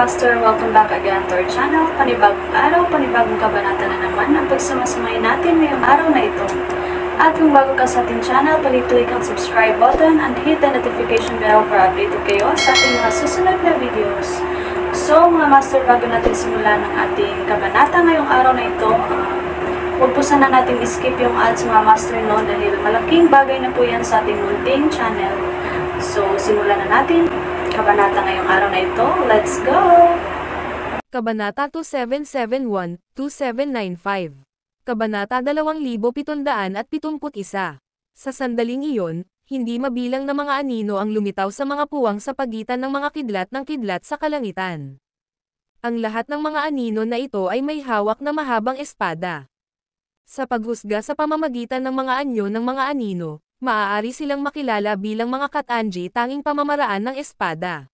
Master, welcome back again to our channel. Panibagong araw, panibagong kabanata na naman ang pagsamasamayin natin ngayong araw na ito. At kung bago ka sa ating channel, pag-click ang subscribe button and hit the notification bell para updated kayo sa ating mga susunod na videos. So mga Master, bago natin simulan ang ating kabanata ngayong araw na ito, huwag po sana natin skip yung ads mga Master, no, dahil malaking bagay na po yan sa ating munting channel. So simulan na natin kabanata ngayong araw na ito. Let's go! Kabanata 2771-2795. Kabanata 2771. Sa sandaling iyon, hindi mabilang na mga anino ang lumitaw sa mga puwang sa pagitan ng mga kidlat sa kalangitan. Ang lahat ng mga anino na ito ay may hawak na mahabang espada. Sa paghusga sa pamamagitan ng mga anyo ng mga anino, maaari silang makilala bilang mga katanji tanging pamamaraan ng espada.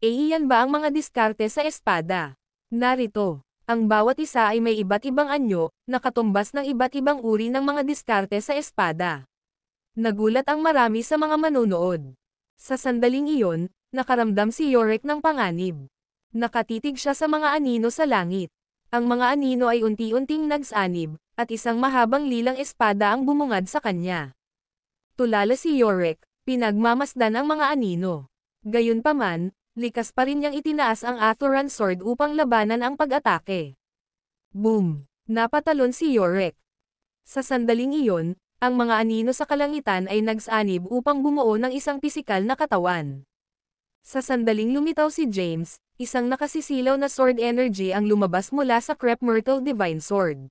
Iyan ba ang mga diskarte sa espada? Narito, ang bawat isa ay may iba't ibang anyo, na katumbas ng iba't ibang uri ng mga diskarte sa espada. Nagulat ang marami sa mga manunood. Sa sandaling iyon, nakaramdam si Yorick ng panganib. Nakatitig siya sa mga anino sa langit. Ang mga anino ay unti-unting nagsanib, at isang mahabang lilang espada ang bumungad sa kanya. Tulala si Yorick, pinagmamasdan ang mga anino. Gayunpaman, likas pa rin niyang itinaas ang Athoran Sword upang labanan ang pag-atake. Boom! Napatalon si Yorick. Sa sandaling iyon, ang mga anino sa kalangitan ay nagsanib upang bumuo ng isang pisikal na katawan. Sa sandaling lumitaw si James, isang nakasisilaw na sword energy ang lumabas mula sa Crep Myrtle Divine Sword.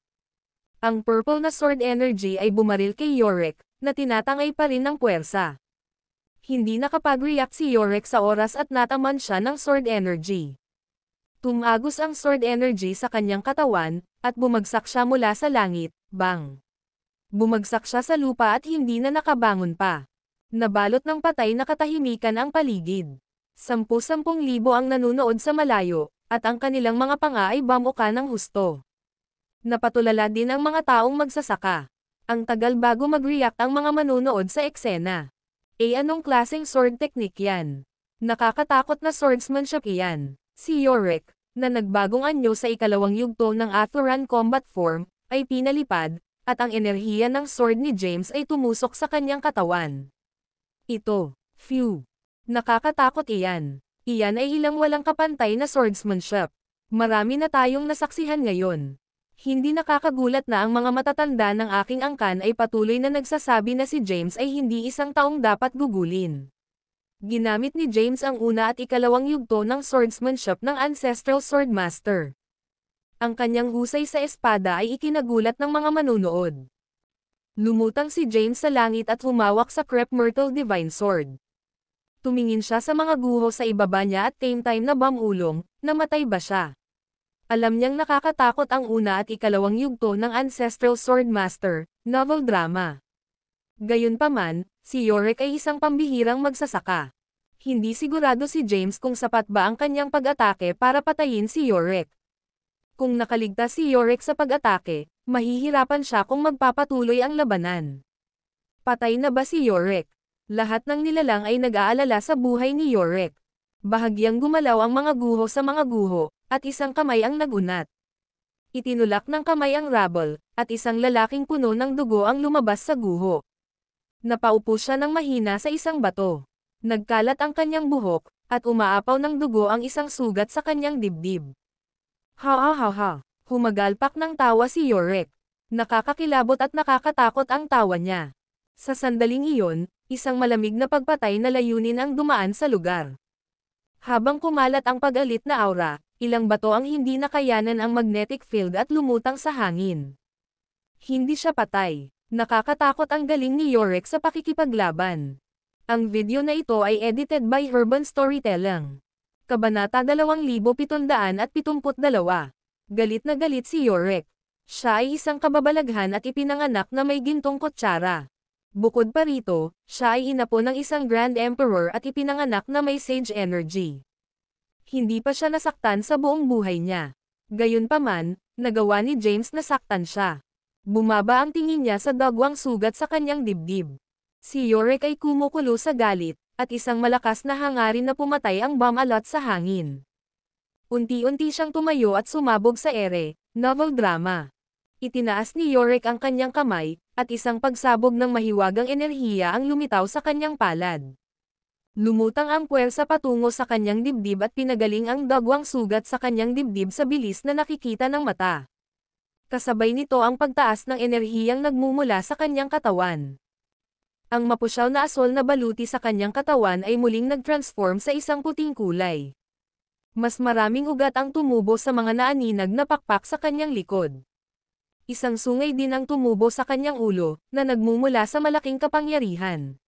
Ang purple na sword energy ay bumaril kay Yorick, na tinatangay pa rin ng puwersa. Hindi nakapag-react si Yorick sa oras at nataman siya ng sword energy. Tumagos ang sword energy sa kanyang katawan, at bumagsak siya mula sa langit, bang! Bumagsak siya sa lupa at hindi na nakabangon pa. Nabalot ng patay na katahimikan ang paligid. 10,000 ang nanunood sa malayo, at ang kanilang mga panga ay bamuka ng husto. Napatulala din ang mga taong magsasaka. Ang tagal bago mag-react ang mga manunood sa eksena. Anong klaseng sword technique yan? Nakakatakot na swordsmanship iyan. Si Yorick, na nagbagong anyo sa ikalawang yugto ng Athoran combat form, ay pinalipad, at ang enerhiya ng sword ni James ay tumusok sa kanyang katawan. Ito, phew! Nakakatakot iyan. Iyan ay ilang walang kapantay na swordsmanship. Marami na tayong nasaksihan ngayon. Hindi nakakagulat na ang mga matatanda ng aking angkan ay patuloy na nagsasabi na si James ay hindi isang taong dapat gugulin. Ginamit ni James ang una at ikalawang yugto ng swordsmanship ng Ancestral Swordmaster. Ang kanyang husay sa espada ay ikinagulat ng mga manunood. Lumutang si James sa langit at humawak sa Crep Myrtle Divine Sword. Tumingin siya sa mga guho sa ibaba niya at same time na bamulong, namatay ba siya? Alam niyang nakakatakot ang una at ikalawang yugto ng Ancestral Swordmaster, novel drama. Gayunpaman, si Yorick ay isang pambihirang magsasaka. Hindi sigurado si James kung sapat ba ang kanyang pag-atake para patayin si Yorick. Kung nakaligtas si Yorick sa pag-atake, mahihirapan siya kung magpapatuloy ang labanan. Patay na ba si Yorick? Lahat ng nilalang ay nag-aalala sa buhay ni Yorick. Bahagyang gumalaw ang mga guho sa mga guho, at isang kamay ang nagunat. Itinulak ng kamay ang rubble, at isang lalaking puno ng dugo ang lumabas sa guho. Napaupo siya ng mahina sa isang bato. Nagkalat ang kanyang buhok, at umaapaw ng dugo ang isang sugat sa kanyang dibdib. Ha ha ha ha! Humagalpak ng tawa si Yorick. Nakakakilabot at nakakatakot ang tawa niya. Sa sandaling iyon, isang malamig na pagpatay na layunin ang dumaan sa lugar. Habang kumalat ang pag-alit na aura, ilang bato ang hindi nakayanan ang magnetic field at lumutang sa hangin. Hindi siya patay. Nakakatakot ang galing ni Yorick sa pakikipaglaban. Ang video na ito ay edited by Urban Storytelling. Kabanata 2772. Galit na galit si Yorick. Siya ay isang kababalaghan at ipinanganak na may gintong kutsara. Bukod pa rito, siya ay inapo ng isang Grand Emperor at ipinanganak na may sage energy. Hindi pa siya nasaktan sa buong buhay niya. Gayunpaman, nagawa ni James na saktan siya. Bumaba ang tingin niya sa dagwang sugat sa kanyang dibdib. Si Yorick ay kumukulo sa galit, at isang malakas na hangarin na pumatay ang bomb alot sa hangin. Unti-unti siyang tumayo at sumabog sa ere, novel drama. Itinaas ni Yorick ang kanyang kamay, at isang pagsabog ng mahiwagang enerhiya ang lumitaw sa kanyang palad. Lumutang ang puwersa patungo sa kanyang dibdib at pinagaling ang dagwang sugat sa kanyang dibdib sa bilis na nakikita ng mata. Kasabay nito ang pagtaas ng enerhiyang nagmumula sa kanyang katawan. Ang mapusyaw na asol na baluti sa kanyang katawan ay muling nag-transform sa isang puting kulay. Mas maraming ugat ang tumubo sa mga naaninag na pakpak sa kanyang likod. Isang sungay din ang tumubo sa kanyang ulo, na nagmumula sa malaking kapangyarihan.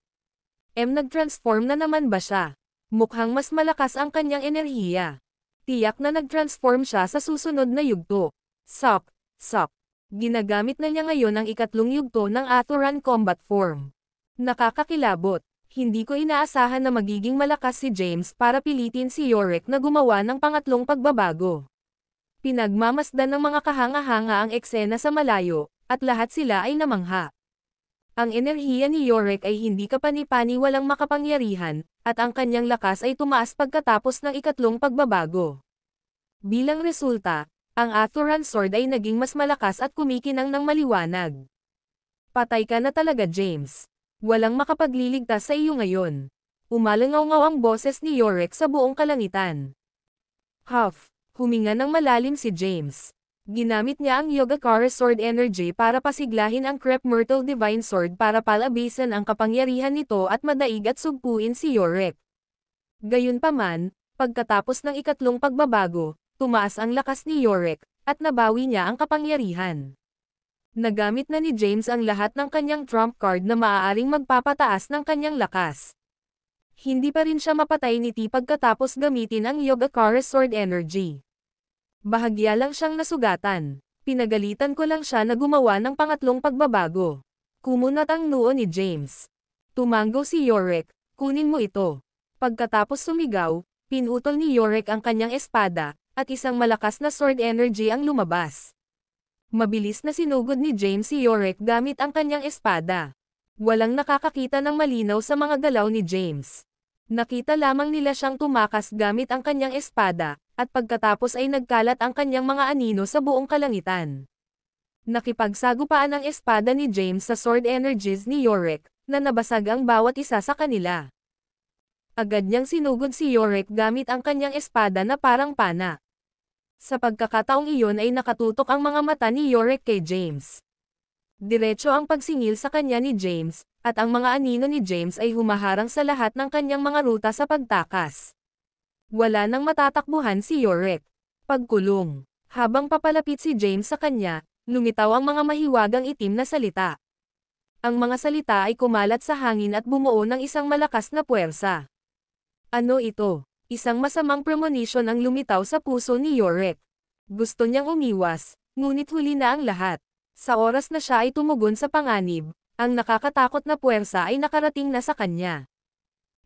Nag-transform na naman ba siya? Mukhang mas malakas ang kanyang enerhiya. Tiyak na nag-transform siya sa susunod na yugto. Sok. Ginagamit na niya ngayon ang ikatlong yugto ng Athuran combat form. Nakakakilabot. Hindi ko inaasahan na magiging malakas si James para pilitin si Yorick na gumawa ng pangatlong pagbabago. Pinagmamasdan ng mga kahanga-hanga ang eksena sa malayo, at lahat sila ay namangha. Ang enerhiya ni Yorick ay hindi kapani-pani walang makapangyarihan, at ang kanyang lakas ay tumaas pagkatapos ng ikatlong pagbabago. Bilang resulta, ang Athuran sword ay naging mas malakas at kumikinang ng maliwanag. Patay ka na talaga, James. Walang makapagliligtas sa iyo ngayon. Umalangaw-ngaw ang boses ni Yorick sa buong kalangitan. Huff, huminga ng malalim si James. Ginamit niya ang Yogacara Sword Energy para pasiglahin ang Crep Myrtle Divine Sword para palabasan ang kapangyarihan nito at madaig at sugpuin si Yorick. Gayunpaman, pagkatapos ng ikatlong pagbabago, tumaas ang lakas ni Yorick, at nabawi niya ang kapangyarihan. Nagamit na ni James ang lahat ng kanyang trump card na maaaring magpapataas ng kanyang lakas. Hindi pa rin siya mapatay niti pagkatapos gamitin ang Yogacara Sword Energy. Bahagya lang siyang nasugatan. Pinagalitan ko lang siya na gumawa ng pangatlong pagbabago. Kumunat ang noo ni James. Tumango si Yorick, kunin mo ito. Pagkatapos sumigaw, pinutol ni Yorick ang kanyang espada, at isang malakas na sword energy ang lumabas. Mabilis na sinugod ni James si Yorick gamit ang kanyang espada. Walang nakakakita ng malinaw sa mga galaw ni James. Nakita lamang nila siyang tumakas gamit ang kanyang espada, at pagkatapos ay nagkalat ang kanyang mga anino sa buong kalangitan. Nakipagsagupaan ang espada ni James sa sword energies ni Yorick, na nabasag ang bawat isa sa kanila. Agad niyang sinugod si Yorick gamit ang kanyang espada na parang pana. Sa pagkakataong iyon ay nakatutok ang mga mata ni Yorick kay James. Diretso ang pagsingil sa kanya ni James, at ang mga anino ni James ay humaharang sa lahat ng kanyang mga ruta sa pagtakas. Wala nang matatakbuhan si Yorick. Pagkulong. Habang papalapit si James sa kanya, lumitaw ang mga mahiwagang itim na salita. Ang mga salita ay kumalat sa hangin at bumuo ng isang malakas na puwersa. Ano ito? Isang masamang premonition ang lumitaw sa puso ni Yorick. Gusto niyang umiwas, ngunit huli na ang lahat. Sa oras na siya ay tumugon sa panganib, ang nakakatakot na puwersa ay nakarating na sa kanya.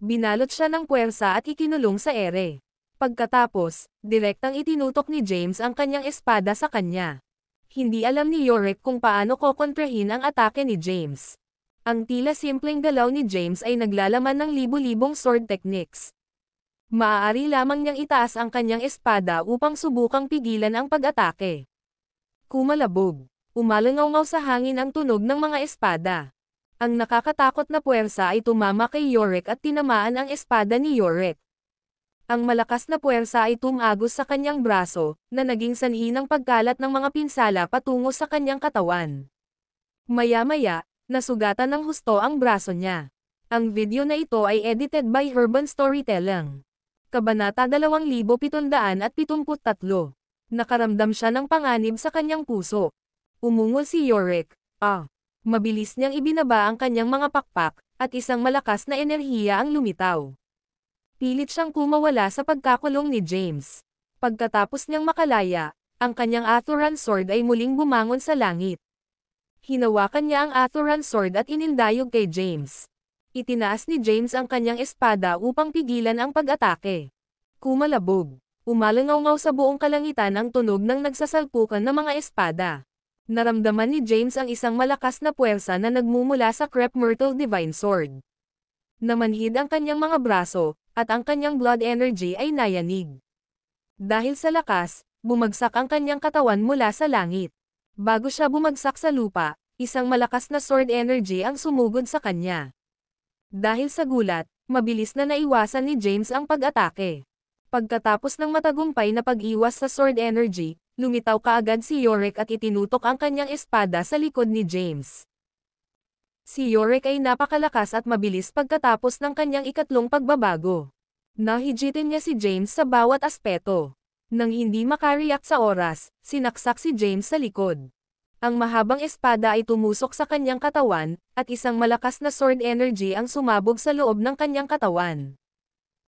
Binalot siya ng puwersa at ikinulong sa ere. Pagkatapos, direktang itinutok ni James ang kanyang espada sa kanya. Hindi alam ni Yorick kung paano kokontrahin ang atake ni James. Ang tila simpleng galaw ni James ay naglalaman ng libu-libong sword techniques. Maaari lamang niyang itaas ang kanyang espada upang subukang pigilan ang pag-atake. Kumalabog. Umalangaw-ngaw sa hangin ang tunog ng mga espada. Ang nakakatakot na puwersa ay tumama kay Yorick at tinamaan ang espada ni Yorick. Ang malakas na puwersa ay tumagos sa kanyang braso, na naging sanhi ng pagkalat ng mga pinsala patungo sa kanyang katawan. Maya-maya, nasugatan ng husto ang braso niya. Ang video na ito ay edited by Herban Storytelling. Kabanata 2773. Nakaramdam siya ng panganib sa kanyang puso. Umungol si Yorick. Mabilis niyang ibinaba ang kanyang mga pakpak, at isang malakas na enerhiya ang lumitaw. Pilit siyang kumawala sa pagkakulong ni James. Pagkatapos niyang makalaya, ang kanyang Athuran sword ay muling bumangon sa langit. Hinawakan niya ang Athuran sword at inindayog kay James. Itinaas ni James ang kanyang espada upang pigilan ang pag-atake. Kumalabog. Umalangaw-ngaw sa buong kalangitan ang tunog ng nagsasalpukan ng mga espada. Naramdaman ni James ang isang malakas na puwersa na nagmumula sa Crep Myrtle Divine Sword. Namanhid ang kanyang mga braso, at ang kanyang blood energy ay nayanig. Dahil sa lakas, bumagsak ang kanyang katawan mula sa langit. Bago siya bumagsak sa lupa, isang malakas na sword energy ang sumugod sa kanya. Dahil sa gulat, mabilis na naiwasan ni James ang pag-atake. Pagkatapos ng matagumpay na pag-iwas sa sword energy, lumitaw kaagad si Yorick at itinutok ang kanyang espada sa likod ni James. Si Yorick ay napakalakas at mabilis pagkatapos ng kanyang ikatlong pagbabago. Nahigitin niya si James sa bawat aspeto. Nang hindi makareact sa oras, sinaksak si James sa likod. Ang mahabang espada ay tumusok sa kanyang katawan, at isang malakas na sword energy ang sumabog sa loob ng kanyang katawan.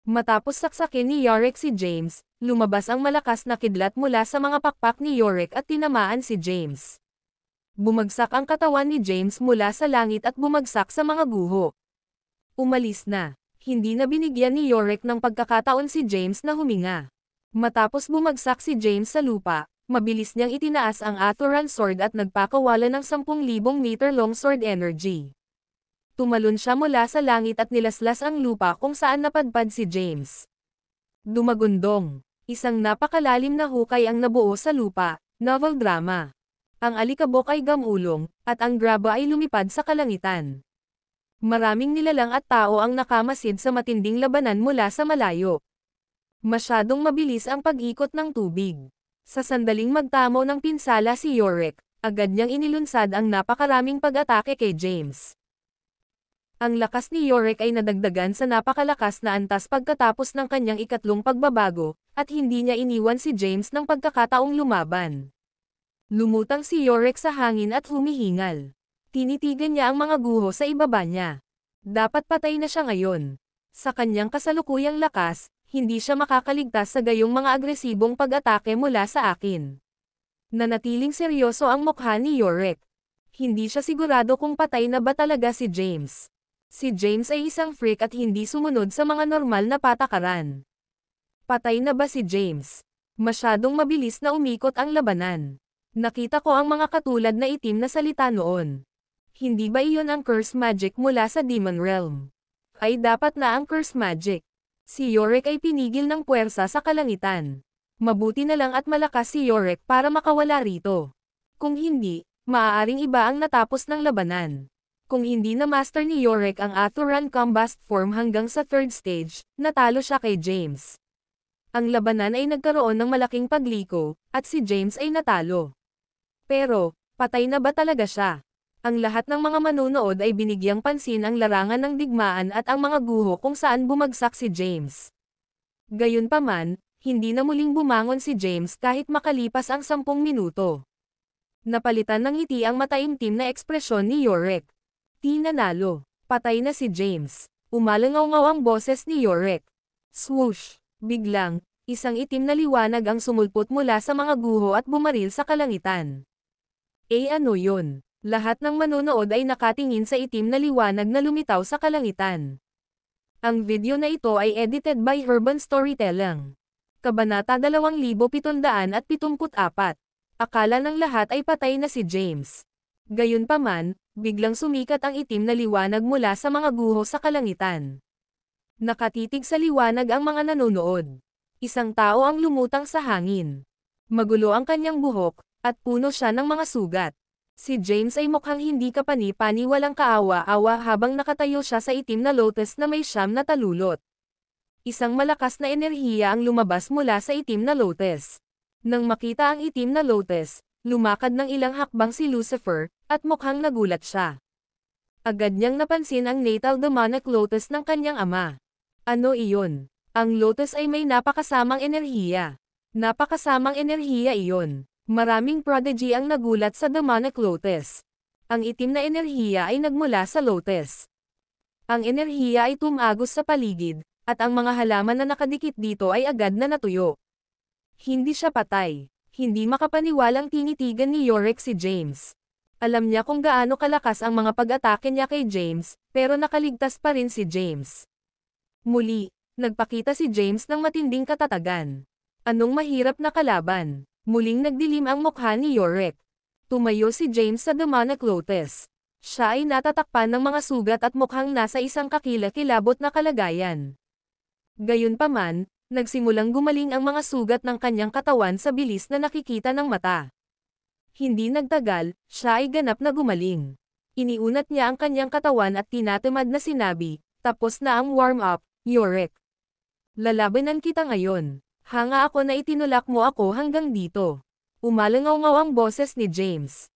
Matapos saksakin ni Yorick si James, lumabas ang malakas na kidlat mula sa mga pakpak ni Yorick at tinamaan si James. Bumagsak ang katawan ni James mula sa langit at bumagsak sa mga guho. Umalis na. Hindi na binigyan ni Yorick ng pagkakataon si James na huminga. Matapos bumagsak si James sa lupa, mabilis niyang itinaas ang Aturan Sword at nagpakawala ng 10,000 meter long sword energy. Tumalon siya mula sa langit at nilaslas ang lupa kung saan napadpad si James. Dumagundong. Isang napakalalim na hukay ang nabuo sa lupa, novel drama. Ang alikabok ay gamulong, at ang graba ay lumipad sa kalangitan. Maraming nilalang at tao ang nakamasid sa matinding labanan mula sa malayo. Masyadong mabilis ang pag-ikot ng tubig. Sa sandaling magtamo ng pinsala si Yorick, agad niyang inilunsad ang napakaraming pag-atake kay James. Ang lakas ni Yorick ay nadagdagan sa napakalakas na antas pagkatapos ng kanyang ikatlong pagbabago, at hindi niya iniwan si James ng pagkakataong lumaban. Lumutang si Yorick sa hangin at humihingal. Tinitigan niya ang mga guho sa ibaba niya. Dapat patay na siya ngayon. Sa kanyang kasalukuyang lakas, hindi siya makakaligtas sa gayong mga agresibong pag-atake mula sa akin. Nanatiling seryoso ang mukha ni Yorick. Hindi siya sigurado kung patay na ba talaga si James. Si James ay isang freak at hindi sumunod sa mga normal na patakaran. Patay na ba si James? Masyadong mabilis na umikot ang labanan. Nakita ko ang mga katulad na itim na salita noon. Hindi ba iyon ang curse magic mula sa Demon Realm? Ay dapat na ang curse magic. Si Yorick ay pinigil ng puwersa sa kalangitan. Mabuti na lang at malakas si Yorick para makawala rito. Kung hindi, maaaring iba ang natapos ng labanan. Kung hindi na master ni Yorick ang Aturan Combust Form hanggang sa 3rd stage, natalo siya kay James. Ang labanan ay nagkaroon ng malaking pagliko, at si James ay natalo. Pero, patay na ba talaga siya? Ang lahat ng mga manunood ay binigyang pansin ang larangan ng digmaan at ang mga guho kung saan bumagsak si James. Gayunpaman, hindi na muling bumangon si James kahit makalipas ang 10 minuto. Napalitan ng ngiti ang mataimtim na ekspresyon ni Yorick. Tinanalo. Patay na si James. Umalangaw-ngaw ang boses ni Yorick. Swoosh! Biglang, isang itim na liwanag ang sumulpot mula sa mga guho at bumaril sa kalangitan. Ano yun? Lahat ng manonood ay nakatingin sa itim na liwanag na lumitaw sa kalangitan. Ang video na ito ay edited by Urban Storytelling. Kabanata 2774. Akala ng lahat ay patay na si James. Gayunpaman, biglang sumikat ang itim na liwanag mula sa mga guho sa kalangitan. Nakatitig sa liwanag ang mga nanonood. Isang tao ang lumutang sa hangin. Magulo ang kanyang buhok, at puno siya ng mga sugat. Si James ay mukhang hindi kapani-pani walang kaawa-awa habang nakatayo siya sa itim na lotus na may 9 na talulot. Isang malakas na enerhiya ang lumabas mula sa itim na lotus. Nang makita ang itim na lotus, lumakad ng ilang hakbang si Lucifer, at mukhang nagulat siya. Agad niyang napansin ang natal demonic lotus ng kanyang ama. Ano iyon? Ang lotus ay may napakasamang enerhiya. Napakasamang enerhiya iyon. Maraming prodigy ang nagulat sa demonic lotus. Ang itim na enerhiya ay nagmula sa lotus. Ang enerhiya ay tumagos sa paligid, at ang mga halaman na nakadikit dito ay agad na natuyo. Hindi siya patay. Hindi makapaniwalang tinitigan ni Yorick si James. Alam niya kung gaano kalakas ang mga pag-atake niya kay James, pero nakaligtas pa rin si James. Muli, nagpakita si James ng matinding katatagan. Anong mahirap na kalaban? Muling nagdilim ang mukha ni Yorick. Tumayo si James sa demonic lotus. Siya ay natatakpan ng mga sugat at mukhang nasa isang kakilakilabot na kalagayan. Gayunpaman, nagsimulang gumaling ang mga sugat ng kanyang katawan sa bilis na nakikita ng mata. Hindi nagtagal, siya ay ganap na gumaling. Iniunat niya ang kanyang katawan at tinatamad na sinabi, tapos na ang warm-up, Yorick. Lalabanan kita ngayon. Hanga ako na itinulak mo ako hanggang dito. Umalangaw-ngaw ang boses ni James.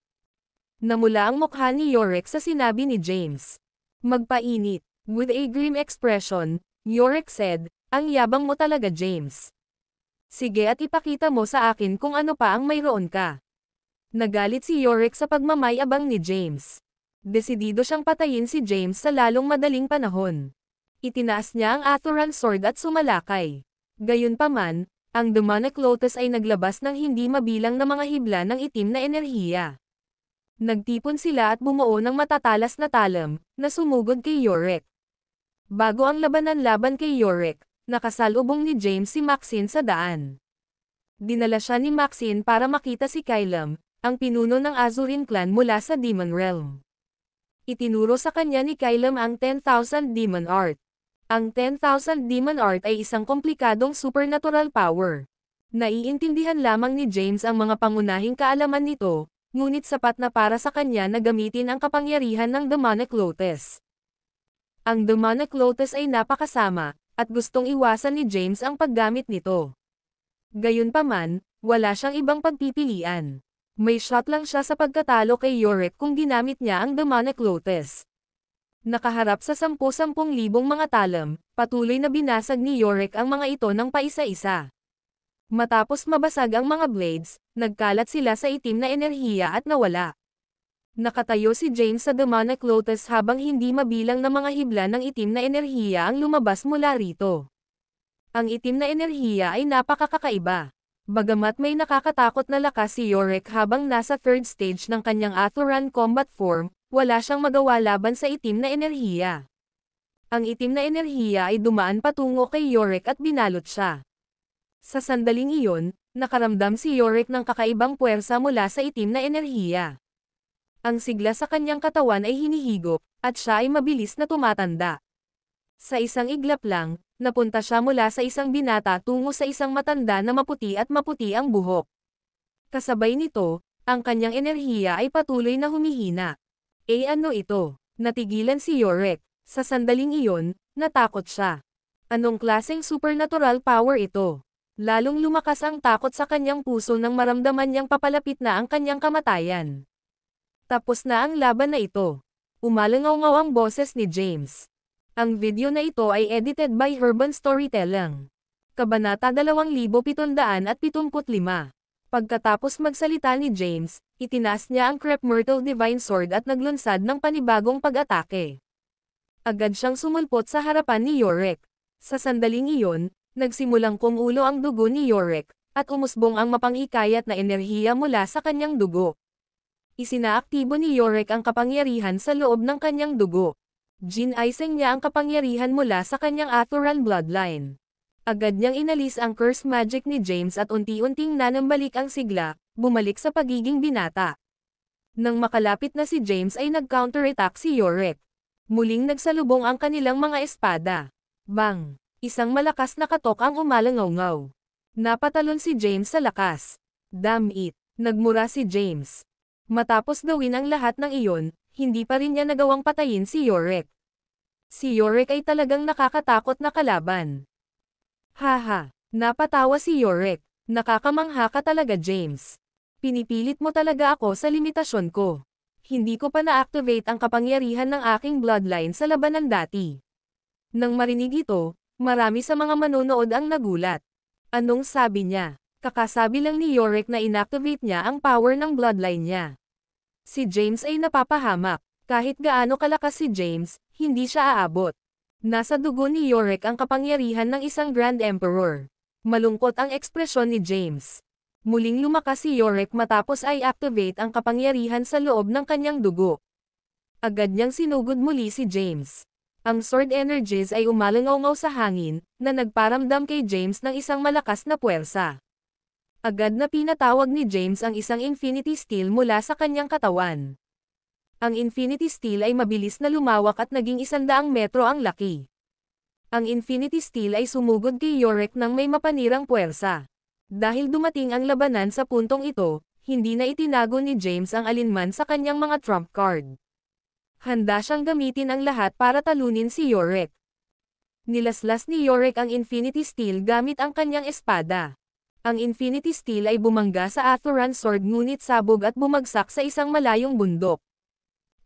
Namula ang mukha ni Yorick sa sinabi ni James. Magpainit. With a grim expression, Yorick said, ang yabang mo talaga James. Sige at ipakita mo sa akin kung ano pa ang mayroon ka. Nagalit si Yorick sa pagmamayabang ni James. Desidido siyang patayin si James sa lalong madaling panahon. Itinaas niya ang Athoran sword at sumalakay. Gayunpaman, ang Demonic Lotus ay naglabas ng hindi mabilang na mga hibla ng itim na enerhiya. Nagtipon sila at bumuo ng matatalas na talam, na sumugod kay Yorick. Bago ang labanan laban kay Yorick, nakasalubong ni James si Maxine sa daan. Dinala siya ni Maxine para makita si Kylam, ang pinuno ng Azurin clan mula sa Demon Realm. Itinuro sa kanya ni Kylam ang 10,000 Demon Art. Ang 10,000 Demon Art ay isang komplikadong supernatural power. Naiintindihan lamang ni James ang mga pangunahing kaalaman nito, ngunit sapat na para sa kanya na gamitin ang kapangyarihan ng Demonic Lotus. Ang Demonic Lotus ay napakasama, at gustong iwasan ni James ang paggamit nito. Gayunpaman, wala siyang ibang pagpipilian. May shot lang siya sa pagkatalo kay Yorick kung ginamit niya ang Demonic Lotus. Nakaharap sa 10,000 mga talam, patuloy na binasag ni Yorick ang mga ito ng paisa-isa. Matapos mabasag ang mga blades, nagkalat sila sa itim na enerhiya at nawala. Nakatayo si James sa Demonic Lotus habang hindi mabilang na mga hibla ng itim na enerhiya ang lumabas mula rito. Ang itim na enerhiya ay napakakaiba. Bagamat may nakakatakot na lakas si Yorick habang nasa third stage ng kanyang Athoran combat form, wala siyang magawa laban sa itim na enerhiya. Ang itim na enerhiya ay dumaan patungo kay Yorick at binalot siya. Sa sandaling iyon, nakaramdam si Yorick ng kakaibang puwersa mula sa itim na enerhiya. Ang sigla sa kanyang katawan ay hinihigop, at siya ay mabilis na tumatanda. Sa isang iglap lang, napunta siya mula sa isang binata tungo sa isang matanda na maputi at maputi ang buhok. Kasabay nito, ang kanyang enerhiya ay patuloy na humihina. Ano ito? Natigilan si Yorick. Sa sandaling iyon, natakot siya. Anong klaseng supernatural power ito? Lalong lumakas ang takot sa kanyang puso nang maramdaman niyang papalapit na ang kanyang kamatayan. Tapos na ang laban na ito. Umalangaw-ngaw ang boses ni James. Ang video na ito ay edited by Herban Storytelling. Kabanata 2775. Pagkatapos magsalita ni James, itinaas niya ang Crep Myrtle Divine Sword at naglunsad ng panibagong pag-atake. Agad siyang sumulpot sa harapan ni Yorick. Sa sandaling iyon, nagsimulang kumulo ang dugo ni Yorick, at umusbong ang mapanghikayat na enerhiya mula sa kanyang dugo. Isinaaktibo ni Yorick ang kapangyarihan sa loob ng kanyang dugo. Ginaiseng niya ang kapangyarihan mula sa kanyang Athoran bloodline. Agad niyang inalis ang curse magic ni James at unti-unting nanambalik ang sigla, bumalik sa pagiging binata. Nang makalapit na si James ay nag-counterattack si Yorick. Muling nagsalubong ang kanilang mga espada. Bang! Isang malakas na katok ang umalangaw-ngaw. Napatalon si James sa lakas. Damn it! Nagmura si James. Matapos gawin ang lahat ng iyon, hindi pa rin niya nagawang patayin si Yorick. Si Yorick ay talagang nakakatakot na kalaban. Haha, napatawa si Yorick. Nakakamangha ka talaga James. Pinipilit mo talaga ako sa limitasyon ko. Hindi ko pa na-activate ang kapangyarihan ng aking bloodline sa labanan dati. Nang marinig ito, marami sa mga manonood ang nagulat. Anong sabi niya? Kakasabi lang ni Yorick na inactivate niya ang power ng bloodline niya. Si James ay napapahamak. Kahit gaano kalakas si James, hindi siya aabot. Nasa dugo ni Yorick ang kapangyarihan ng isang Grand Emperor. Malungkot ang ekspresyon ni James. Muling lumakas si Yorick matapos ay activate ang kapangyarihan sa loob ng kanyang dugo. Agad niyang sinugod muli si James. Ang sword energies ay umalangaw-ngaw sa hangin, na nagparamdam kay James ng isang malakas na puwersa. Agad na pinatawag ni James ang isang Infinity Steel mula sa kanyang katawan. Ang Infinity Steel ay mabilis na lumawak at naging 100 metro ang laki. Ang Infinity Steel ay sumugod kay Yorick ng may mapanirang puwersa. Dahil dumating ang labanan sa puntong ito, hindi na itinago ni James ang alinman sa kanyang mga trump card. Handa siyang gamitin ang lahat para talunin si Yorick. Nilaslas ni Yorick ang Infinity Steel gamit ang kanyang espada. Ang Infinity Steel ay bumangga sa Athoran Sword ngunit sabog at bumagsak sa isang malayong bundok.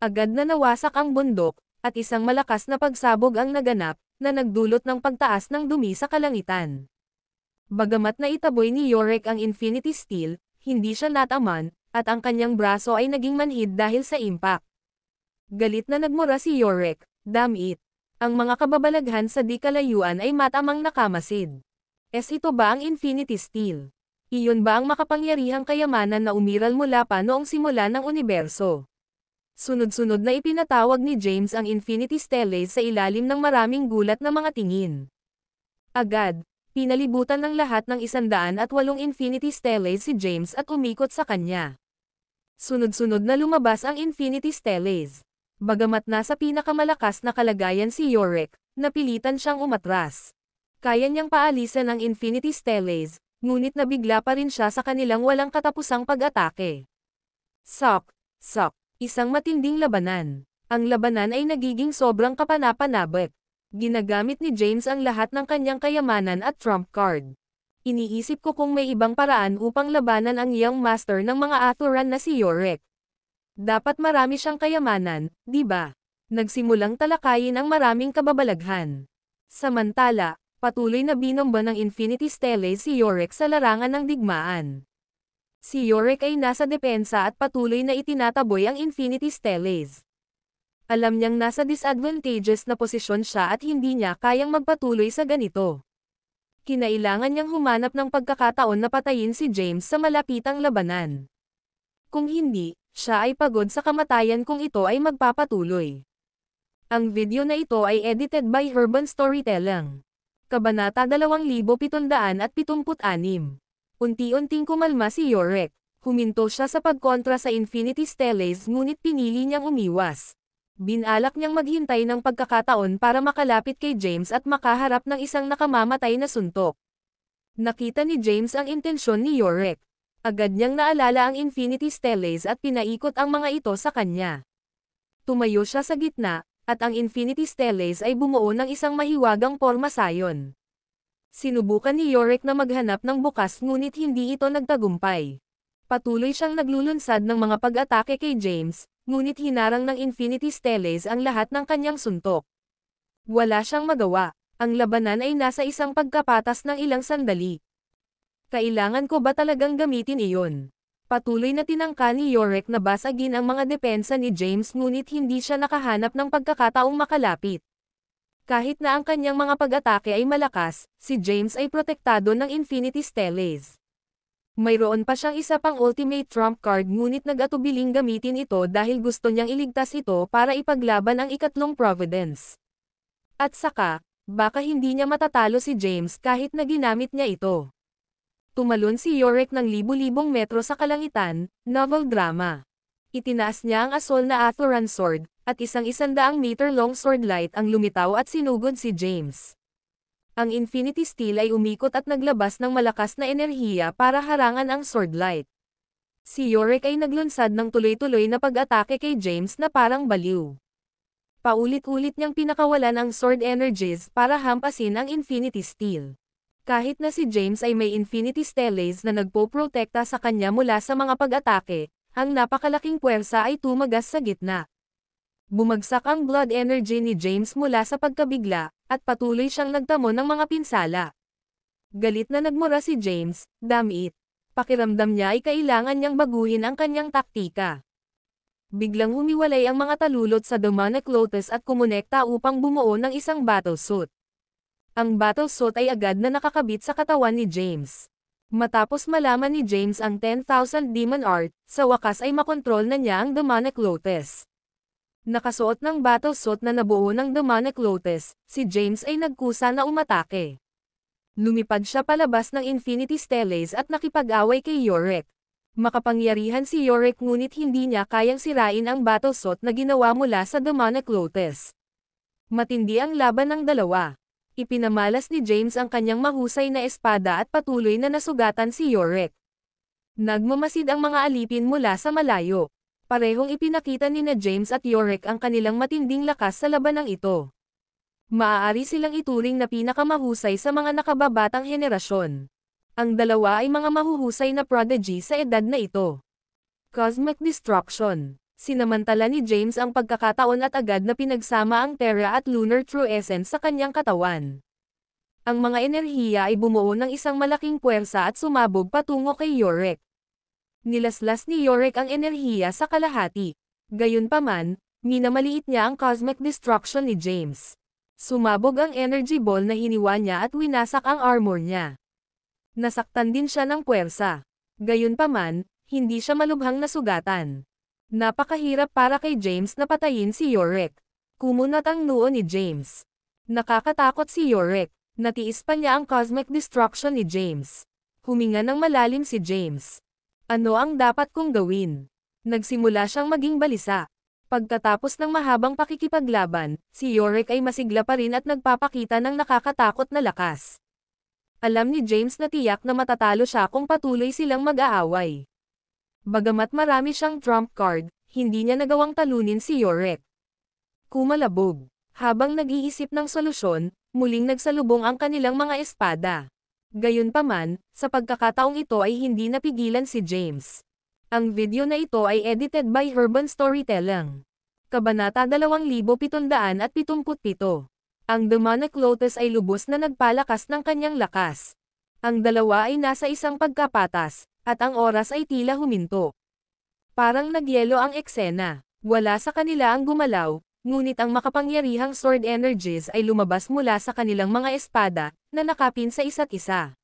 Agad na nawasak ang bundok, at isang malakas na pagsabog ang naganap, na nagdulot ng pagtaas ng dumi sa kalangitan. Bagamat naitaboy ni Yorick ang Infinity Steel, hindi siya nataman, at ang kanyang braso ay naging manhid dahil sa impact. Galit na nagmura si Yorick, "Damn it! Ang mga kababalaghan sa di kalayuan ay matamang nakamasid. Ito ba ang Infinity Steel? Iyon ba ang makapangyarihang kayamanan na umiral mula pa noong simula ng universo?" Sunod-sunod na ipinatawag ni James ang Infinity Stellace sa ilalim ng maraming gulat na mga tingin. Agad, pinalibutan ng lahat ng 108 Infinity Stellace si James at umikot sa kanya. Sunod-sunod na lumabas ang Infinity Stellace. Bagamat nasa pinakamalakas na kalagayan si Yorick, napilitan siyang umatras. Kaya niyang paalisan ang Infinity Stellace, ngunit nabigla pa rin siya sa kanilang walang katapusang pag-atake. Sok. Isang matinding labanan. Ang labanan ay nagiging sobrang kapanapanabik. Ginagamit ni James ang lahat ng kanyang kayamanan at trump card. Iniisip ko kung may ibang paraan upang labanan ang young master ng mga Athoran na si Yorick. Dapat marami siyang kayamanan, di ba? Nagsimulang talakayin ang maraming kababalaghan. Samantala, patuloy na binomba ng Infinity Stellace si Yorick sa larangan ng digmaan. Si Yorick ay nasa depensa at patuloy na itinataboy ang Infinity Stellace. Alam niyang nasa disadvantageous na posisyon siya at hindi niya kayang magpatuloy sa ganito. Kinailangan niyang humanap ng pagkakataon na patayin si James sa malapitang labanan. Kung hindi, siya ay pagod sa kamatayan kung ito ay magpapatuloy. Ang video na ito ay edited by Herban Storytelling. Kabanata 2776. Unti-unting kumalma si Yorick. Huminto siya sa pagkontra sa Infinity Stellace ngunit pinili niyang umiwas. Binalak niyang maghintay ng pagkakataon para makalapit kay James at makaharap ng isang nakamamatay na suntok. Nakita ni James ang intensyon ni Yorick. Agad niyang naalala ang Infinity Stellace at pinaikot ang mga ito sa kanya. Tumayo siya sa gitna, at ang Infinity Stellace ay bumuo ng isang mahiwagang pormasayon. Sinubukan ni Yorick na maghanap ng bukas ngunit hindi ito nagtagumpay. Patuloy siyang naglulunsad ng mga pag-atake kay James, ngunit hinarang ng Infinity Stellace ang lahat ng kanyang suntok. Wala siyang magawa, ang labanan ay nasa isang pagkapatas ng ilang sandali. Kailangan ko ba talagang gamitin iyon? Patuloy na tinangka ni Yorick na basagin ang mga depensa ni James ngunit hindi siya nakahanap ng pagkakataong makalapit. Kahit na ang kanyang mga pag-atake ay malakas, si James ay protektado ng Infinity Stellace. Mayroon pa siyang isa pang ultimate trump card ngunit nag-atubiling gamitin ito dahil gusto niyang iligtas ito para ipaglaban ang ikatlong Providence. At saka, baka hindi niya matatalo si James kahit na ginamit niya ito. Tumalon si Yorick ng libu-libong metro sa kalangitan, novel drama. Itinaas niya ang asol na Athoran Sword, at isang 100 meter long sword light ang lumitaw at sinugod si James. Ang Infinity Steel ay umikot at naglabas ng malakas na enerhiya para harangan ang sword light. Si Yorick ay naglunsad ng tuloy-tuloy na pag-atake kay James na parang baliw. Paulit-ulit niyang pinakawalan ang sword energies para hampasin ang Infinity Steel. Kahit na si James ay may Infinity Stellace na nagpoprotekta sa kanya mula sa mga pag-atake, ang napakalaking puwersa ay tumagas sa gitna. Bumagsak ang blood energy ni James mula sa pagkabigla, at patuloy siyang nagtamo ng mga pinsala. Galit na nagmura si James, "Damn it." Pakiramdam niya ay kailangan niyang baguhin ang kanyang taktika. Biglang humiwalay ang mga talulot sa Demonic Lotus at kumonekta upang bumuo ng isang battlesuit. Ang battlesuit ay agad na nakakabit sa katawan ni James. Matapos malaman ni James ang 10,000 Demon Art, sa wakas ay makontrol na niya ang Demonic Lotus. Nakasuot ng battlesuit na nabuo ng Demonic Lotus, si James ay nagkusa na umatake. Lumipad siya palabas ng Infinity Stellace at nakipag-away kay Yorick. Makapangyarihan si Yorick ngunit hindi niya kayang sirain ang battlesuit na ginawa mula sa Demonic Lotus. Matindi ang laban ng dalawa. Ipinamalas ni James ang kanyang mahusay na espada at patuloy na nasugatan si Yorick. Nagmamasid ang mga alipin mula sa malayo. Parehong ipinakita ni na James at Yorick ang kanilang matinding lakas sa labanang ito. Maaari silang ituring na pinakamahusay sa mga nakababatang henerasyon. Ang dalawa ay mga mahuhusay na prodigy sa edad na ito. Cosmic Destruction. Sinamantala ni James ang pagkakataon at agad na pinagsama ang Terra at Lunar True Essence sa kanyang katawan. Ang mga enerhiya ay bumuo ng isang malaking puwersa at sumabog patungo kay Yorick. Nilaslas ni Yorick ang enerhiya sa kalahati. Gayunpaman, minamaliit niya ang Cosmic Destruction ni James. Sumabog ang energy ball na hiniwa niya at winasak ang armor niya. Nasaktan din siya ng puwersa. Gayunpaman, hindi siya malubhang nasugatan. Napakahirap para kay James na patayin si Yorick. Kumunat ang noo ni James. Nakakatakot si Yorick. Natiis pa niya ang Cosmic Destruction ni James. Huminga ng malalim si James. Ano ang dapat kong gawin? Nagsimula siyang maging balisa. Pagkatapos ng mahabang pakikipaglaban, si Yorick ay masigla pa rin at nagpapakita ng nakakatakot na lakas. Alam ni James na tiyak na matatalo siya kung patuloy silang mag-aaway. Bagamat marami siyang trump card, hindi niya nagawang talunin si Yorick. Kumalabog. Habang nag-iisip ng solusyon, muling nagsalubong ang kanilang mga espada. Gayunpaman, sa pagkakataong ito ay hindi napigilan si James. Ang video na ito ay edited by Urban Storytelling. Kabanata 2777. Ang Demonic Lotus ay lubos na nagpalakas ng kanyang lakas. Ang dalawa ay nasa isang pagkapatas, at ang oras ay tila huminto. Parang nagyelo ang eksena. Wala sa kanila ang gumalaw, ngunit ang makapangyarihang sword energies ay lumabas mula sa kanilang mga espada, na nakapin sa isa't isa.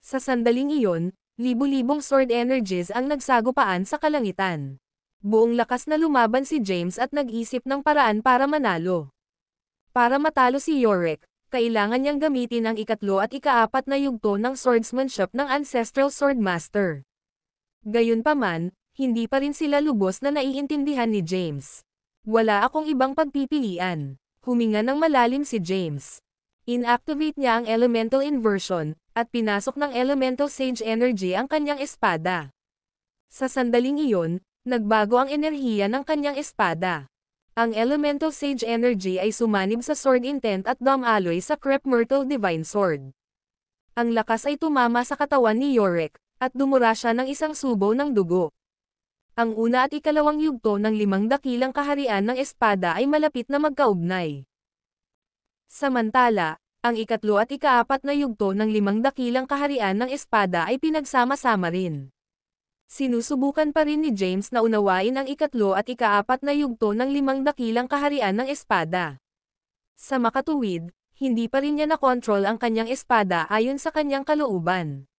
Sa sandaling iyon, libu-libong sword energies ang nagsagupaan sa kalangitan. Buong lakas na lumaban si James at nag-isip ng paraan para manalo. Para matalo si Yorick, kailangan niyang gamitin ang ikatlo at ikaapat na yugto ng swordsmanship ng Ancestral Swordmaster. Gayunpaman, hindi pa rin sila lubos na naiintindihan ni James. Wala akong ibang pagpipilian. Huminga ng malalim si James. Inactivate niya ang Elemental Inversion, at pinasok ng Elemental Sage Energy ang kanyang espada. Sa sandaling iyon, nagbago ang enerhiya ng kanyang espada. Ang Elemental Sage Energy ay sumanib sa Sword Intent at Dom Alloy sa Crep Myrtle Divine Sword. Ang lakas ay tumama sa katawan ni Yorick, at dumura siya ng isang subo ng dugo. Ang una at ikalawang yugto ng 5 dakilang kaharian ng espada ay malapit na magkaugnay. Samantala, ang ikatlo at ikaapat na yugto ng 5 dakilang kaharian ng espada ay pinagsama-sama rin. Sinusubukan pa rin ni James na unawain ang ikatlo at ikaapat na yugto ng 5 dakilang kaharian ng espada. Sa makatuwid, hindi pa rin niya nakontrol ang kanyang espada ayon sa kanyang kalooban.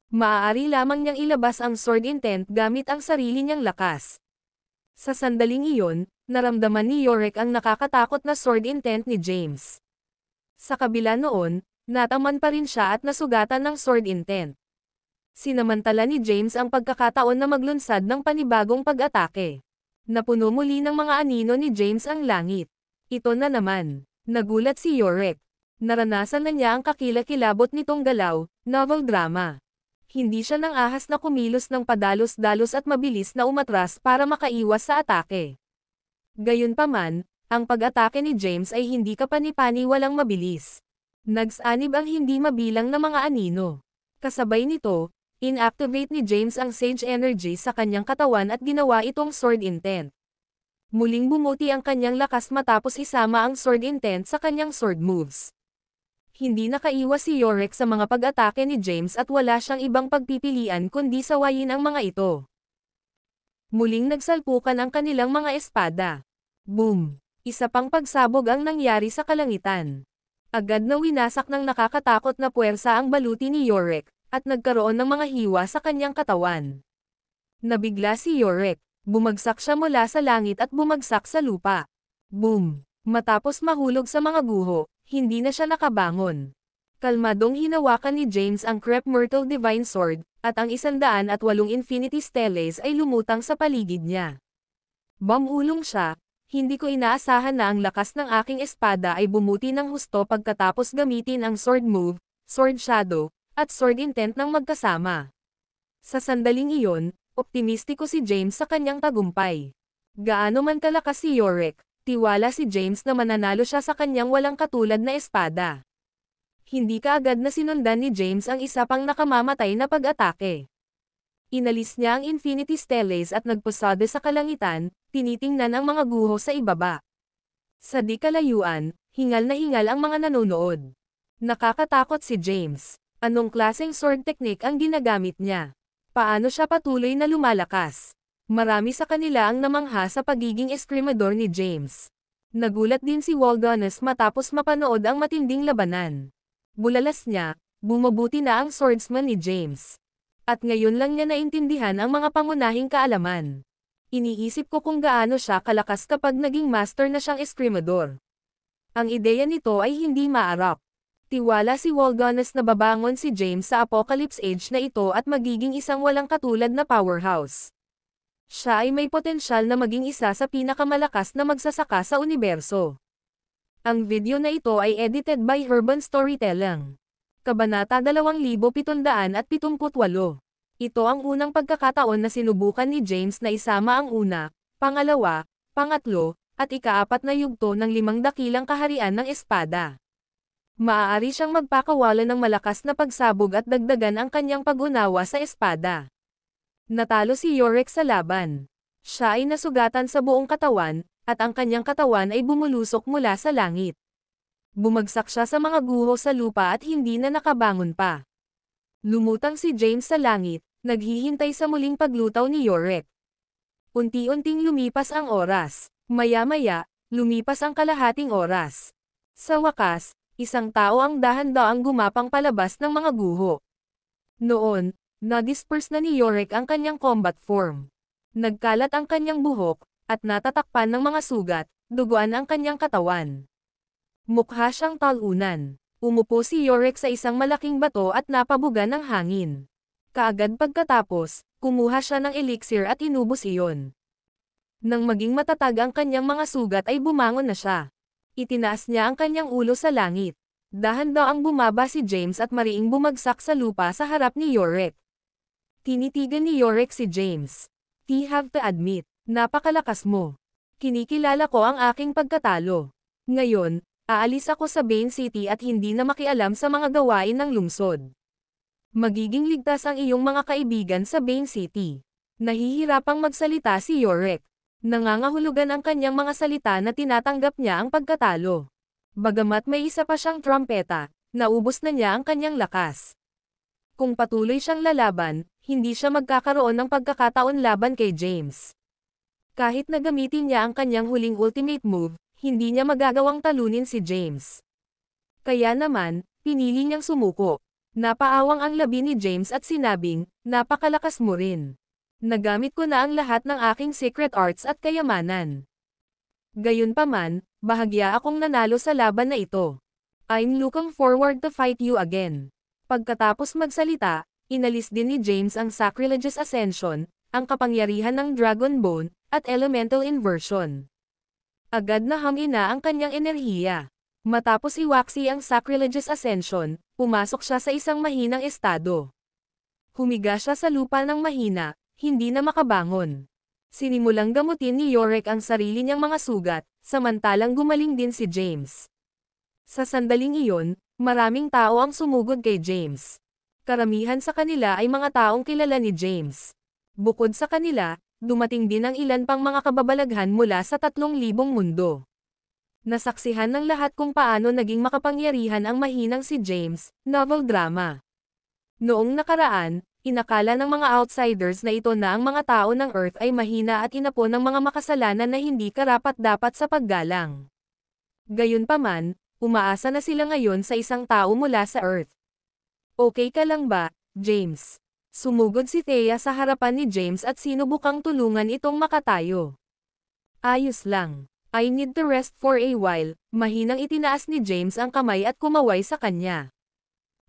Maaari lamang niyang ilabas ang Sword Intent gamit ang sarili niyang lakas. Sa sandaling iyon, naramdaman ni Yorick ang nakakatakot na Sword Intent ni James. Sa kabila noon, nataman pa rin siya at nasugatan ng Sword Intent. Sinamantala ni James ang pagkakataon na maglunsad ng panibagong pag-atake. Napuno muli ng mga anino ni James ang langit. Ito na naman. Nagulat si Yorick. Naranasan na niya ang kakilakilabot nitong galaw, novel drama. Hindi siya nang ahas na kumilos ng padalos-dalos at mabilis na umatras para makaiwas sa atake. Gayunpaman, ang pag-atake ni James ay hindi kapani-pani walang mabilis. Nagsanib ang hindi mabilang na mga anino. Kasabay nito, inactivate ni James ang Sage Energy sa kanyang katawan at ginawa itong Sword Intent. Muling bumuti ang kanyang lakas matapos isama ang Sword Intent sa kanyang sword moves. Hindi nakaiwas si Yorick sa mga pag-atake ni James at wala siyang ibang pagpipilian kundi sawayin ang mga ito. Muling nagsalpukan ang kanilang mga espada. Boom! Isa pang pagsabog ang nangyari sa kalangitan. Agad na winasak ng nakakatakot na puwersa ang baluti ni Yorick, at nagkaroon ng mga hiwa sa kanyang katawan. Nabigla si Yorick. Bumagsak siya mula sa langit at bumagsak sa lupa. Boom! Matapos mahulog sa mga guho, hindi na siya nakabangon. Kalmadong hinawakan ni James ang Crep Myrtle Divine Sword, at ang 108 Infinity Steles ay lumutang sa paligid niya. Bumulong siya, Hindi ko inaasahan na ang lakas ng aking espada ay bumuti ng husto pagkatapos gamitin ang sword move, sword shadow, at sword intent ng magkasama. Sa sandaling iyon, optimistiko si James sa kanyang tagumpay. Gaano man kalakas si Yorick, tiwala si James na mananalo siya sa kanyang walang katulad na espada. Hindi kaagad na sinundan ni James ang isa pang nakamamatay na pag-atake. Inalis niya ang Infinity Stellace at nagposade sa kalangitan, tinitingnan ang mga guho sa ibaba. Sa di kalayuan, hingal na hingal ang mga nanonood. Nakakatakot si James. Anong klaseng sword technique ang ginagamit niya? Paano siya patuloy na lumalakas? Marami sa kanila ang namangha sa pagiging eskrimador ni James. Nagulat din si Waldonis matapos mapanood ang matinding labanan. Bulalas niya, bumubuti na ang swordsman ni James. At ngayon lang niya naintindihan ang mga pangunahing kaalaman. Iniisip ko kung gaano siya kalakas kapag naging master na siyang eskrimador. Ang ideya nito ay hindi maarap. Tiwala si Waldonis na babangon si James sa Apocalypse Age na ito at magiging isang walang katulad na powerhouse. Siya ay may potensyal na maging isa sa pinakamalakas na magsasaka sa universo. Ang video na ito ay edited by Urban Storytelling. Kabanata 2778. Ito ang unang pagkakataon na sinubukan ni James na isama ang una, pangalawa, pangatlo, at ikaapat na yugto ng 5 dakilang kaharian ng espada. Maaari siyang magpakawala ng malakas na pagsabog at dagdagan ang kanyang pag-unawa sa espada. Natalo si Yorick sa laban. Siya ay nasugatan sa buong katawan, at ang kanyang katawan ay bumulusok mula sa langit. Bumagsak siya sa mga guho sa lupa at hindi na nakabangon pa. Lumutang si James sa langit, naghihintay sa muling paglutaw ni Yorick. Unti-unting lumipas ang oras. Maya-maya, lumipas ang kalahating oras. Sa wakas, isang tao ang dahan-daang gumapang palabas ng mga guho. Noon, na-disperse na ni Yorick ang kanyang combat form. Nagkalat ang kanyang buhok, at natatakpan ng mga sugat, duguan ang kanyang katawan. Mukha siyang talunan. Umupo si Yorick sa isang malaking bato at napabuga ng hangin. Kaagad pagkatapos, kumuha siya ng elixir at inubos iyon. Nang maging matatag ang kanyang mga sugat ay bumangon na siya. Itinaas niya ang kanyang ulo sa langit. Dahan-daang bumaba si James at mariing bumagsak sa lupa sa harap ni Yorick. Tinitigan ni Yorick si James. "I have to admit, napakalakas mo. Kinikilala ko ang aking pagkatalo. Ngayon, aalis ako sa Bane City at hindi na makialam sa mga gawain ng lungsod. Magiging ligtas ang iyong mga kaibigan sa Bane City." Nahihirapang magsalita si Yorick. Nangangahulugan ang kanyang mga salita na tinatanggap niya ang pagkatalo. Bagamat may isa pa siyang trumpeta, naubos na niya ang kanyang lakas. Kung patuloy siyang lalaban, hindi siya magkakaroon ng pagkakataon laban kay James. Kahit na gamitin niya ang kanyang huling ultimate move, hindi niya magagawang talunin si James. Kaya naman, pinili niyang sumuko. Napaawang ang labi ni James at sinabing, "Napakalakas mo rin. Nagamit ko na ang lahat ng aking secret arts at kayamanan. Gayunpaman, bahagya akong nanalo sa laban na ito. I'm looking forward to fight you again." Pagkatapos magsalita, inalis din ni James ang Sacrilegious Ascension, ang kapangyarihan ng Dragon Bone, at Elemental Inversion. Agad na hamina ang kanyang enerhiya. Matapos iwaksi ang Sacrilegious Ascension, pumasok siya sa isang mahinang estado. Humiga siya sa lupa ng mahina, hindi na makabangon. Sinimulang gamutin ni Yorick ang sarili niyang mga sugat, samantalang gumaling din si James. Sa sandaling iyon, maraming tao ang sumugod kay James. Karamihan sa kanila ay mga taong kilala ni James. Bukod sa kanila, dumating din ang ilan pang mga kababalaghan mula sa 3,000 mundo. Nasaksihan ng lahat kung paano naging makapangyarihan ang mahinang si James, novel drama. Noong nakaraan, inakala ng mga outsiders na ito na ang mga tao ng Earth ay mahina at inapon ng mga makasalanan na hindi karapat-dapat sa paggalang. Gayunpaman, umaasa na sila ngayon sa isang tao mula sa Earth. "Okay ka lang ba, James?" Sumugod si Thea sa harapan ni James at sinubukang tulungan itong makatayo. "Ayos lang. I need to rest for a while." Mahinang itinaas ni James ang kamay at kumaway sa kanya.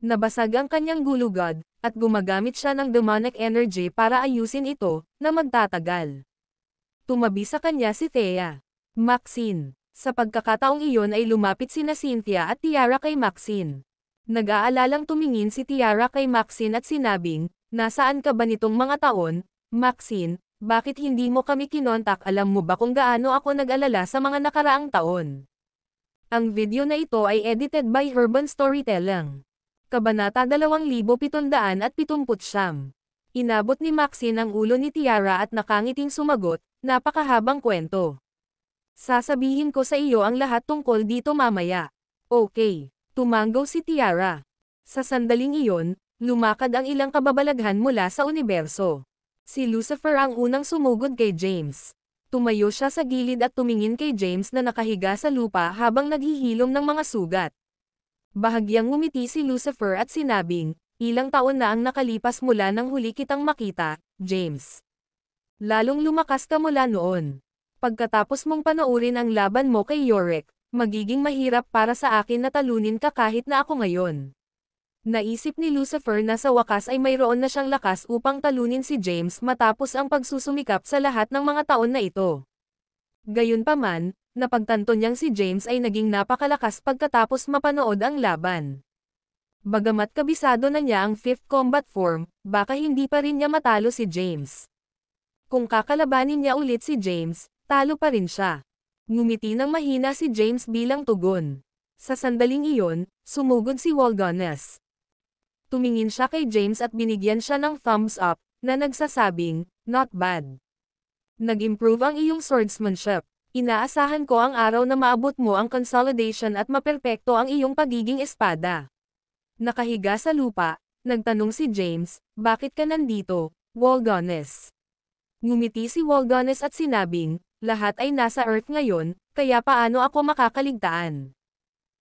Nabasag ang kanyang gulugod, at gumagamit siya ng demonic energy para ayusin ito, na magtatagal. Tumabi sa kanya si Thea. Maxine. Sa pagkakataong iyon ay lumapit sina Cynthia at Tiara kay Maxine. Nag-aalalang tumingin si Tiara kay Maxine at sinabing, "Nasaan ka ba nitong mga taon, Maxine? Bakit hindi mo kami kinontak? Alam mo ba kung gaano ako nag-alala sa mga nakaraang taon?" Ang video na ito ay edited by Urban Storytelling. Kabanata 2779. Inabot ni Maxine ang ulo ni Tiara at nakangiting sumagot, "Napakahabang kwento. Sasabihin ko sa iyo ang lahat tungkol dito mamaya." "Okay." Tumanggaw si Tiara. Sa sandaling iyon, lumakad ang ilang kababalaghan mula sa universo. Si Lucifer ang unang sumugod kay James. Tumayo siya sa gilid at tumingin kay James na nakahiga sa lupa habang naghihilom ng mga sugat. Bahagyang ngumiti si Lucifer at sinabing, "Ilang taon na ang nakalipas mula nang huli kitang makita, James. Lalong lumakas ka mula noon. Pagkatapos mong panoorin ang laban mo kay Yorick, magiging mahirap para sa akin na talunin ka kahit na ako ngayon." Naisip ni Lucifer na sa wakas ay mayroon na siyang lakas upang talunin si James matapos ang pagsusumikap sa lahat ng mga taon na ito. Gayunpaman, napagtanto niyang si James ay naging napakalakas pagkatapos mapanood ang laban. Bagamat kabisado na niya ang fifth combat form, baka hindi pa rin niya matalo si James. Kung kakalabanin niya ulit si James, talo pa rin siya. Ngumiti ng mahina si James bilang tugon. Sa sandaling iyon, sumugod si Walgones. Tumingin siya kay James at binigyan siya ng thumbs up, na nagsasabing, "Not bad. Nag-improve ang iyong swordsmanship. Inaasahan ko ang araw na maabot mo ang consolidation at maperpekto ang iyong pagiging espada." Nakahiga sa lupa, nagtanong si James, "Bakit ka nandito, Walgones?" Ngumiti si Walgones at sinabing, "Lahat ay nasa Earth ngayon, kaya paano ako makakaligtaan?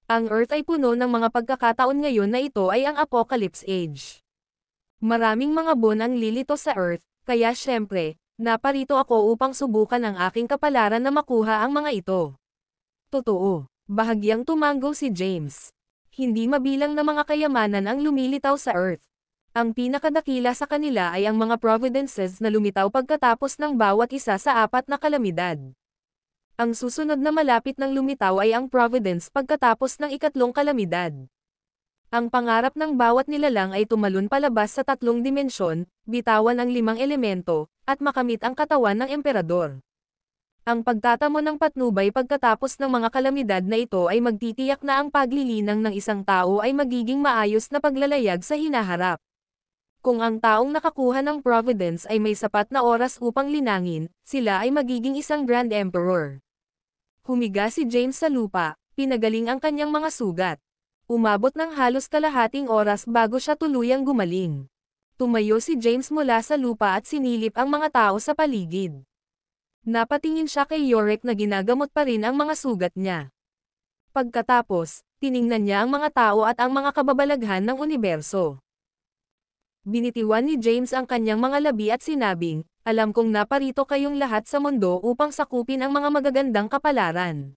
Ang Earth ay puno ng mga pagkakataon ngayon na ito ay ang Apocalypse Age. Maraming mga buwan ang lilito sa Earth, kaya syempre, naparito ako upang subukan ang aking kapalaran na makuha ang mga ito." "Totoo." Bahagyang tumanggo si James. "Hindi mabilang na mga kayamanan ang lumilitaw sa Earth. Ang pinakadakila sa kanila ay ang mga providences na lumitaw pagkatapos ng bawat isa sa 4 na kalamidad. Ang susunod na malapit ng lumitaw ay ang Providence pagkatapos ng 3 kalamidad. Ang pangarap ng bawat nilalang ay tumalon palabas sa 3 dimensyon, bitawan ang 5 elemento, at makamit ang katawan ng emperador. Ang pagtatamo ng patnubay pagkatapos ng mga kalamidad na ito ay magtitiyak na ang paglilinang ng isang tao ay magiging maayos na paglalayag sa hinaharap. Kung ang taong nakakuha ng Providence ay may sapat na oras upang linangin, sila ay magiging isang Grand Emperor." Humiga si James sa lupa, pinagaling ang kanyang mga sugat. Umabot ng halos kalahating oras bago siya tuluyang gumaling. Tumayo si James mula sa lupa at sinilip ang mga tao sa paligid. Napatingin siya kay Yorick na ginagamot pa rin ang mga sugat niya. Pagkatapos, tiningnan niya ang mga tao at ang mga kababalaghan ng universo. Binitiwan ni James ang kanyang mga labi at sinabing, "Alam kong naparito kayong lahat sa mundo upang sakupin ang mga magagandang kapalaran.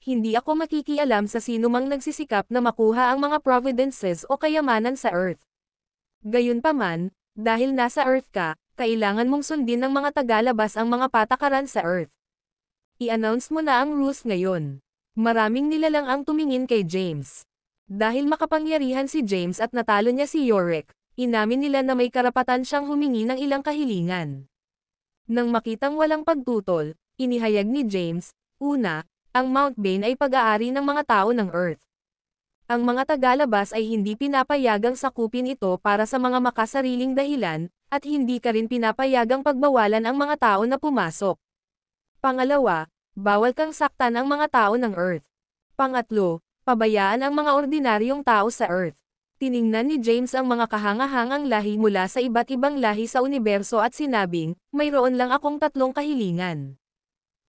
Hindi ako makikialam sa sinumang nagsisikap na makuha ang mga providences o kayamanan sa Earth. Gayunpaman, dahil nasa Earth ka, kailangan mong sundin ng mga tagalabas ang mga patakaran sa Earth. I-announce mo na ang rules ngayon." Maraming nilalang ang tumingin kay James. Dahil makapangyarihan si James at natalo niya si Yorick, inamin nila na may karapatan siyang humingi ng ilang kahilingan. Nang makitang walang pagtutol, inihayag ni James, una, ang Mount Bane ay pag-aari ng mga tao ng Earth. Ang mga tagalabas ay hindi pinapayagang sakupin ito para sa mga makasariling dahilan, at hindi ka rin pinapayagang pagbawalan ang mga tao na pumasok. Pangalawa, bawal kang saktan ang mga tao ng Earth. Pangatlo, pabayaan ang mga ordinaryong tao sa Earth. Tiningnan ni James ang mga kahangahangang lahi mula sa iba't ibang lahi sa universo at sinabing, "Mayroon lang akong 3 kahilingan.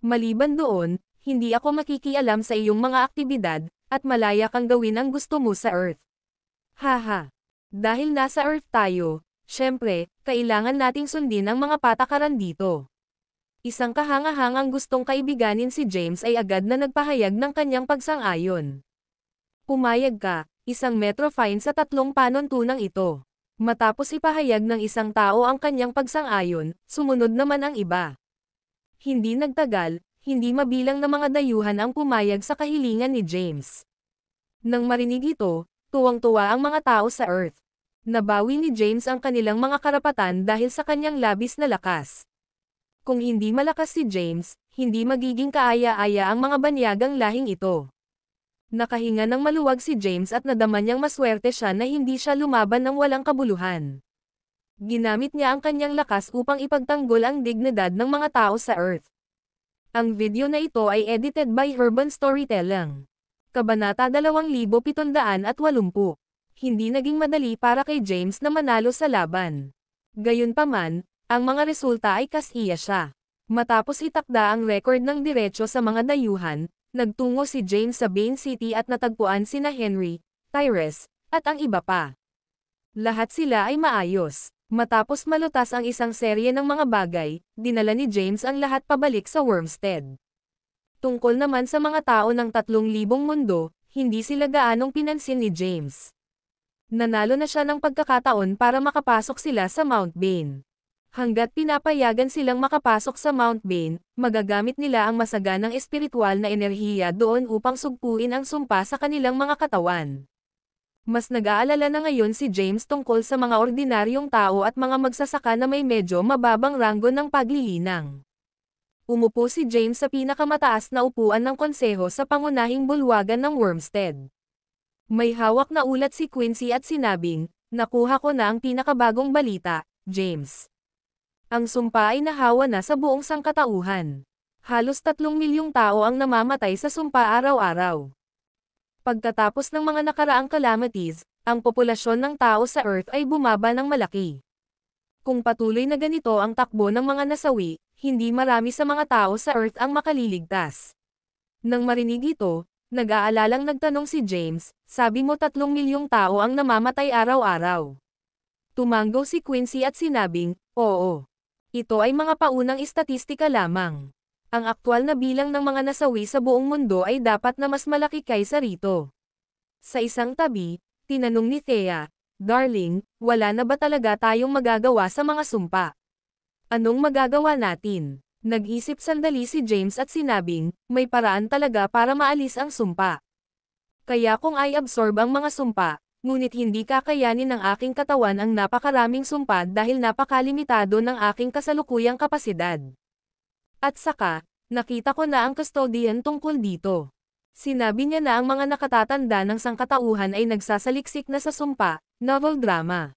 Maliban doon, hindi ako makikialam sa iyong mga aktibidad, at malaya kang gawin ang gusto mo sa Earth." Haha. Dahil nasa Earth tayo, syempre, kailangan nating sundin ang mga patakaran dito. Isang kahangahangang gustong kaibiganin si James ay agad na nagpahayag ng kanyang pagsang-ayon. "Pumayag ka." Isang metro fine sa 3 panuntunang ito. Matapos ipahayag ng isang tao ang kanyang pagsang-ayon, sumunod naman ang iba. Hindi nagtagal, hindi mabilang na mga dayuhan ang pumayag sa kahilingan ni James. Nang marinig ito, tuwang-tuwa ang mga tao sa Earth. Nabawi ni James ang kanilang mga karapatan dahil sa kanyang labis na lakas. Kung hindi malakas si James, hindi magiging kaaya-aya ang mga banyagang lahing ito. Nakahinga ng maluwag si James at nadama niyang maswerte siya na hindi siya lumaban ng walang kabuluhan. Ginamit niya ang kanyang lakas upang ipagtanggol ang dignidad ng mga tao sa Earth. Ang video na ito ay edited by Urban Storytelling. Kabanata 2780. Hindi naging madali para kay James na manalo sa laban. Gayunpaman, ang mga resulta ay kasiya siya. Matapos itakda ang record ng diretso sa mga dayuhan, nagtungo si James sa Bane City at natagpuan sina Henry, Tyrese, at ang iba pa. Lahat sila ay maayos. Matapos malutas ang isang serye ng mga bagay, dinala ni James ang lahat pabalik sa Wormstead. Tungkol naman sa mga tao ng 3,000 mundo, hindi sila gaanong pinansin ni James. Nanalo na siya ng pagkakataon para makapasok sila sa Mount Bane. Hanggat pinapayagan silang makapasok sa Mount Bane, magagamit nila ang masaganang espiritual na enerhiya doon upang sugpuin ang sumpa sa kanilang mga katawan. Mas nag-aalala na ngayon si James tungkol sa mga ordinaryong tao at mga magsasaka na may medyo mababang ranggo ng paglilinang. Umupo si James sa pinakamataas na upuan ng konseho sa pangunahing bulwagan ng Wormstead. May hawak na ulat si Quincy at sinabing, "Nakuha ko na ang pinakabagong balita, James. Ang sumpa ay nahawa na sa buong sangkatauhan. Halos 3 milyong tao ang namamatay sa sumpa araw-araw." Pagkatapos ng mga nakaraang calamities, ang populasyon ng tao sa Earth ay bumaba ng malaki. Kung patuloy na ganito ang takbo ng mga nasawi, hindi marami sa mga tao sa Earth ang makaliligtas. Nang marinig ito, nag-aalalang nagtanong si James, "Sabi mo 3 milyong tao ang namamatay araw-araw?" Tumanggo si Quincy at sinabing, "Oo. Ito ay mga paunang istatistika lamang. Ang aktwal na bilang ng mga nasawi sa buong mundo ay dapat na mas malaki kaysa rito." Sa isang tabi, tinanong ni Thea, "Darling, wala na ba talaga tayong magagawa sa mga sumpa? Anong magagawa natin?" Nag-isip sandali si James at sinabing, "May paraan talaga para maalis ang sumpa. Kaya kung ay absorb ang mga sumpa, ngunit hindi kakayanin ng aking katawan ang napakaraming sumpa dahil napakalimitado ng aking kasalukuyang kapasidad. At saka, nakita ko na ang custodian tungkol dito. Sinabi niya na ang mga nakatatanda ng sangkatauhan ay nagsasaliksik na sa sumpa, novel drama.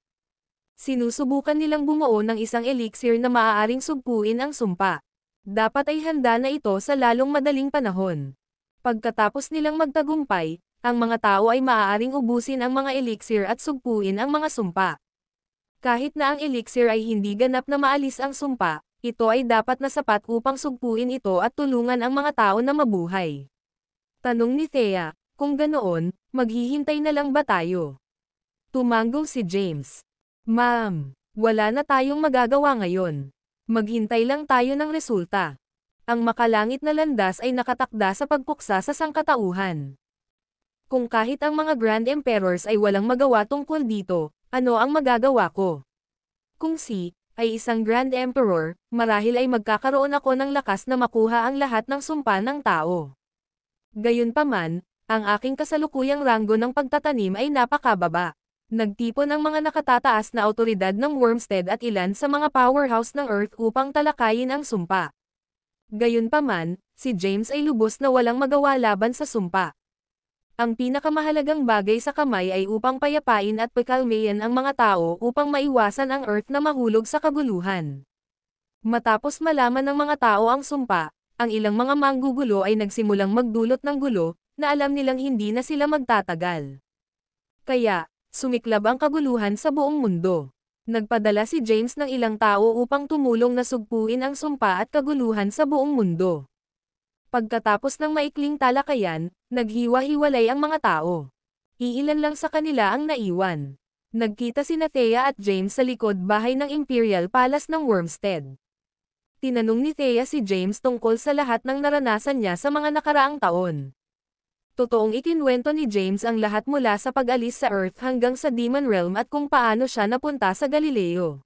Sinusubukan nilang bumuo ng isang elixir na maaaring sugpuin ang sumpa. Dapat ay handa na ito sa lalong madaling panahon. Pagkatapos nilang magtagumpay, ang mga tao ay maaaring ubusin ang mga elixir at sugpuin ang mga sumpa. Kahit na ang elixir ay hindi ganap na maalis ang sumpa, ito ay dapat na sapat upang sugpuin ito at tulungan ang mga tao na mabuhay. Tanong ni Thea, "Kung ganoon, maghihintay na lang ba tayo?" Tumanggo si James, "Ma'am, wala na tayong magagawa ngayon. Maghintay lang tayo ng resulta. Ang makalangit na landas ay nakatakda sa pagpuksa sa sangkatauhan. Kung kahit ang mga Grand Emperors ay walang magawa tungkol dito, ano ang magagawa ko? Kung ay isang Grand Emperor, marahil ay magkakaroon ako ng lakas na makuha ang lahat ng sumpa ng tao. Gayunpaman, ang aking kasalukuyang ranggo ng pagtatanim ay napakababa. Nagtipon ang mga nakatataas na awtoridad ng Wormstead at ilan sa mga powerhouse ng Earth upang talakayin ang sumpa. Gayunpaman, si James ay lubos na walang magawa laban sa sumpa. Ang pinakamahalagang bagay sa kamay ay upang payapain at pakalmayan ang mga tao upang maiwasan ang Earth na mahulog sa kaguluhan. Matapos malaman ng mga tao ang sumpa, ang ilang mga manggugulo ay nagsimulang magdulot ng gulo, na alam nilang hindi na sila magtatagal. Kaya, sumiklab ang kaguluhan sa buong mundo. Nagpadala si James ng ilang tao upang tumulong na sugpuin ang sumpa at kaguluhan sa buong mundo. Pagkatapos ng maikling talakayan, naghiwa-hiwalay ang mga tao. Iilan lang sa kanila ang naiwan. Nagkita sina Thea at James sa likod bahay ng Imperial Palace ng Wormstead. Tinanong ni Thea si James tungkol sa lahat ng naranasan niya sa mga nakaraang taon. Totoong ikinwento ni James ang lahat mula sa pag-alis sa Earth hanggang sa Demon Realm at kung paano siya napunta sa Galileo.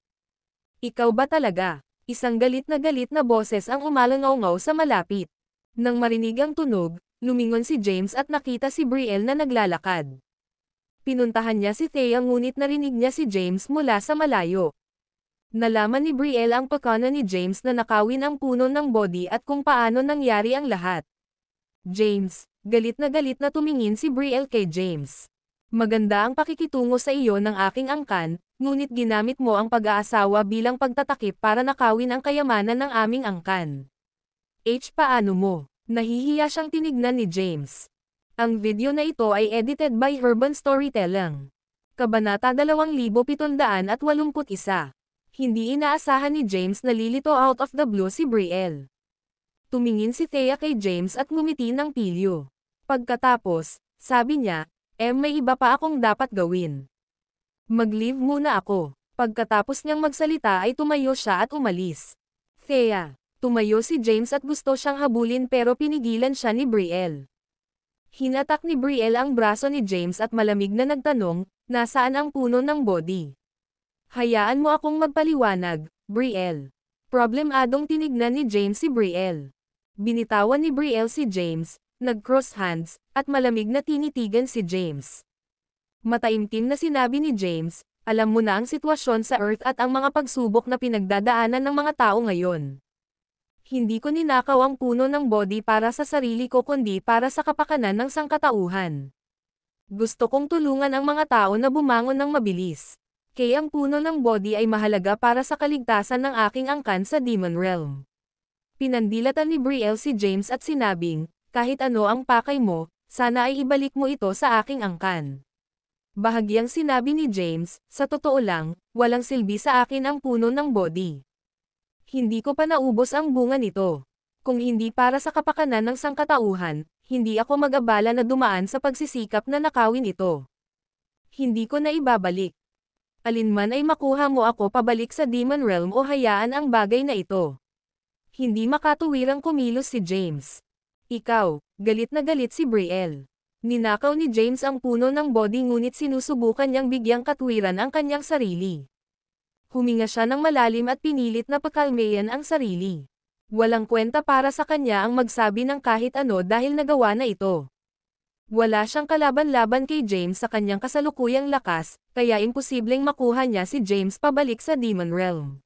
"Ikaw ba talaga?" Isang galit na boses ang umalangaw sa malapit. Nang marinig ang tunog, lumingon si James at nakita si Brielle na naglalakad. Pinuntahan niya si Thea ngunit narinig niya si James mula sa malayo. Nalaman ni Brielle ang pakana ni James na nakawin ang puno ng body at kung paano nangyari ang lahat. James, galit na tumingin si Brielle kay James. Maganda ang pakikitungo sa iyo ng aking angkan, ngunit ginamit mo ang pag-aasawa bilang pagtatakip para nakawin ang kayamanan ng aming angkan. Paano mo? Nahihiya siyang tinignan ni James. Ang video na ito ay edited by Urban Storytelling. Kabanata 2781. Hindi inaasahan ni James na lilito out of the blue si Brielle. Tumingin si Thea kay James at ngumiti ng pilyo. Pagkatapos, sabi niya, may iba pa akong dapat gawin. Mag-leave muna ako. Pagkatapos niyang magsalita ay tumayo siya at umalis. Thea. Tumayo si James at gusto siyang habulin pero pinigilan siya ni Brielle. Hinatak ni Brielle ang braso ni James at malamig na nagtanong, nasaan ang puno ng body? Hayaan mo akong magpaliwanag, Brielle. Problemadong tinignan ni James si Brielle. Binitawan ni Brielle si James, nag-cross hands, at malamig na tinitigan si James. Mataimtim na sinabi ni James, alam mo na ang sitwasyon sa Earth at ang mga pagsubok na pinagdadaanan ng mga tao ngayon. Hindi ko ninakaw ang puno ng body para sa sarili ko kundi para sa kapakanan ng sangkatauhan. Gusto kong tulungan ang mga tao na bumangon ng mabilis. Kaya ang puno ng body ay mahalaga para sa kaligtasan ng aking angkan sa Demon Realm. Pinandilatan ni Brielle si James at sinabing, kahit ano ang pakay mo, sana ay ibalik mo ito sa aking angkan. Bahagyang sinabi ni James, sa totoo lang, walang silbi sa akin ang puno ng body. Hindi ko pa naubos ang bunga nito. Kung hindi para sa kapakanan ng sangkatauhan, hindi ako mag-abala na dumaan sa pagsisikap na nakawin ito. Hindi ko na ibabalik. Alinman ay makuha mo ako pabalik sa Demon Realm o hayaan ang bagay na ito. Hindi makatuwirang kumilos si James. Ikaw, galit na galit si Brielle. Ninakaw ni James ang puno ng body ngunit sinusubukan niyang bigyang katwiran ang kanyang sarili. Huminga siya ng malalim at pinilit na pakalmeyan ang sarili. Walang kwenta para sa kanya ang magsabi ng kahit ano dahil nagawa na ito. Wala siyang kalaban-laban kay James sa kanyang kasalukuyang lakas, kaya imposibleng makuha niya si James pabalik sa Demon Realm.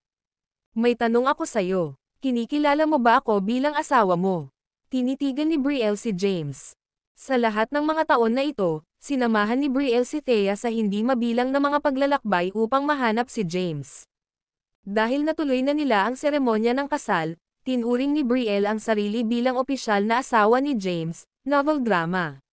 May tanong ako sa'yo. Kinikilala mo ba ako bilang asawa mo? Tinitigan ni Brielle si James. Sa lahat ng mga taon na ito, sinamahan ni Brielle si Thea sa hindi mabilang na mga paglalakbay upang mahanap si James. Dahil natuloy na nila ang seremonya ng kasal, tinuring ni Brielle ang sarili bilang opisyal na asawa ni James, novel drama.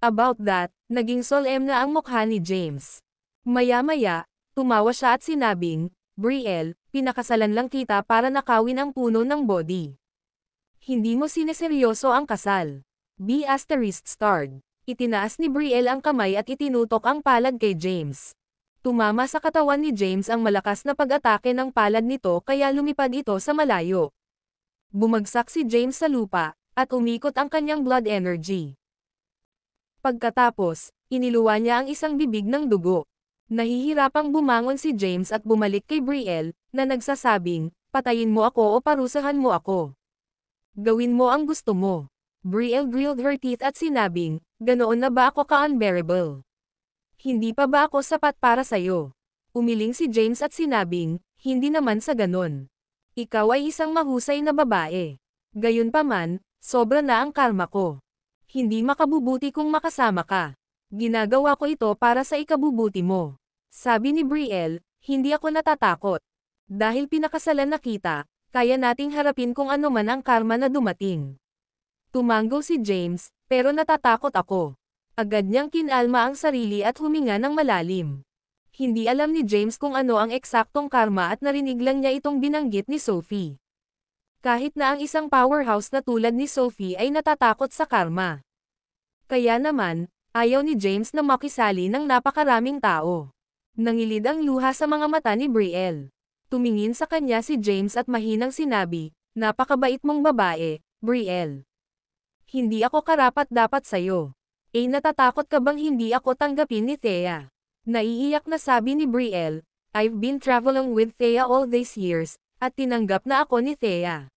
About that, naging solemn na ang mukha ni James. Maya-maya, tumawa siya at sinabing, Brielle, pinakasalan lang kita para nakawin ang puno ng body. Hindi mo sineseryoso ang kasal. B****. Itinaas ni Brielle ang kamay at itinutok ang palad kay James. Tumama sa katawan ni James ang malakas na pag-atake ng palad nito kaya lumipad ito sa malayo. Bumagsak si James sa lupa, at umikot ang kanyang blood energy. Pagkatapos, iniluwa niya ang isang bibig ng dugo. Nahihirapang bumangon si James at bumalik kay Brielle, na nagsasabing, patayin mo ako o parusahan mo ako. Gawin mo ang gusto mo. Brielle grilled her teeth at sinabing, ganoon na ba ako ka-unbearable? Hindi pa ba ako sapat para sayo? Umiling si James at sinabing, hindi naman sa ganon. Ikaw ay isang mahusay na babae. Gayunpaman, sobra na ang karma ko. Hindi makabubuti kung makasama ka. Ginagawa ko ito para sa ikabubuti mo. Sabi ni Brielle, hindi ako natatakot. Dahil pinakasalan na kita, kaya nating harapin kung ano man ang karma na dumating. Tumango si James, pero natatakot ako. Agad niyang kinalma ang sarili at huminga ng malalim. Hindi alam ni James kung ano ang eksaktong karma at narinig lang niya itong binanggit ni Sophie. Kahit na ang isang powerhouse na tulad ni Sophie ay natatakot sa karma. Kaya naman, ayaw ni James na makisali ng napakaraming tao. Nangilid ang luha sa mga mata ni Brielle. Tumingin sa kanya si James at mahinang sinabi, napakabait mong babae, Brielle. Hindi ako karapat-dapat sayo. Natatakot ka bang hindi ako tanggapin ni Thea? Naiiyak na sabi ni Brielle, I've been traveling with Thea all these years, at tinanggap na ako ni Thea.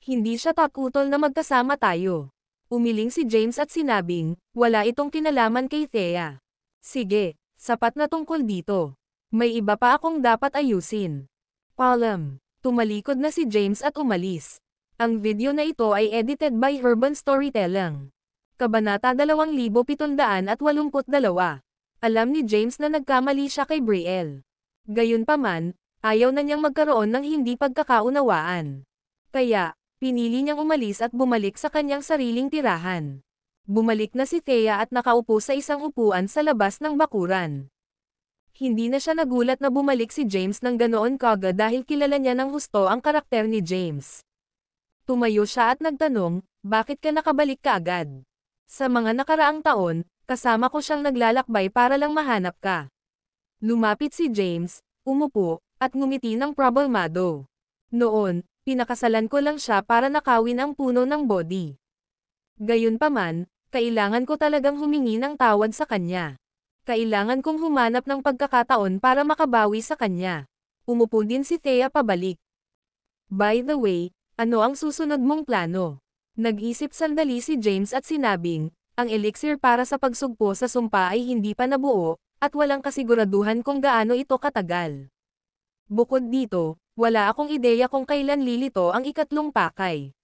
Hindi siya takutol na magkasama tayo. Umiling si James at sinabing, wala itong kinalaman kay Thea. Sige, sapat na tungkol dito. May iba pa akong dapat ayusin. Paalam. Tumalikod na si James at umalis. Ang video na ito ay edited by Urban Storytelling. Kabanata 2782. Alam ni James na nagkamali siya kay Brielle. Gayunpaman, ayaw na niyang magkaroon ng hindi pagkakaunawaan. Kaya, pinili niyang umalis at bumalik sa kanyang sariling tirahan. Bumalik na si Thea at nakaupo sa isang upuan sa labas ng bakuran. Hindi na siya nagulat na bumalik si James ng ganoon kaagad dahil kilala niya ng husto ang karakter ni James. Tumayo siya at nagtanong, bakit ka nakabalik kaagad? Sa mga nakaraang taon, kasama ko siyang naglalakbay para lang mahanap ka. Lumapit si James, umupo, at ngumiti ng problemado. Noon, pinakasalan ko lang siya para nakawin ang puno ng body. Gayunpaman, kailangan ko talagang humingi ng tawad sa kanya. Kailangan kong humanap ng pagkakataon para makabawi sa kanya. Umupo din si Thea pabalik. By the way, ano ang susunod mong plano? Nag-isip sandali si James at sinabing, ang elixir para sa pagsugpo sa sumpa ay hindi pa nabuo, at walang kasiguraduhan kung gaano ito katagal. Bukod dito, wala akong ideya kung kailan lilito ang ikatlong pakay.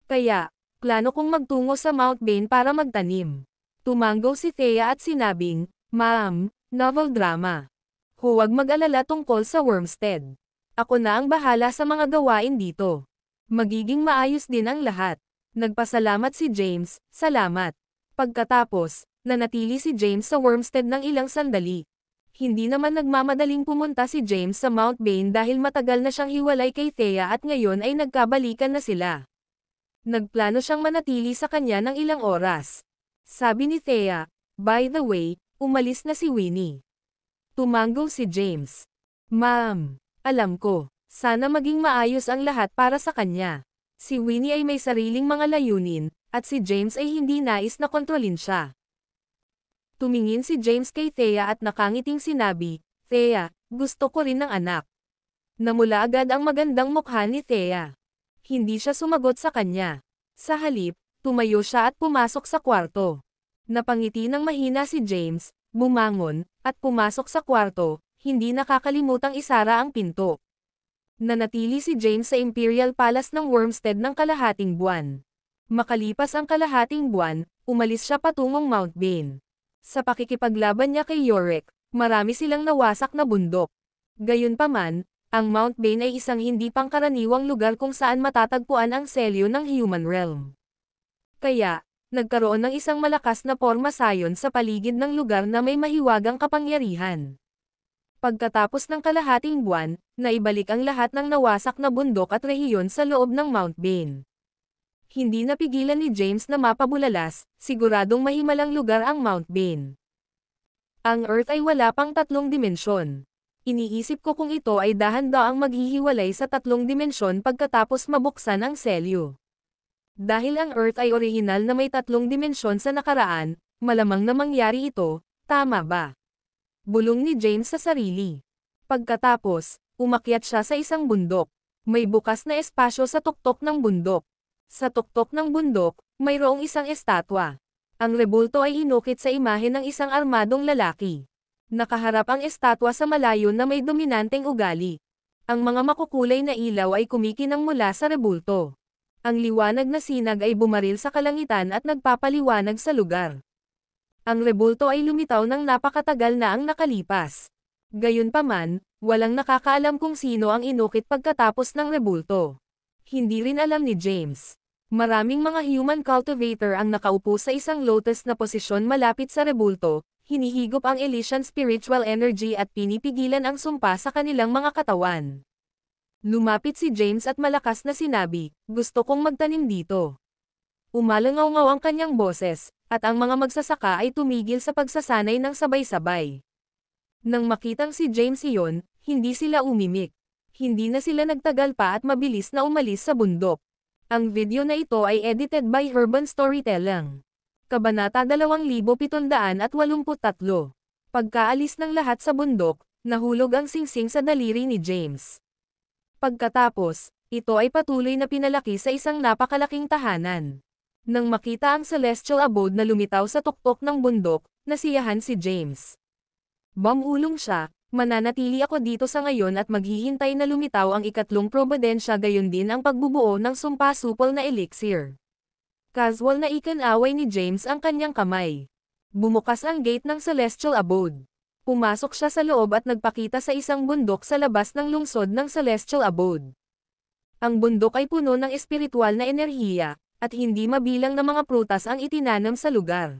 Kaya, plano kong magtungo sa Mount Bane para magtanim. Tumango si Thea at sinabing, Ma'am, novel drama. Huwag mag-alala tungkol sa Wormstead. Ako na ang bahala sa mga gawain dito. Magiging maayos din ang lahat. Nagpasalamat si James, salamat. Pagkatapos, nanatili si James sa Wormstead ng ilang sandali. Hindi naman nagmamadaling pumunta si James sa Mount Bane dahil matagal na siyang hiwalay kay Thea at ngayon ay nagkabalikan na sila. Nagplano siyang manatili sa kanya ng ilang oras. Sabi ni Thea, by the way, umalis na si Winnie. Tumango si James. Ma'am, alam ko, sana maging maayos ang lahat para sa kanya. Si Winnie ay may sariling mga layunin, at si James ay hindi nais na kontrolin siya. Tumingin si James kay Thea at nakangiting sinabi, Thea, gusto ko rin ng anak. Namula agad ang magandang mukha ni Thea. Hindi siya sumagot sa kanya. Sa halip, tumayo siya at pumasok sa kwarto. Napangiti ng mahina si James, bumangon, at pumasok sa kwarto, hindi nakakalimutang isara ang pinto. Nanatili si James sa Imperial Palace ng Wormstead ng kalahating buwan. Makalipas ang kalahating buwan, umalis siya patungong Mount Bane. Sa pakikipaglaban niya kay Yorick, marami silang nawasak na bundok. Gayunpaman, ang Mount Bane ay isang hindi pangkaraniwang lugar kung saan matatagpuan ang selyo ng Human Realm. Kaya, nagkaroon ng isang malakas na pormasayon sa paligid ng lugar na may mahiwagang kapangyarihan. Pagkatapos ng kalahating buwan, naibalik ang lahat ng nawasak na bundok at rehiyon sa loob ng Mount Bane. Hindi napigilan ni James na mapabulalas, siguradong mahimalang lugar ang Mount Bane. Ang Earth ay wala pang 3 dimensyon. Iniisip ko kung ito ay dahan-daang maghihiwalay sa 3 dimensyon pagkatapos mabuksan ang selyo. Dahil ang Earth ay orihinal na may 3 dimensyon sa nakaraan, malamang na mangyari ito, tama ba? Bulong ni James sa sarili. Pagkatapos, umakyat siya sa isang bundok. May bukas na espasyo sa tuktok ng bundok. Sa tuktok ng bundok, mayroong isang estatwa. Ang rebulto ay inukit sa imahe ng isang armadong lalaki. Nakaharap ang estatwa sa malayo na may dominanteng ugali. Ang mga makukulay na ilaw ay kumikinang mula sa rebulto. Ang liwanag na sinag ay bumaril sa kalangitan at nagpapaliwanag sa lugar. Ang rebulto ay lumitaw ng napakatagal na ang nakalipas. Gayunpaman, walang nakakaalam kung sino ang inukit pagkatapos ng rebulto. Hindi rin alam ni James. Maraming mga human cultivator ang nakaupo sa isang lotus na posisyon malapit sa rebulto, hinihigop ang Elysian spiritual energy at pinipigilan ang sumpa sa kanilang mga katawan. Lumapit si James at malakas na sinabi, gusto kong magtanim dito. Umalangaw-ngaw ang kanyang boses, at ang mga magsasaka ay tumigil sa pagsasanay ng sabay-sabay. Nang makitang si James iyon, hindi sila umimik. Hindi na sila nagtagal pa at mabilis na umalis sa bundok. Ang video na ito ay edited by Urban Storytelling. Kabanata 2783. Pagkaalis ng lahat sa bundok, nahulog ang singsing sa daliri ni James. Pagkatapos, Ito ay patuloy na pinalaki sa isang napakalaking tahanan. Nang makita ang celestial abode na lumitaw sa tuktok ng bundok, nasiyahan si James. Bumulong siya, mananatili ako dito sa ngayon at maghihintay na lumitaw ang ikatlong probidensya gayon din ang pagbubuo ng sumpa-supol na elixir. Casual na ikinaway ni James ang kanyang kamay. Bumukas ang gate ng celestial abode. Pumasok siya sa loob at nagpakita sa isang bundok sa labas ng lungsod ng celestial abode. Ang bundok ay puno ng espiritual na enerhiya, at hindi mabilang na mga prutas ang itinanam sa lugar.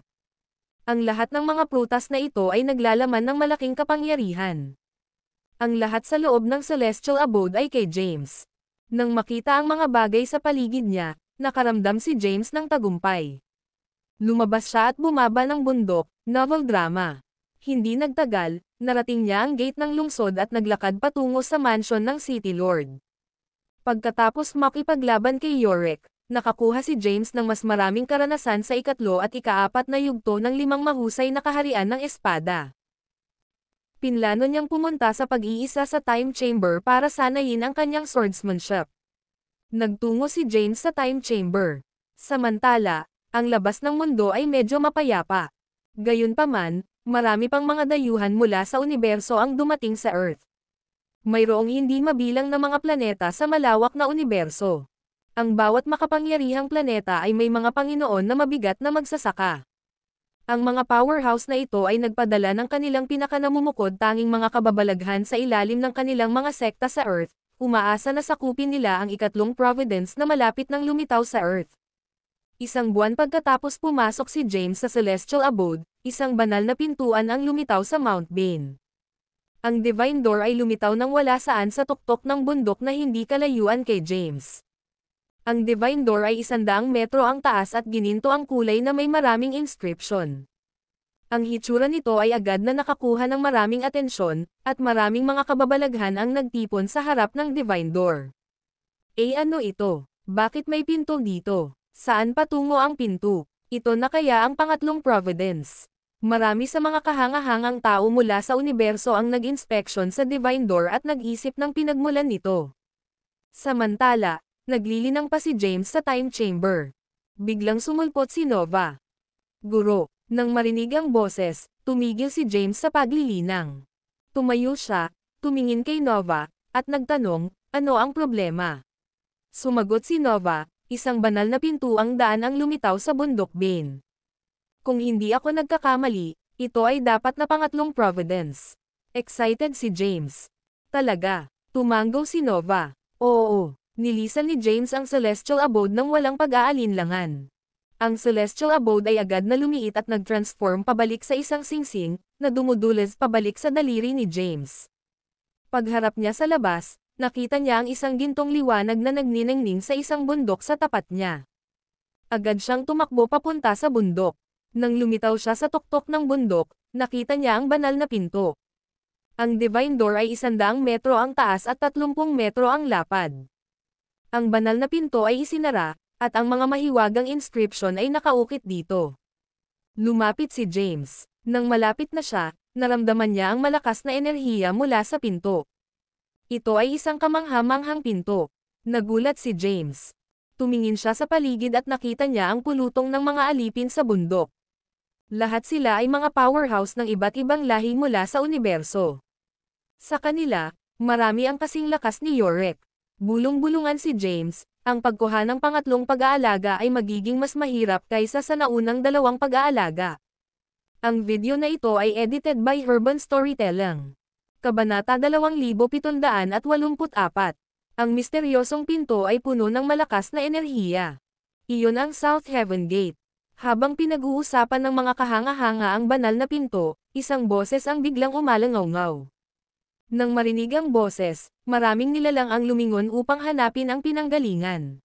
Ang lahat ng mga prutas na ito ay naglalaman ng malaking kapangyarihan. Ang lahat sa loob ng celestial abode ay kay James. Nang makita ang mga bagay sa paligid niya, nakaramdam si James ng tagumpay. Lumabas siya at bumaba ng bundok, novel drama. Hindi nagtagal, narating niya ang gate ng lungsod at naglakad patungo sa mansion ng City Lord. Pagkatapos makipaglaban kay Yorick, nakakuha si James ng mas maraming karanasan sa ikatlo at ikaapat na yugto ng 5 mahusay na kaharian ng espada. Pinlano niyang pumunta sa pag-iisa sa time chamber para sanayin ang kanyang swordsmanship. Nagtungo si James sa time chamber. Samantala, ang labas ng mundo ay medyo mapayapa. Gayunpaman, marami pang mga dayuhan mula sa universo ang dumating sa Earth. Mayroong hindi mabilang na mga planeta sa malawak na universo. Ang bawat makapangyarihang planeta ay may mga Panginoon na mabigat na magsasaka. Ang mga powerhouse na ito ay nagpadala ng kanilang pinakanamumukod tanging mga kababalaghan sa ilalim ng kanilang mga sekta sa Earth, umaasa na sakupin nila ang ikatlong providence na malapit nang lumitaw sa Earth. Isang buwan pagkatapos pumasok si James sa Celestial Abode, isang banal na pintuan ang lumitaw sa Mount Bane. Ang Divine Door ay lumitaw nang wala saan sa tuktok ng bundok na hindi kalayuan kay James. Ang Divine Door ay 100 metro ang taas at gininto ang kulay na may maraming inscription. Ang hitsura nito ay agad na nakakuha ng maraming atensyon, at maraming mga kababalaghan ang nagtipon sa harap ng Divine Door. Ano ito? Bakit may pinto dito? Saan patungo ang pinto? Ito na kaya ang pangatlong providence? Marami sa mga kahangahangang tao mula sa universo ang nag-inspection sa Divine Door at nag-isip ng pinagmulan nito. Samantala, naglilinang pa si James sa time chamber. Biglang sumulpot si Nova. Guro, nang marinig ang boses, tumigil si James sa paglilinang. Tumayo siya, tumingin kay Nova, at nagtanong, ano ang problema? Sumagot si Nova, isang banal na pinto ang daan ang lumitaw sa bundok Bane. Kung hindi ako nagkakamali, ito ay dapat na pangatlong providence. Excited si James. Talaga, tumanggaw si Nova. Oo, nilisan ni James ang Celestial Abode nang walang pag-aalinlangan. Ang Celestial Abode ay agad na lumiit at nag-transform pabalik sa isang singsing, na dumudulas pabalik sa daliri ni James. Pagharap niya sa labas, nakita niya ang isang gintong liwanag na nagniningning sa isang bundok sa tapat niya. Agad siyang tumakbo papunta sa bundok. Nang lumitaw siya sa tuktok ng bundok, nakita niya ang banal na pinto. Ang Divine Door ay 100 metro ang taas at 30 metro ang lapad. Ang banal na pinto ay isinara, at ang mga mahiwagang inscription ay nakaukit dito. Lumapit si James. Nang malapit na siya, naramdaman niya ang malakas na enerhiya mula sa pinto. Ito ay isang kamangha-manghang pinto. Nagulat si James. Tumingin siya sa paligid at nakita niya ang pulutong ng mga alipin sa bundok. Lahat sila ay mga powerhouse ng iba't ibang lahi mula sa universo. Sa kanila, marami ang kasing lakas ni Yorick. Bulong-bulungan si James, ang pagkuha ng pangatlong pag-aalaga ay magiging mas mahirap kaysa sa naunang 2 pag-aalaga. Ang video na ito ay edited by Urban Storytelling. Kabanata 2784. Ang misteryosong pinto ay puno ng malakas na enerhiya. Iyon ang South Heaven Gate. Habang pinag-uusapan ng mga kahanga-hanga ang banal na pinto, isang boses ang biglang umalangaw-ngaw. Nang marinig ang boses, maraming nilalang ang lumingon upang hanapin ang pinanggalingan.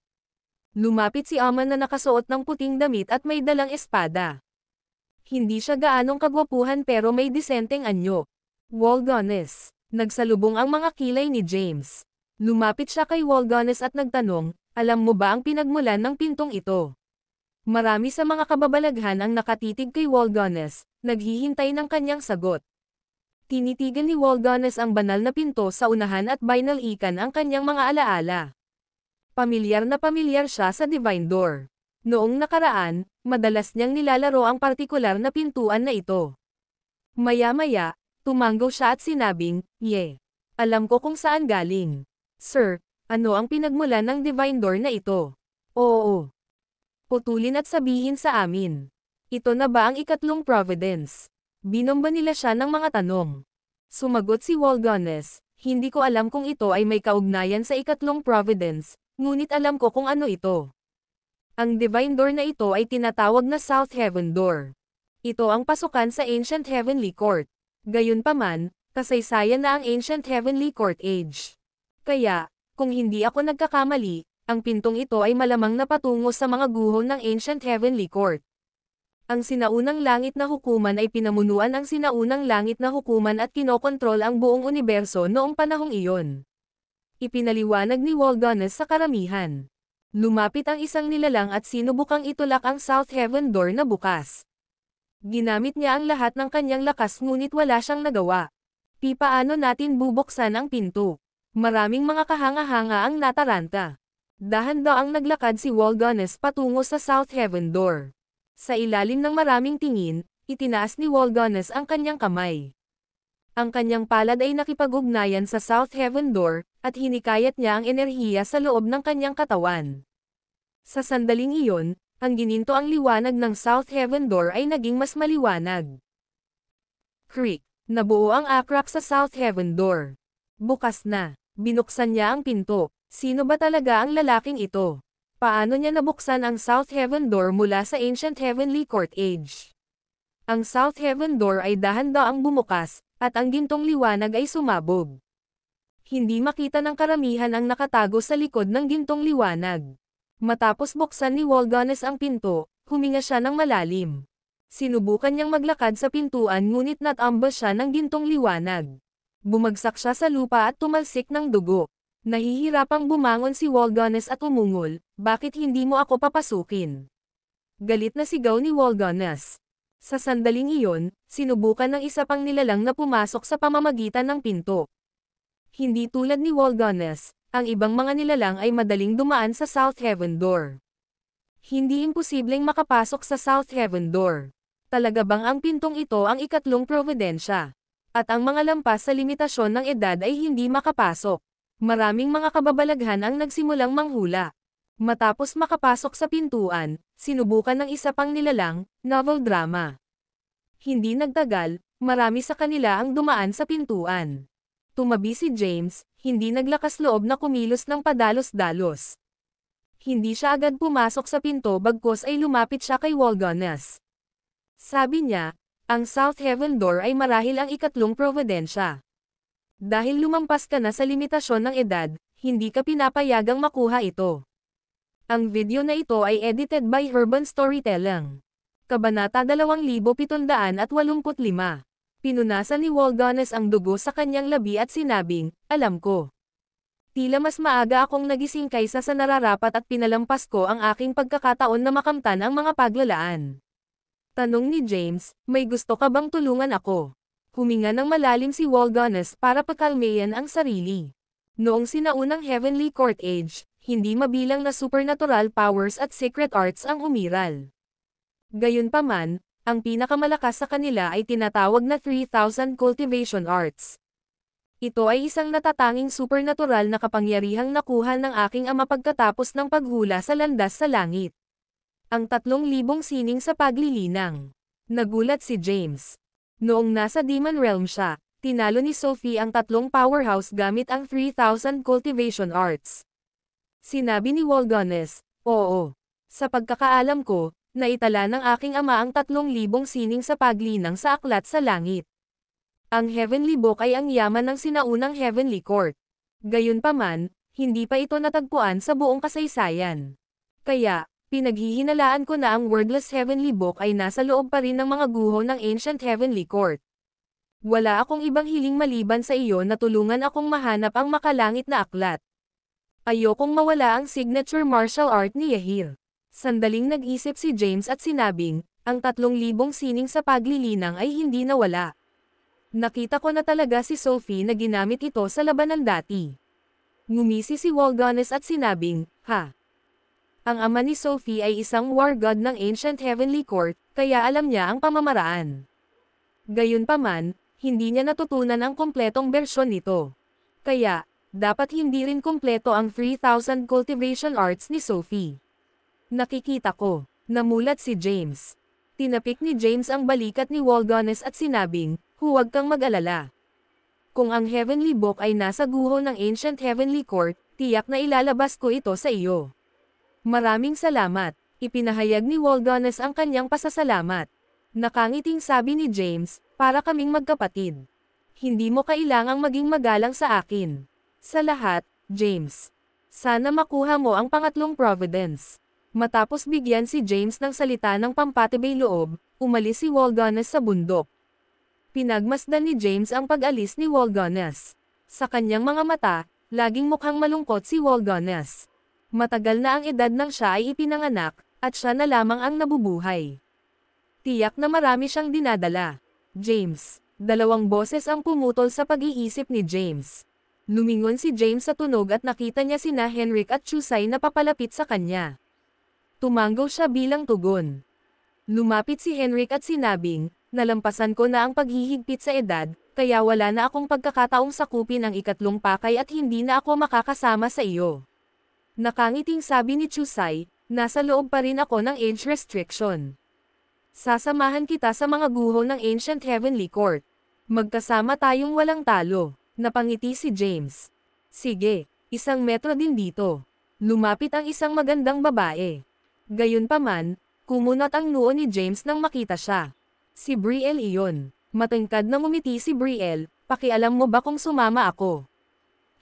Lumapit si Aman na nakasuot ng puting damit at may dalang espada. Hindi siya gaanong kagwapuhan pero may disenteng anyo. Waldones. Nagsalubong ang mga kilay ni James. Lumapit siya kay Waldones at nagtanong, alam mo ba ang pinagmulan ng pintong ito? Marami sa mga kababalaghan ang nakatitig kay Waldones, naghihintay ng kanyang sagot. Tinitigan ni Waldones ang banal na pinto sa unahan at binalikan ang kanyang mga alaala. Pamilyar siya sa Divine Door. Noong nakaraan, madalas niyang nilalaro ang partikular na pintuan na ito. Maya-maya, tumango siya at sinabing, alam ko kung saan galing. Sir, ano ang pinagmulan ng Divine Door na ito? Oo. Putulin at sabihin sa amin. Ito na ba ang ikatlong Providence? Binomba nila siya ng mga tanong. Sumagot si Walgones, hindi ko alam kung ito ay may kaugnayan sa ikatlong Providence, ngunit alam ko kung ano ito. Ang Divine Door na ito ay tinatawag na South Heaven Door. Ito ang pasukan sa Ancient Heavenly Court. Gayunpaman, kasaysayan na ang Ancient Heavenly Court Age. Kaya, kung hindi ako nagkakamali, ang pintong ito ay malamang napatungo sa mga guho ng Ancient Heavenly Court. Ang sinaunang langit na hukuman ay pinamunuan ang sinaunang langit na hukuman at kinokontrol ang buong universo noong panahong iyon. Ipinaliwanag ni Walgones sa karamihan. Lumapit ang isang nilalang at sinubukang itulak ang South Heaven Door na bukas. Ginamit niya ang lahat ng kanyang lakas ngunit wala siyang nagawa. Paano natin bubuksan ang pinto? Maraming mga kahanga-hanga ang nataranta. Dahan-daang naglakad si Walgones patungo sa South Heaven Door. Sa ilalim ng maraming tingin, itinaas ni Walgones ang kanyang kamay. Ang kanyang palad ay nakipag-ugnayan sa South Heaven Door, at hinikayat niya ang enerhiya sa loob ng kanyang katawan. Sa sandaling iyon, ang gininto ang liwanag ng South Heaven Door ay naging mas maliwanag. Creak! Nabuo ang akrak sa South Heaven Door. Bukas na. Binuksan niya ang pinto. Sino ba talaga ang lalaking ito? Paano niya nabuksan ang South Heaven Door mula sa Ancient Heavenly Court Age? Ang South Heaven Door ay dahan-daang bumukas, at ang gintong liwanag ay sumabog. Hindi makita ng karamihan ang nakatago sa likod ng gintong liwanag. Matapos buksan ni Walgones ang pinto, huminga siya ng malalim. Sinubukan niyang maglakad sa pintuan ngunit natambas siya ng gintong liwanag. Bumagsak siya sa lupa at tumalsik ng dugo. Nahihirapang bumangon si Walgones at umungol, bakit hindi mo ako papasukin? Galit na sigaw ni Walgones. Sa sandaling iyon, sinubukan ng isa pang nilalang na pumasok sa pamamagitan ng pinto. Hindi tulad ni Walgones, ang ibang mga nilalang ay madaling dumaan sa South Heaven Door. Hindi imposibleng makapasok sa South Heaven Door. Talaga bang ang pintong ito ang ikatlong providensya? At ang mga lampas sa limitasyon ng edad ay hindi makapasok. Maraming mga kababalaghan ang nagsimulang manghula. Matapos makapasok sa pintuan, sinubukan ng isa pang nilalang, novel drama. Hindi nagtagal, marami sa kanila ang dumaan sa pintuan. Tumabi si James, hindi naglakas loob na kumilos ng padalos-dalos. Hindi siya agad pumasok sa pinto bagkus ay lumapit siya kay Walgones. Sabi niya, ang South Heaven Door ay marahil ang ikatlong providensya. Dahil lumampas ka na sa limitasyon ng edad, hindi ka pinapayagang makuha ito. Ang video na ito ay edited by Urban Storytelling. Kabanata 2785. Pinunasan ni Walgones ang dugo sa kanyang labi at sinabing, alam ko. Tila mas maaga akong nagising kaysa sa nararapat at pinalampas ko ang aking pagkakataon na makamtan ang mga paglalaan. Tanong ni James, may gusto ka bang tulungan ako? Huminga ng malalim si Walgones para pakalmayan ang sarili. Noong sinaunang Heavenly Court Age, hindi mabilang na supernatural powers at secret arts ang umiral. Gayunpaman, ang pinakamalakas sa kanila ay tinatawag na 3,000 cultivation arts. Ito ay isang natatanging supernatural na kapangyarihang nakuha ng aking ama pagkatapos ng paghula sa landas sa langit. Ang 3,000 sining sa paglilinang. Nagulat si James. Noong nasa Demon Realm siya, tinalo ni Sophie ang 3 powerhouse gamit ang 3,000 cultivation arts. Sinabi ni Walgones, oo. Sa pagkakaalam ko, naitala ng aking ama ang 3,000 sining sa paglinang sa aklat sa langit. Ang Heavenly Book ay ang yaman ng sinaunang Heavenly Court. Gayunpaman, hindi pa ito natagpuan sa buong kasaysayan. Kaya, pinaghihinalaan ko na ang wordless Heavenly Book ay nasa loob pa rin ng mga guho ng Ancient Heavenly Court. Wala akong ibang hiling maliban sa iyo na tulungan akong mahanap ang makalangit na aklat. Ayokong mawala ang signature martial art ni Yahir. Sandaling nag-isip si James at sinabing, ang 3,000 sining sa paglilinang ay hindi nawala. Nakita ko na talaga si Sophie na ginamit ito sa labanan dati. Ngumisi si Waldonis at sinabing, "Ha? Ang ama ni Sophie ay isang war god ng Ancient Heavenly Court, kaya alam niya ang pamamaraan." Gayunpaman, hindi niya natutunan ang kumpletong bersyon nito. Kaya, dapat hindi rin kumpleto ang 3,000 cultivation arts ni Sophie. "Nakikita ko." Namulat si James. Tinapik ni James ang balikat ni Waldonis at sinabing, "Huwag kang mag-alala. Kung ang Heavenly Book ay nasa guho ng Ancient Heavenly Court, tiyak na ilalabas ko ito sa iyo." "Maraming salamat." Ipinahayag ni Waldonis ang kanyang pasasalamat. Nakangiting sabi ni James, "Para kaming magkapatid. Hindi mo kailangang maging magalang sa akin." "Sa lahat, James. Sana makuha mo ang pangatlong Providence." Matapos bigyan si James ng salita ng pampatibay loob, umalis si Waldonis sa bundok. Pinagmasdan ni James ang pag-alis ni Waldonis. Sa kanyang mga mata, laging mukhang malungkot si Waldonis. Matagal na ang edad nang siya ay ipinanganak, at siya na lamang ang nabubuhay. Tiyak na marami siyang dinadala. "James." Dalawang boses ang pumutol sa pag-iisip ni James. Lumingon si James sa tunog at nakita niya sina Henrik at Chusay na papalapit sa kanya. Tumanggo siya bilang tugon. Lumapit si Henrik at sinabing, "Nalampasan ko na ang paghihigpit sa edad, kaya wala na akong pagkakataong sakupin ang ikatlong pakay at hindi na ako makakasama sa iyo." Nakangiting sabi ni Chusay, "Nasa loob pa rin ako ng age restriction. Sasamahan kita sa mga guho ng Ancient Heavenly Court. Magkasama tayong walang talo." Napangiti si James. "Sige, 1 metro din dito." Lumapit ang isang magandang babae. Gayunpaman, kumunat ang noo ni James nang makita siya. Si Brielle iyon. Matangkad na ngumiti si Brielle, "Pakialam mo ba kung sumama ako?"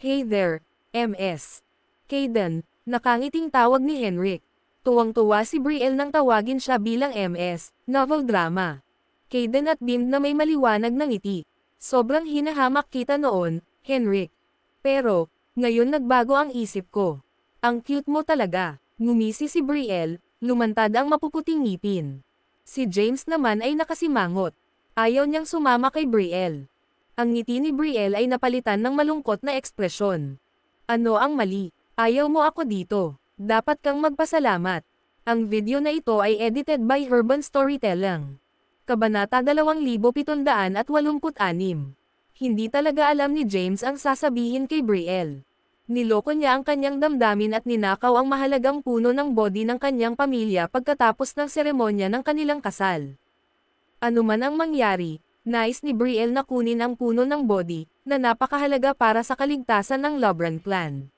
"Hey there, MS. Kayden," nakangiting tawag ni Henrik. Tuwang-tuwa si Brielle nang tawagin siya bilang MS, novel drama. Kayden at Bim na may maliwanag na ngiti. "Sobrang hinahamak kita noon, Henrik. Pero, ngayon nagbago ang isip ko. Ang cute mo talaga." Ngumisi si Brielle, lumantad ang mapuputing ngipin. Si James naman ay nakasimangot. Ayaw niyang sumama kay Brielle. Ang ngiti ni Brielle ay napalitan ng malungkot na ekspresyon. "Ano ang mali? Ayaw mo ako dito. Dapat kang magpasalamat." Ang video na ito ay edited by Urban Storytelling. Kabanata 2786. Hindi talaga alam ni James ang sasabihin kay Brielle. Niloko niya ang kanyang damdamin at ninakaw ang mahalagang puno ng body ng kanyang pamilya pagkatapos ng seremonya ng kanilang kasal. Ano man ang mangyari, nais ni Brielle na kunin ang puno ng body, na napakahalaga para sa kaligtasan ng Lobran clan.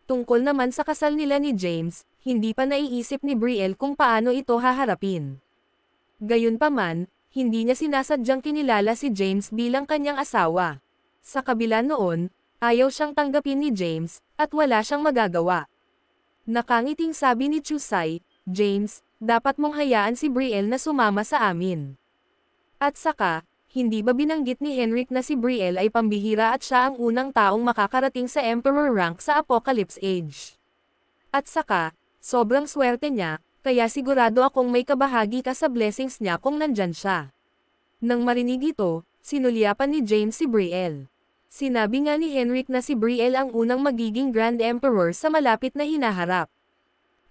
Tungkol naman sa kasal nila ni James, hindi pa naiisip ni Brielle kung paano ito haharapin. Gayunpaman, hindi niya sinasadyang kinilala si James bilang kanyang asawa. Sa kabila noon, ayaw siyang tanggapin ni James, at wala siyang magagawa. Nakangiting sabi ni Chusay, "James, dapat mong hayaan si Brielle na sumama sa amin." At saka, hindi ba binanggit ni Henrik na si Brielle ay pambihira at siya ang unang taong makakarating sa Emperor rank sa Apocalypse Age? At saka, sobrang swerte niya, kaya sigurado akong may kabahagi ka sa blessings niya kung nandyan siya. Nang marinig ito, sinulyapan ni James si Brielle. Sinabi nga ni Henrik na si Brielle ang unang magiging Grand Emperor sa malapit na hinaharap.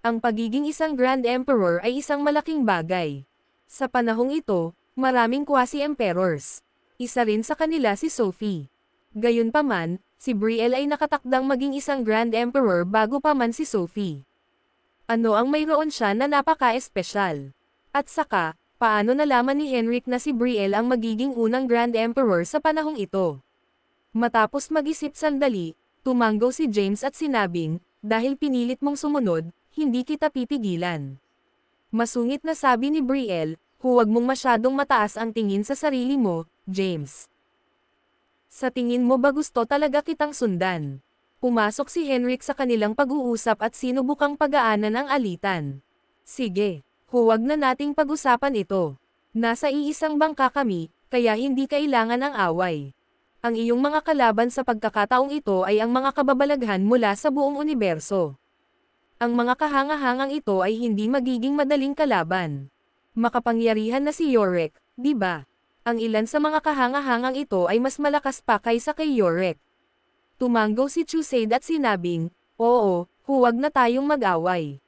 Ang pagiging isang Grand Emperor ay isang malaking bagay. Sa panahong ito, maraming quasi-emperors. Isa rin sa kanila si Sophie. Gayunpaman, si Brielle ay nakatakdang maging isang Grand Emperor bago pa man si Sophie. Ano ang mayroon siya na napaka-espesyal? At saka, paano nalaman ni Henrik na si Brielle ang magiging unang Grand Emperor sa panahong ito? Matapos mag-isip sandali, tumanggo si James at sinabing, "Dahil pinilit mong sumunod, hindi kita pipigilan." Masungit na sabi ni Brielle, "Huwag mong masyadong mataas ang tingin sa sarili mo, James. Sa tingin mo ba gusto talaga kitang sundan?" Pumasok si Henrik sa kanilang pag-uusap at sinubukang pagaanan ang alitan. "Sige, huwag na nating pag-usapan ito. Nasa iisang bangka kami, kaya hindi kailangan ang away. Ang iyong mga kalaban sa pagkakataong ito ay ang mga kababalaghan mula sa buong universo. Ang mga kahangahangang ito ay hindi magiging madaling kalaban. Makapangyarihan na si Yorick, di ba? Ang ilan sa mga kahangahangang ito ay mas malakas pa kaysa kay Yorick. Tumanggo si Chusade at sinabing, oo, huwag na tayong mag-away.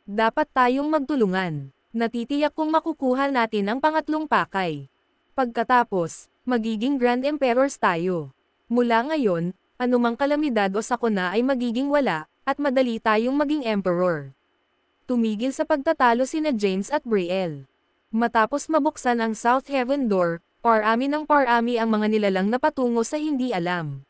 Dapat tayong magtulungan. Natitiyak kong makukuha natin ang pangatlong pakay. Pagkatapos, magiging Grand Emperors tayo. Mula ngayon, anumang kalamidad o sakuna ay magiging wala, at madali tayong maging Emperor. Tumigil sa pagtatalo sina James at Brielle. Matapos mabuksan ang South Heaven Door, parami ng parami ang mga nilalang na patungo sa hindi alam.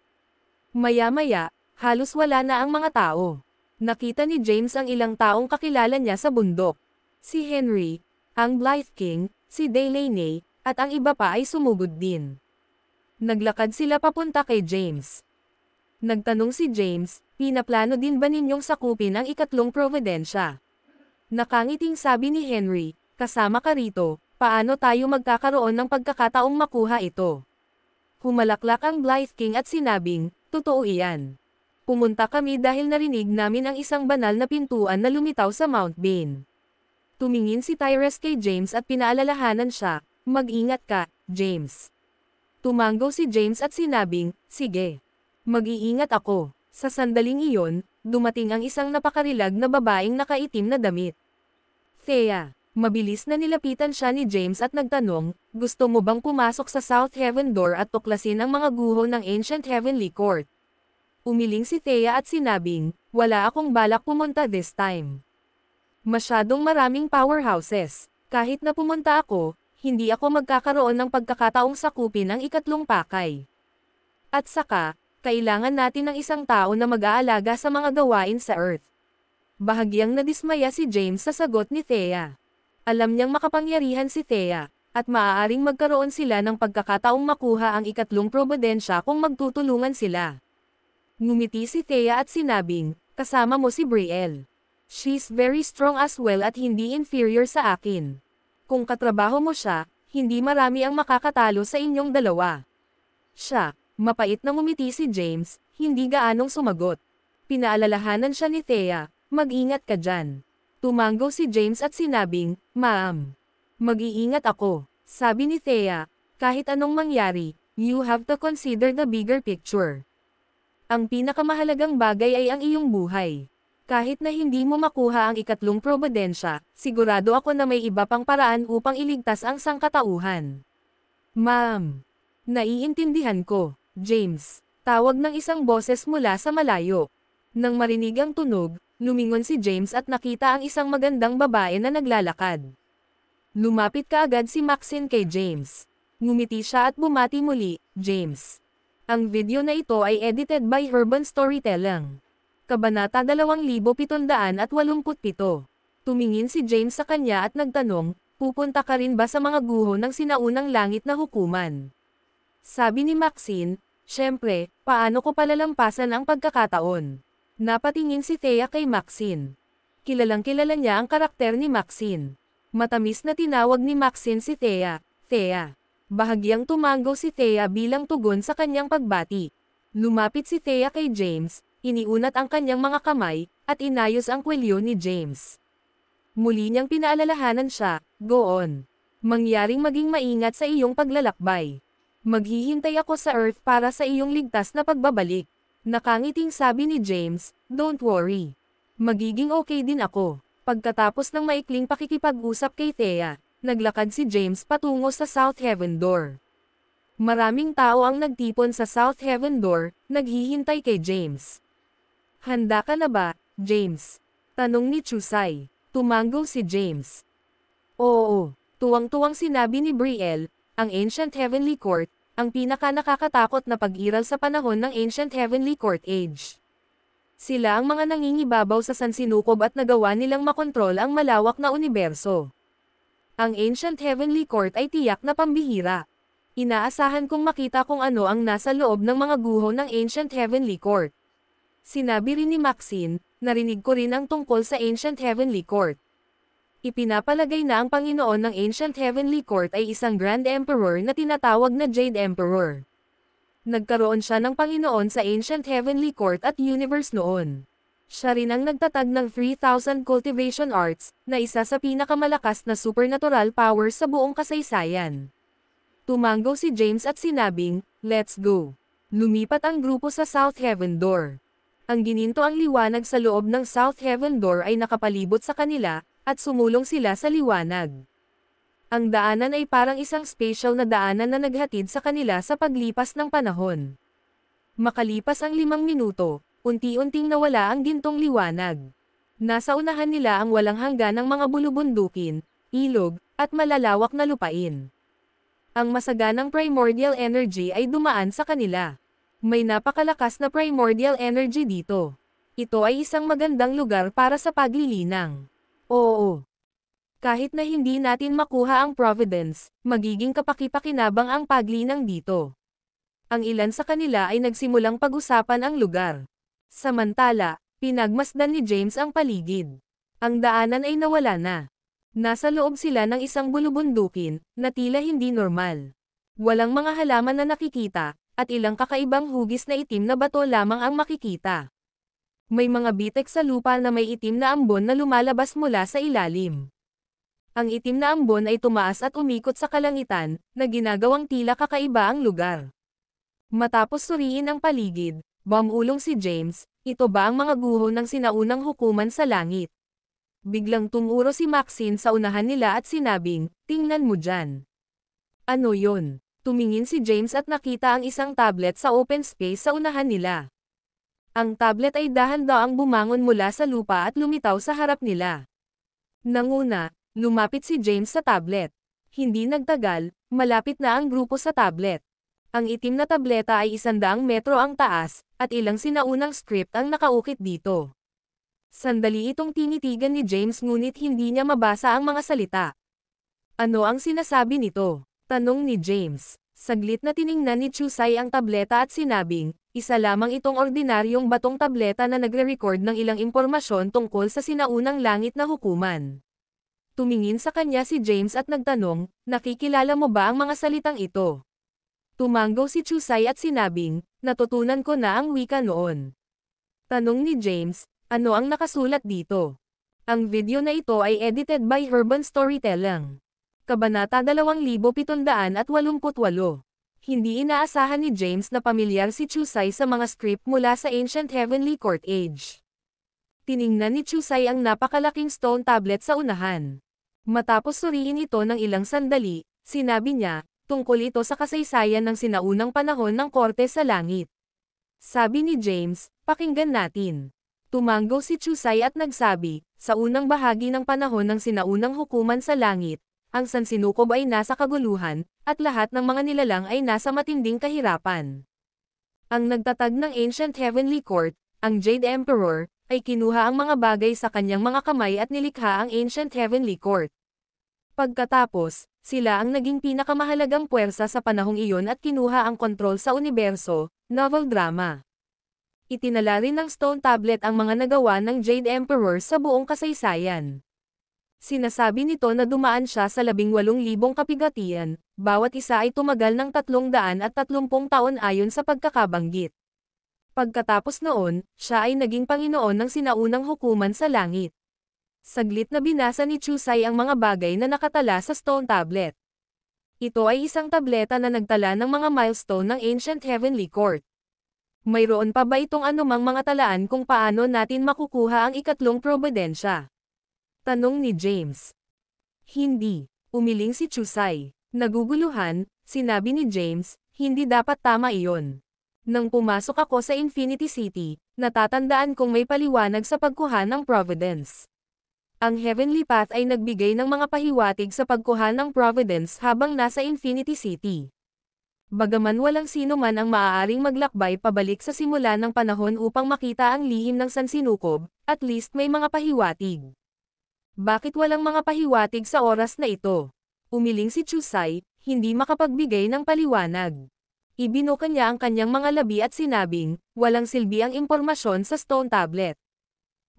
Maya-maya, halos wala na ang mga tao. Nakita ni James ang ilang taong kakilala niya sa bundok. Si Henry, ang Blythe King, si Delaney, at ang iba pa ay sumugod din. Naglakad sila papunta kay James. Nagtanong si James, pinaplano din ba ninyong sakupin ang ikatlong Providensya? Nakangiting sabi ni Henry, kasama ka rito, paano tayo magkakaroon ng pagkakataong makuha ito? Humalaklak ang Blythe King at sinabing, totoo iyan. Pumunta kami dahil narinig namin ang isang banal na pintuan na lumitaw sa Mount Bane. Tumingin si Tyrese kay James at pinaalalahanan siya, mag-ingat ka, James. Tumanggo si James at sinabing, sige. Mag-iingat ako. Sa sandaling iyon, dumating ang isang napakarilag na babaeng nakaitim na damit. Thea, mabilis na nilapitan siya ni James at nagtanong, gusto mo bang pumasok sa South Heaven Door at tuklasin ang mga guho ng Ancient Heavenly Court? Umiling si Thea at sinabing, wala akong balak pumunta this time. Masyadong maraming powerhouses. Kahit na pumunta ako, hindi ako magkakaroon ng pagkakataong sakupin ang ikatlong pakay. At saka, kailangan natin ng isang tao na mag-aalaga sa mga gawain sa Earth. Bahagyang nadismaya si James sa sagot ni Thea. Alam niyang makapangyarihan si Thea, at maaaring magkaroon sila ng pagkakataong makuha ang ikatlong Providensya kung magtutulungan sila. Ngumiti si Thea at sinabing, kasama mo si Brielle. She's very strong as well at hindi inferior sa akin. Kung katrabaho mo siya, hindi marami ang makakatalo sa inyong dalawa. Siya, mapait na ngumiti si James, hindi gaanong sumagot. Pinaalalahanan siya ni Thea, mag-ingat ka dyan. Tumanggo si James at sinabing, ma'am. Mag-iingat ako, sabi ni Thea, kahit anong mangyari, you have to consider the bigger picture. Ang pinakamahalagang bagay ay ang iyong buhay. Kahit na hindi mo makuha ang ikatlong Providensya, sigurado ako na may iba pang paraan upang iligtas ang sangkatauhan. Ma'am. Naiintindihan ko, James. Tawag ng isang boses mula sa malayo. Nang marinig ang tunog, lumingon si James at nakita ang isang magandang babae na naglalakad. Lumapit kaagad si Maxine kay James. Ngumiti siya at bumati muli, James. Ang video na ito ay edited by Urban Storytelling. Kabanata 2787. Tumingin si James sa kanya at nagtanong, pupunta ka rin ba sa mga guho ng sinaunang langit na hukuman? Sabi ni Maxine, syempre, paano ko palalampasan ang pagkakataon? Napatingin si Thea kay Maxine. Kilalang kilala niya ang karakter ni Maxine. Matamis na tinawag ni Maxine si Thea, Thea. Bahagyang tumanggo si Thea bilang tugon sa kanyang pagbati. Lumapit si Thea kay James, iniunat ang kanyang mga kamay, at inayos ang kwelyo ni James. Muli niyang pinaalalahanan siya, go on. Mangyaring maging maingat sa iyong paglalakbay. Maghihintay ako sa Earth para sa iyong ligtas na pagbabalik. Nakangiting sabi ni James, don't worry. Magiging okay din ako. Pagkatapos ng maikling pakikipag-usap kay Thea, naglakad si James patungo sa South Heaven Door. Maraming tao ang nagtipon sa South Heaven Door, naghihintay kay James. Handa ka na ba, James? Tanong ni Chusay. Tumanggo si James. Oo, tuwang-tuwang sinabi ni Brielle, ang Ancient Heavenly Court, ang pinaka-nakakatakot na pag-iral sa panahon ng Ancient Heavenly Court Age. Sila ang mga nangingibabaw sa sansinukob at nagawa nilang makontrol ang malawak na universo. Ang Ancient Heavenly Court ay tiyak na pambihira. Inaasahan kong makita kung ano ang nasa loob ng mga guho ng Ancient Heavenly Court. Sinabi rin ni Maxine, narinig ko rin ang tungkol sa Ancient Heavenly Court. Ipinapalagay na ang Panginoon ng Ancient Heavenly Court ay isang Grand Emperor na tinatawag na Jade Emperor. Nagkaroon siya ng Panginoon sa Ancient Heavenly Court at Universe noon. Siya rin ang nagtatag ng 3,000 Cultivation Arts, na isa sa pinakamalakas na supernatural powers sa buong kasaysayan. Tumanggo si James at sinabing, let's go. Lumipat ang grupo sa South Heaven Door. Ang gininto ang liwanag sa loob ng South Heaven Door ay nakapalibot sa kanila, at sumulong sila sa liwanag. Ang daanan ay parang isang special na daanan na naghatid sa kanila sa paglipas ng panahon. Makalipas ang 5 minuto, unti-unting nawala ang gintong liwanag. Nasa unahan nila ang walang hangganang mga bulubundukin, ilog, at malalawak na lupain. Ang masaganang primordial energy ay dumaan sa kanila. May napakalakas na primordial energy dito. Ito ay isang magandang lugar para sa paglilinang. Oo. Kahit na hindi natin makuha ang Providence, magiging kapaki-pakinabang ang paglinang dito. Ang ilan sa kanila ay nagsimulang pag-usapan ang lugar. Samantala, pinagmasdan ni James ang paligid. Ang daanan ay nawala na. Nasa loob sila ng isang bulubundukin, na tila hindi normal. Walang mga halaman na nakikita, at ilang kakaibang hugis na itim na bato lamang ang makikita. May mga bitek sa lupa na may itim na ambon na lumalabas mula sa ilalim. Ang itim na ambon ay tumaas at umikot sa kalangitan, na ginagawang tila kakaiba ang lugar. Matapos suriin ang paligid, bumulong si James, ito ba ang mga guho ng sinaunang hukuman sa langit? Biglang tumuro si Maxine sa unahan nila at sinabing, tingnan mo dyan. Ano yon? Tumingin si James at nakita ang isang tablet sa open space sa unahan nila. Ang tablet ay dahan-daang bumangon mula sa lupa at lumitaw sa harap nila. Nanguna, lumapit si James sa tablet. Hindi nagtagal, malapit na ang grupo sa tablet. Ang itim na tableta ay 100 metro ang taas, at ilang sinaunang script ang nakaukit dito. Sandali itong tinitigan ni James ngunit hindi niya mabasa ang mga salita. Ano ang sinasabi nito? Tanong ni James. Saglit na tiningnan ni Chusay ang tableta at sinabing, isa lamang itong ordinaryong batong tableta na nagre-record ng ilang impormasyon tungkol sa sinaunang langit na hukuman. Tumingin sa kanya si James at nagtanong, nakikilala mo ba ang mga salitang ito? Tumango si Chusay at sinabing, natutunan ko na ang wika noon. Tanong ni James, ano ang nakasulat dito? Ang video na ito ay edited by Urban Storytelling. Kabanata 2788. Hindi inaasahan ni James na pamilyar si Chusay sa mga script mula sa Ancient Heavenly Court Age. Tiningnan ni Chusay ang napakalaking stone tablet sa unahan. Matapos suriin ito ng ilang sandali, sinabi niya, tungkol ito sa kasaysayan ng sinaunang panahon ng korte sa langit. Sabi ni James, pakinggan natin. Tumango si Chusay at nagsabi, sa unang bahagi ng panahon ng sinaunang hukuman sa langit, ang sansinukob ay nasa kaguluhan, at lahat ng mga nilalang ay nasa matinding kahirapan. Ang nagtatag ng Ancient Heavenly Court, ang Jade Emperor, ay kinuha ang mga bagay sa kanyang mga kamay at nilikha ang Ancient Heavenly Court. Pagkatapos, sila ang naging pinakamahalagang puwersa sa panahong iyon at kinuha ang kontrol sa universo, novel drama. Itinala rin ng Stone Tablet ang mga nagawa ng Jade Emperor sa buong kasaysayan. Sinasabi nito na dumaan siya sa 18,000 kapigatian, bawat isa ay tumagal ng 330 taon ayon sa pagkakabanggit. Pagkatapos noon, siya ay naging Panginoon ng sinaunang hukuman sa langit. Saglit na binasa ni Chusay ang mga bagay na nakatala sa Stone Tablet. Ito ay isang tableta na nagtala ng mga milestone ng Ancient Heavenly Court. Mayroon pa ba itong anumang mga talaan kung paano natin makukuha ang ikatlong probidensya? Tanong ni James. Hindi. Umiling si Chusay. Naguguluhan, sinabi ni James, hindi dapat tama iyon. Nang pumasok ako sa Infinity City, natatandaan kong may paliwanag sa pagkuha ng Providence. Ang Heavenly Path ay nagbigay ng mga pahiwatig sa pagkuha ng Providence habang nasa Infinity City. Bagaman walang sino man ang maaaring maglakbay pabalik sa simula ng panahon upang makita ang lihim ng sansinukob, at least may mga pahiwatig. Bakit walang mga pahiwatig sa oras na ito? Umiling si Chusay, hindi makapagbigay ng paliwanag. Ibinuka niya ang kanyang mga labi at sinabing, walang silbi ang impormasyon sa Stone Tablet.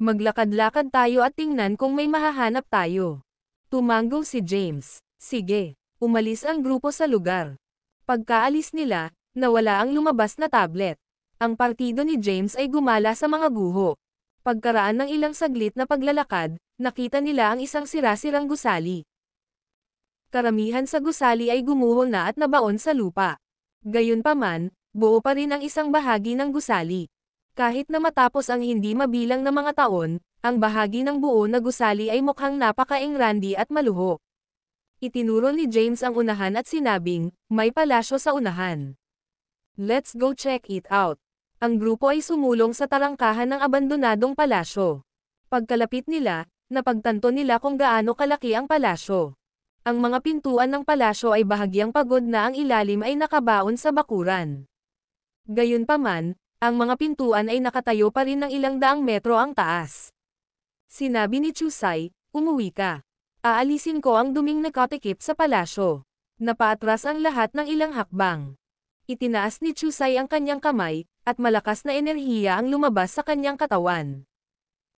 Maglakad-lakad tayo at tingnan kung may mahahanap tayo. Tumango si James. Sige. Umalis ang grupo sa lugar. Pagkaalis nila, nawala ang lumabas na tablet. Ang partido ni James ay gumala sa mga guho. Pagkaraan ng ilang saglit na paglalakad, nakita nila ang isang sira-sirang gusali. Karamihan sa gusali ay gumuho na at nabaon sa lupa. Gayunpaman, buo pa rin ang isang bahagi ng gusali. Kahit na matapos ang hindi mabilang na mga taon, ang bahagi ng buo na gusali ay mukhang napaka-engrandi at maluho. Itinuro ni James ang unahan at sinabing, may palasyo sa unahan. Let's go check it out. Ang grupo ay sumulong sa tarangkahan ng abandonadong palasyo. Pagkalapit nila, napagtanto nila kung gaano kalaki ang palasyo. Ang mga pintuan ng palasyo ay bahagyang pagod na ang ilalim ay nakabaon sa bakuran. Gayunpaman, ang mga pintuan ay nakatayo pa rin ng ilang daang metro ang taas. Sinabi ni Chusay, umuwi ka. Aalisin ko ang duming nakatikip sa palasyo. Napaatras ang lahat ng ilang hakbang. Itinaas ni Chusay ang kanyang kamay, at malakas na enerhiya ang lumabas sa kanyang katawan.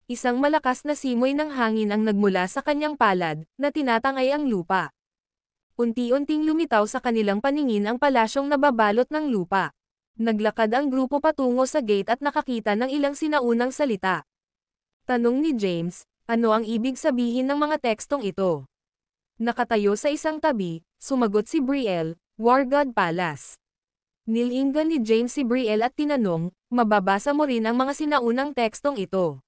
Isang malakas na simoy ng hangin ang nagmula sa kanyang palad, na tinatangay ang lupa. Unti-unting lumitaw sa kanilang paningin ang palasyong nababalot ng lupa. Naglakad ang grupo patungo sa gate at nakakita ng ilang sinaunang salita. Tanong ni James, ano ang ibig sabihin ng mga tekstong ito? Nakatayo sa isang tabi, sumagot si Brielle, War God Palace. Nilinggan ni James si Brielle at tinanong, mababasa mo rin ang mga sinaunang tekstong ito.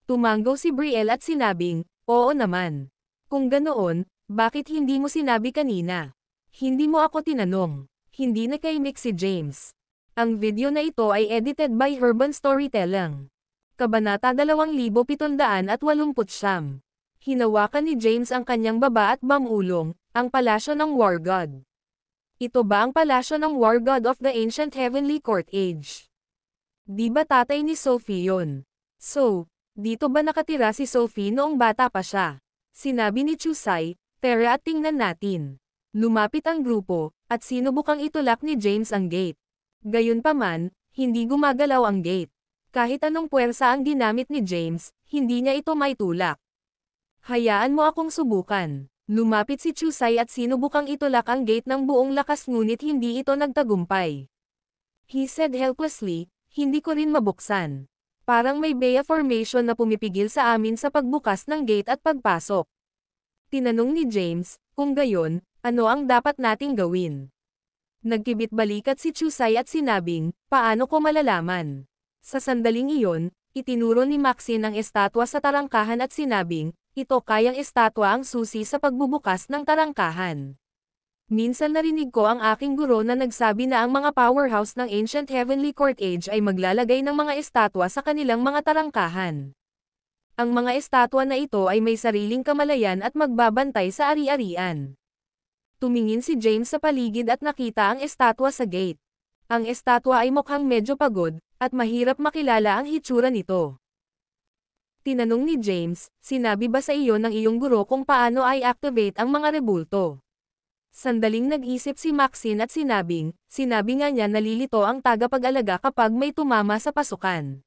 Tumanggaw si Brielle at sinabing, oo naman. Kung ganoon, bakit hindi mo sinabi kanina? Hindi mo ako tinanong. Hindi nakaimik si James. Ang video na ito ay edited by Urban Storytelling. Kabanata 2789. Hinawakan ni James ang kanyang baba at bamulong, ang palasyo ng War God. Ito ba ang palasyo ng War God of the Ancient Heavenly Court Age? Di ba tatay ni Sophie yun? So, dito ba nakatira si Sophie noong bata pa siya? Sinabi ni Chusay, tara at tingnan natin. Lumapit ang grupo, at sinubukang itulak ni James ang gate. Gayunpaman, hindi gumagalaw ang gate. Kahit anong puwersa ang ginamit ni James, hindi niya ito maitulak. Hayaan mo akong subukan. Lumapit si Chusay at sinubukang itulak ang gate ng buong lakas ngunit hindi ito nagtagumpay. He said helplessly, hindi ko rin mabuksan. Parang may Bea formation na pumipigil sa amin sa pagbukas ng gate at pagpasok. Tinanong ni James, kung gayon, ano ang dapat nating gawin? Nagkibit-balikat si Chusay at sinabing, paano ko malalaman? Sa sandaling iyon, itinuro ni Maxine ang estatwa sa tarangkahan at sinabing, ito kayang estatwa ang susi sa pagbubukas ng tarangkahan. Minsan narinig ko ang aking guro na nagsabi na ang mga powerhouse ng Ancient Heavenly Court Age ay maglalagay ng mga estatwa sa kanilang mga tarangkahan. Ang mga estatwa na ito ay may sariling kamalayan at magbabantay sa ari-arian. Tumingin si James sa paligid at nakita ang estatwa sa gate. Ang estatwa ay mukhang medyo pagod, at mahirap makilala ang hitsura nito. Tinanong ni James, sinabi ba sa iyo ng iyong guro kung paano i-activate ang mga rebulto? Sandaling nag-isip si Maxine at sinabi nga niya nalilito ang tagapag-alaga kapag may tumama sa pasukan.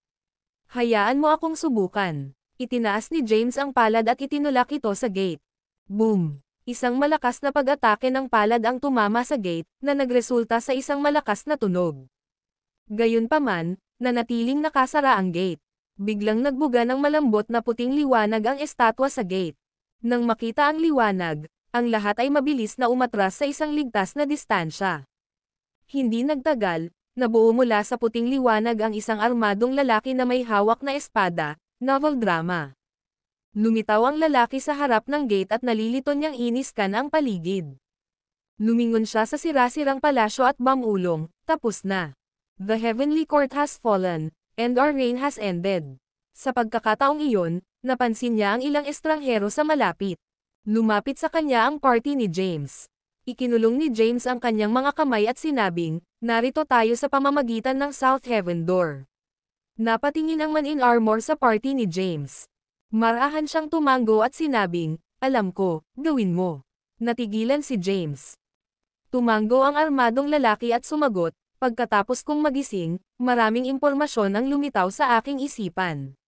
Hayaan mo akong subukan. Itinaas ni James ang palad at itinulak ito sa gate. Boom! Isang malakas na pag-atake ng palad ang tumama sa gate, na nagresulta sa isang malakas na tunog. Gayunpaman, nanatiling nakasara ang gate. Biglang nagbuga ng malambot na puting liwanag ang estatwa sa gate. Nang makita ang liwanag, ang lahat ay mabilis na umatras sa isang ligtas na distansya. Hindi nagtagal, nabuo mula sa puting liwanag ang isang armadong lalaki na may hawak na espada, novel drama. Lumitaw ang lalaki sa harap ng gate at nalilito niyang iniskan ang paligid. Lumingon siya sa sirasirang palasyo at bamulong, tapos na. The heavenly court has fallen, and our reign has ended. Sa pagkakataong iyon, napansin niya ang ilang estranghero sa malapit. Lumapit sa kanya ang party ni James. Ikinulong ni James ang kanyang mga kamay at sinabing, narito tayo sa pamamagitan ng South Heaven Door. Napatingin ang man in armor sa party ni James. Marahan siyang tumango at sinabing, alam ko, gawin mo. Natigilan si James. Tumango ang armadong lalaki at sumagot, pagkatapos kong magising, maraming impormasyon ang lumitaw sa aking isipan.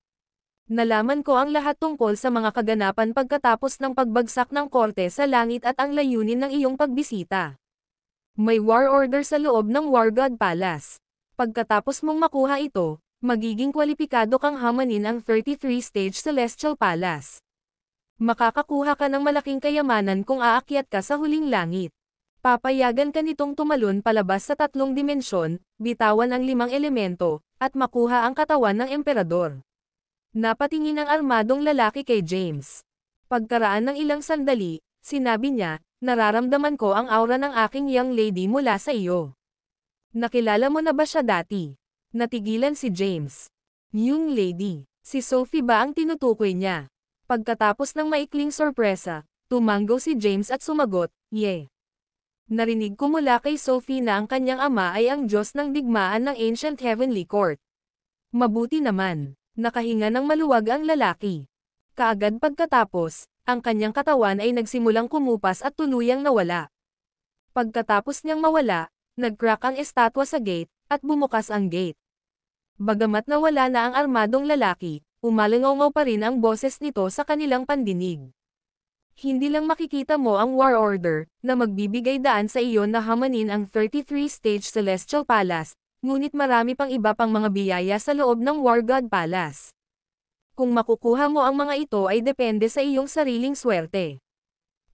Nalaman ko ang lahat tungkol sa mga kaganapan pagkatapos ng pagbagsak ng korte sa langit at ang layunin ng iyong pagbisita. May war order sa loob ng War God Palace. Pagkatapos mong makuha ito, magiging kwalipikado kang hamanin ang 33-stage Celestial Palace. Makakakuha ka ng malaking kayamanan kung aakyat ka sa huling langit. Papayagan ka nitong tumalon palabas sa 3 dimensyon, bitawan ang 5 elemento, at makuha ang katawan ng emperador. Napatingin ang armadong lalaki kay James. Pagkaraan ng ilang sandali, sinabi niya, nararamdaman ko ang aura ng aking young lady mula sa iyo. Nakilala mo na ba siya dati? Natigilan si James. Young lady, si Sophie ba ang tinutukoy niya? Pagkatapos ng maikling sorpresa, tumanggo si James at sumagot, "Yeah." Narinig ko mula kay Sophie na ang kanyang ama ay ang Diyos ng digmaan ng Ancient Heavenly Court. Mabuti naman, nakahinga ng maluwag ang lalaki. Kaagad pagkatapos, ang kanyang katawan ay nagsimulang kumupas at tuluyang nawala. Pagkatapos niyang mawala, nag-crack ang estatwa sa gate, at bumukas ang gate. Bagamat nawala na ang armadong lalaki, umalingaw pa rin ang boses nito sa kanilang pandinig. Hindi lang makikita mo ang War Order, na magbibigay daan sa iyo na hamanin ang 33-stage Celestial Palace, ngunit marami pang iba pang mga biyaya sa loob ng War God Palace. Kung makukuha mo ang mga ito ay depende sa iyong sariling swerte.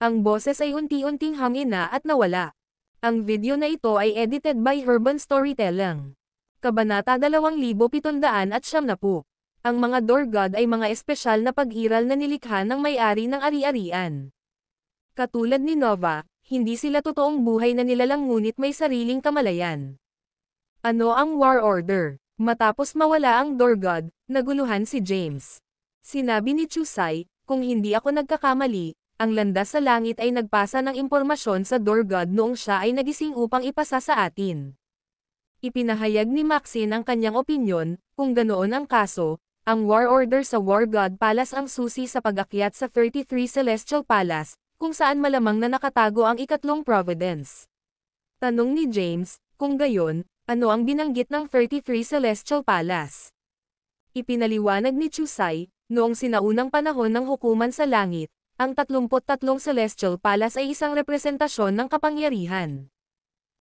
Ang boses ay unti-unting hamina at nawala. Ang video na ito ay edited by Herban Storytelling. Kabanata 2770. Ang mga Door God ay mga espesyal na pag-iral na nilikha ng may-ari ng ari-arian. Katulad ni Nova, hindi sila totoong buhay na nilalang ngunit may sariling kamalayan. Ano ang War Order? Matapos mawala ang Door God, naguluhan si James. Sinabi ni Chusai, kung hindi ako nagkakamali, ang landas sa langit ay nagpasa ng impormasyon sa Door God noong siya ay nagising upang ipasa sa atin. Ipinahayag ni Maxine ang kanyang opinyon, kung ganoon ang kaso, ang War Order sa War God Palace ang susi sa pag-akyat sa 33 Celestial Palace, kung saan malamang na nakatago ang ikatlong Providence. Tanong ni James, kung gayon, ano ang binanggit ng 33 Celestial Palace? Ipinaliwanag ni Chusai, noong sinaunang panahon ng hukuman sa langit, ang 33 Celestial Palace ay isang representasyon ng kapangyarihan.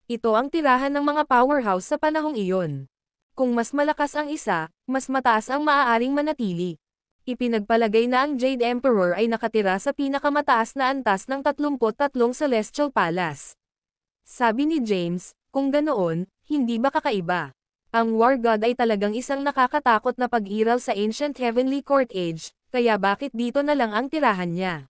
Ito ang tirahan ng mga powerhouse sa panahong iyon. Kung mas malakas ang isa, mas mataas ang maaaring manatili. Ipinagpalagay na ang Jade Emperor ay nakatira sa pinakamataas na antas ng 33 Celestial Palace. Sabi ni James, kung ganoon, hindi ba kakaiba? Ang War God ay talagang isang nakakatakot na pag-iral sa Ancient Heavenly Court Age, kaya bakit dito na lang ang tirahan niya?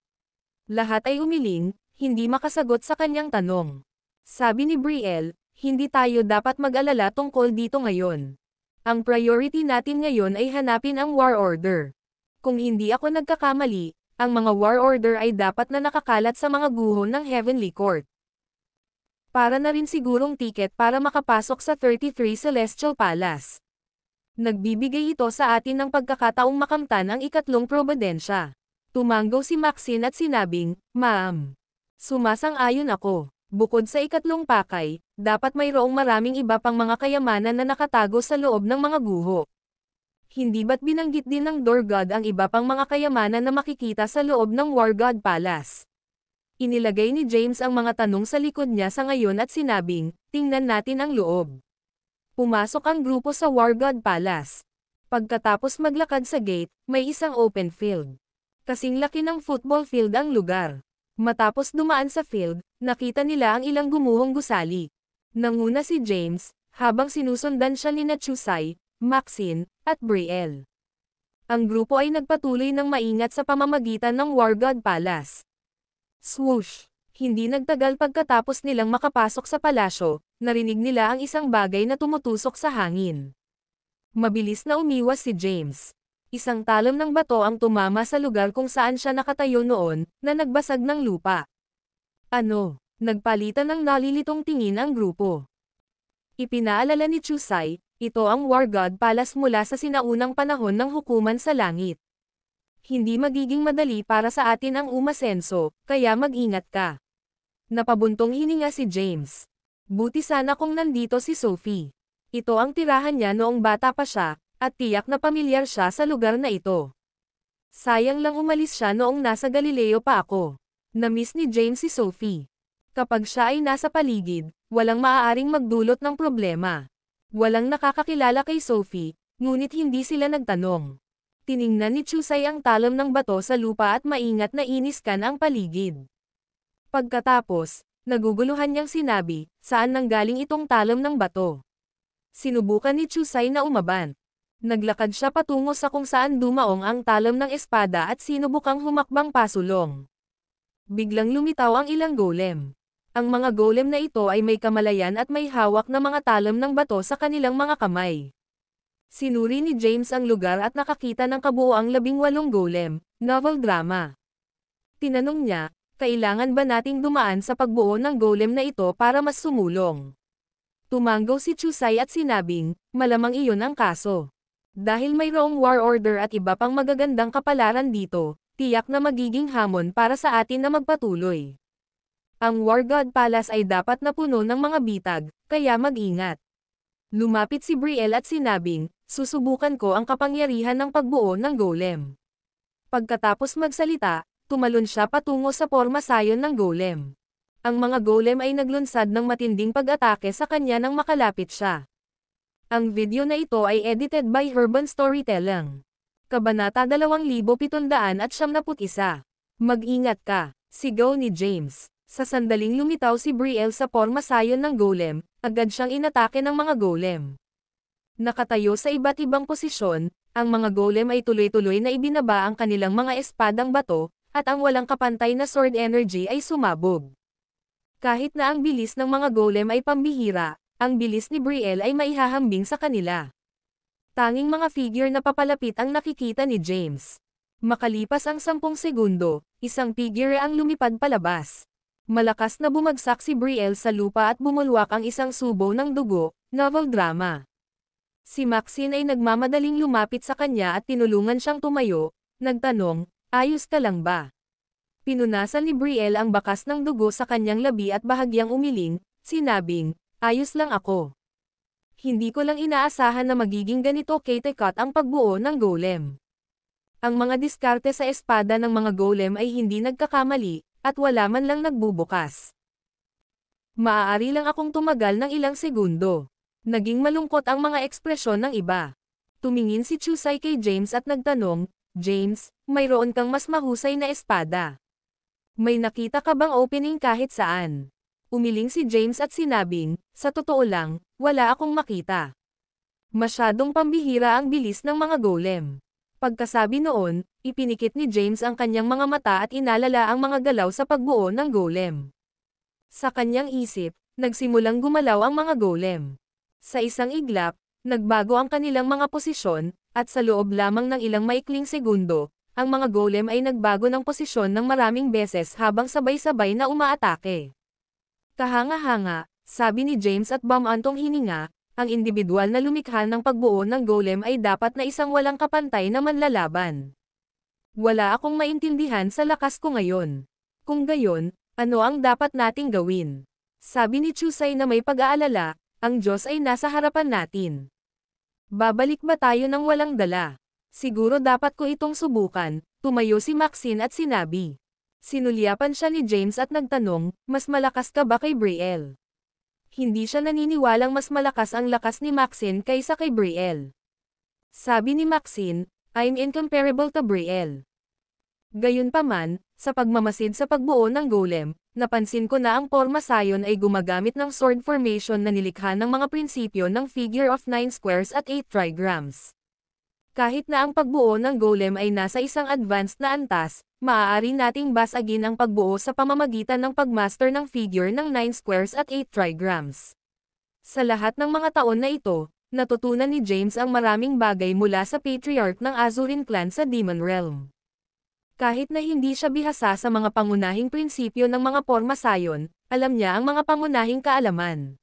Lahat ay umiling, hindi makasagot sa kanyang tanong. Sabi ni Brielle, hindi tayo dapat mag-alala tungkol dito ngayon. Ang priority natin ngayon ay hanapin ang War Order. Kung hindi ako nagkakamali, ang mga War Order ay dapat na nakakalat sa mga guho ng Heavenly Court. Para na rin sigurong tiket para makapasok sa 33 Celestial Palace. Nagbibigay ito sa atin ng pagkakataong makamtan ang ikatlong probidensya. Tumanggo si Maxine at sinabing, "Ma'am, sumasang-ayon ako. Bukod sa ikatlong pakay, dapat mayroong maraming iba pang mga kayamanan na nakatago sa loob ng mga guho." Hindi ba't binanggit din ng Door God ang iba pang mga kayamanan na makikita sa loob ng War God Palace? Inilagay ni James ang mga tanong sa likod niya sa ngayon at sinabing, tingnan natin ang loob. Pumasok ang grupo sa War God Palace. Pagkatapos maglakad sa gate, may isang open field. Kasing laki ng football field ang lugar. Matapos dumaan sa field, nakita nila ang ilang gumuhong gusali. Nanguna si James, habang sinusundan siya ni Chusai, Maxine, at Brielle. Ang grupo ay nagpatuloy ng maingat sa pamamagitan ng War God Palace. Swoosh! Hindi nagtagal pagkatapos nilang makapasok sa palasyo, narinig nila ang isang bagay na tumutusok sa hangin. Mabilis na umiwas si James. Isang talon ng bato ang tumama sa lugar kung saan siya nakatayo noon, na nagbasag ng lupa. Ano? Nagpalitan ng nalilitong tingin ang grupo. Ipinaalala ni Chusai, ito ang War God Palace mula sa sinaunang panahon ng hukuman sa langit. Hindi magiging madali para sa atin ang umasenso, kaya mag-ingat ka. Napabuntong hininga si James. Buti sana kung nandito si Sophie. Ito ang tirahan niya noong bata pa siya, at tiyak na pamilyar siya sa lugar na ito. Sayang lang umalis siya noong nasa Galileo pa ako. Na-miss ni James si Sophie. Kapag siya ay nasa paligid, walang maaaring magdulot ng problema. Walang nakakakilala kay Sophie, ngunit hindi sila nagtanong. Tiningnan ni Chusai ang talon ng bato sa lupa at maingat na iniskan ang paligid. Pagkatapos, Naguguluhan niyang sinabi, saan nanggaling itong talam ng bato? Sinubukan ni Chusay na umabant. Naglakad siya patungo sa kung saan dumaong ang talam ng espada at sinubukang humakbang pasulong. Biglang lumitaw ang ilang golem. Ang mga golem na ito ay may kamalayan at may hawak na mga talam ng bato sa kanilang mga kamay. Sinuri ni James ang lugar at nakakita ng kabuoang 18 golem, novel drama. Tinanong niya, kailangan ba nating dumaan sa pagbuo ng golem na ito para mas sumulong? Tumanggaw si Chusay at sinabing, malamang iyon ang kaso. Dahil mayroong war order at iba pang magagandang kapalaran dito, tiyak na magiging hamon para sa atin na magpatuloy. Ang War God Palace ay dapat na puno ng mga bitag, kaya mag-ingat. Lumapit si Brielle at sinabing, susubukan ko ang kapangyarihan ng pagbuo ng golem. Pagkatapos magsalita, tumalon siya patungo sa pormasayon ng golem. Ang mga golem ay naglunsad ng matinding pag-atake sa kanya nang makalapit siya. Ang video na ito ay edited by Urban Storytelling. Kabanata 2771. Mag-ingat ka, sigaw ni James. Sa sandaling lumitaw si Brielle sa pormasayon ng golem, agad siyang inatake ng mga golem. Nakatayo sa iba't ibang posisyon, ang mga golem ay tuloy-tuloy na ibinaba ang kanilang mga espadang bato, at ang walang kapantay na sword energy ay sumabog. Kahit na ang bilis ng mga golem ay pambihira, ang bilis ni Brielle ay maihahambing sa kanila. Tanging mga figure na papalapit ang nakikita ni James. Makalipas ang 10 segundo, isang figure ang lumipad palabas. Malakas na bumagsak si Brielle sa lupa at bumulwak ang isang subo ng dugo, novel drama. Si Maxine ay nagmamadaling lumapit sa kanya at tinulungan siyang tumayo, nagtanong, ayos ka lang ba? Pinunasan ni Brielle ang bakas ng dugo sa kanyang labi at bahagyang umiling, sinabing, ayos lang ako. Hindi ko lang inaasahan na magiging ganito kate-cut ang pagbuo ng golem. Ang mga diskarte sa espada ng mga golem ay hindi nagkakamali, at wala man lang nagbubukas. Maaari lang akong tumagal ng ilang segundo. Naging malungkot ang mga ekspresyon ng iba. Tumingin si Chusay kay James at nagtanong, James, mayroon kang mas mahusay na espada. May nakita ka bang opening kahit saan? Umiling si James at sinabing, sa totoo lang, wala akong makita. Masyadong pambihira ang bilis ng mga golem. Pagkasabi noon, ipinikit ni James ang kanyang mga mata at inalala ang mga galaw sa pagbuo ng golem. Sa kanyang isip, nagsimulang gumalaw ang mga golem. Sa isang iglap, nagbago ang kanilang mga posisyon, at sa loob lamang ng ilang maikling segundo, ang mga golem ay nagbago ng posisyon ng maraming beses habang sabay-sabay na umaatake. Kahanga-hanga, sabi ni James at bumantong hininga, ang individual na lumikha ng pagbuo ng golem ay dapat na isang walang kapantay na manlalaban. Wala akong maintindihan sa lakas ko ngayon. Kung gayon, ano ang dapat nating gawin? Sabi ni Chusay na may pag-aalala, ang Diyos ay nasa harapan natin. Babalik ba tayo ng walang dala? Siguro dapat ko itong subukan, tumayo si Maxine at sinabi. Sinulyapan siya ni James at nagtanong, mas malakas ka ba kay Brielle? Hindi siya naniniwalang mas malakas ang lakas ni Maxine kaysa kay Brielle. Sabi ni Maxine, I'm incomparable to Brielle. Gayunpaman, sa pagmamasid sa pagbuo ng golem, napansin ko na ang pormasayon ay gumagamit ng sword formation na nilikha ng mga prinsipyo ng figure of 9 squares at 8 trigrams. Kahit na ang pagbuo ng golem ay nasa isang advanced na antas, maaari nating basagin ang pagbuo sa pamamagitan ng pagmaster ng figure ng 9 squares at 8 trigrams. Sa lahat ng mga taon na ito, natutunan ni James ang maraming bagay mula sa patriarch ng Azurin clan sa Demon Realm. Kahit na hindi siya bihasa sa mga pangunahing prinsipyo ng mga pormasayon, alam niya ang mga pangunahing kaalaman.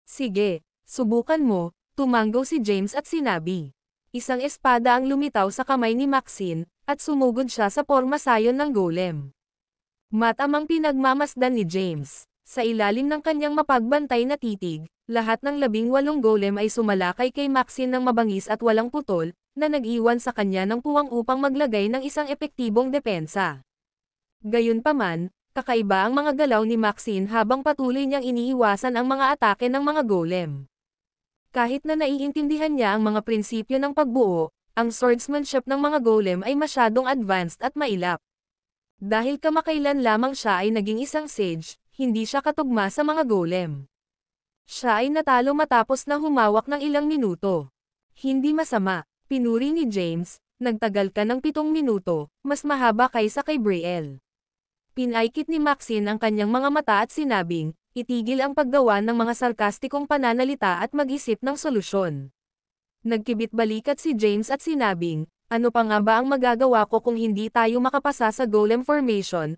Sige, subukan mo, tumanggaw si James at sinabi. Isang espada ang lumitaw sa kamay ni Maxine, at sumugod siya sa pormasayon ng golem. Matamang pinagmamasdan ni James. Sa ilalim ng kanyang mapagbantay na titig, lahat ng 18 golem ay sumalakay kay Maxine ng mabangis at walang putol, na nag-iwan sa kanya ng puwang upang maglagay ng isang epektibong depensa. Gayunpaman, kakaiba ang mga galaw ni Maxine habang patuloy niyang iniiwasan ang mga atake ng mga golem. Kahit na naiintindihan niya ang mga prinsipyo ng pagbuo, ang swordsmanship ng mga golem ay masyadong advanced at mailap. Dahil kamakailan lamang siya ay naging isang sage, hindi siya katugma sa mga golem. Siya ay natalo matapos na humawak ng ilang minuto. Hindi masama, pinuri ni James, nagtagal ka ng 7 minuto, mas mahaba kaysa kay Brielle. Pinaikit ni Maxine ang kanyang mga mata at sinabing, itigil ang paggawa ng mga sarkastikong pananalita at mag-isip ng solusyon. Nagkibit-balikat si James at sinabing, ano pa nga ba ang magagawa ko kung hindi tayo makapasa sa golem formation,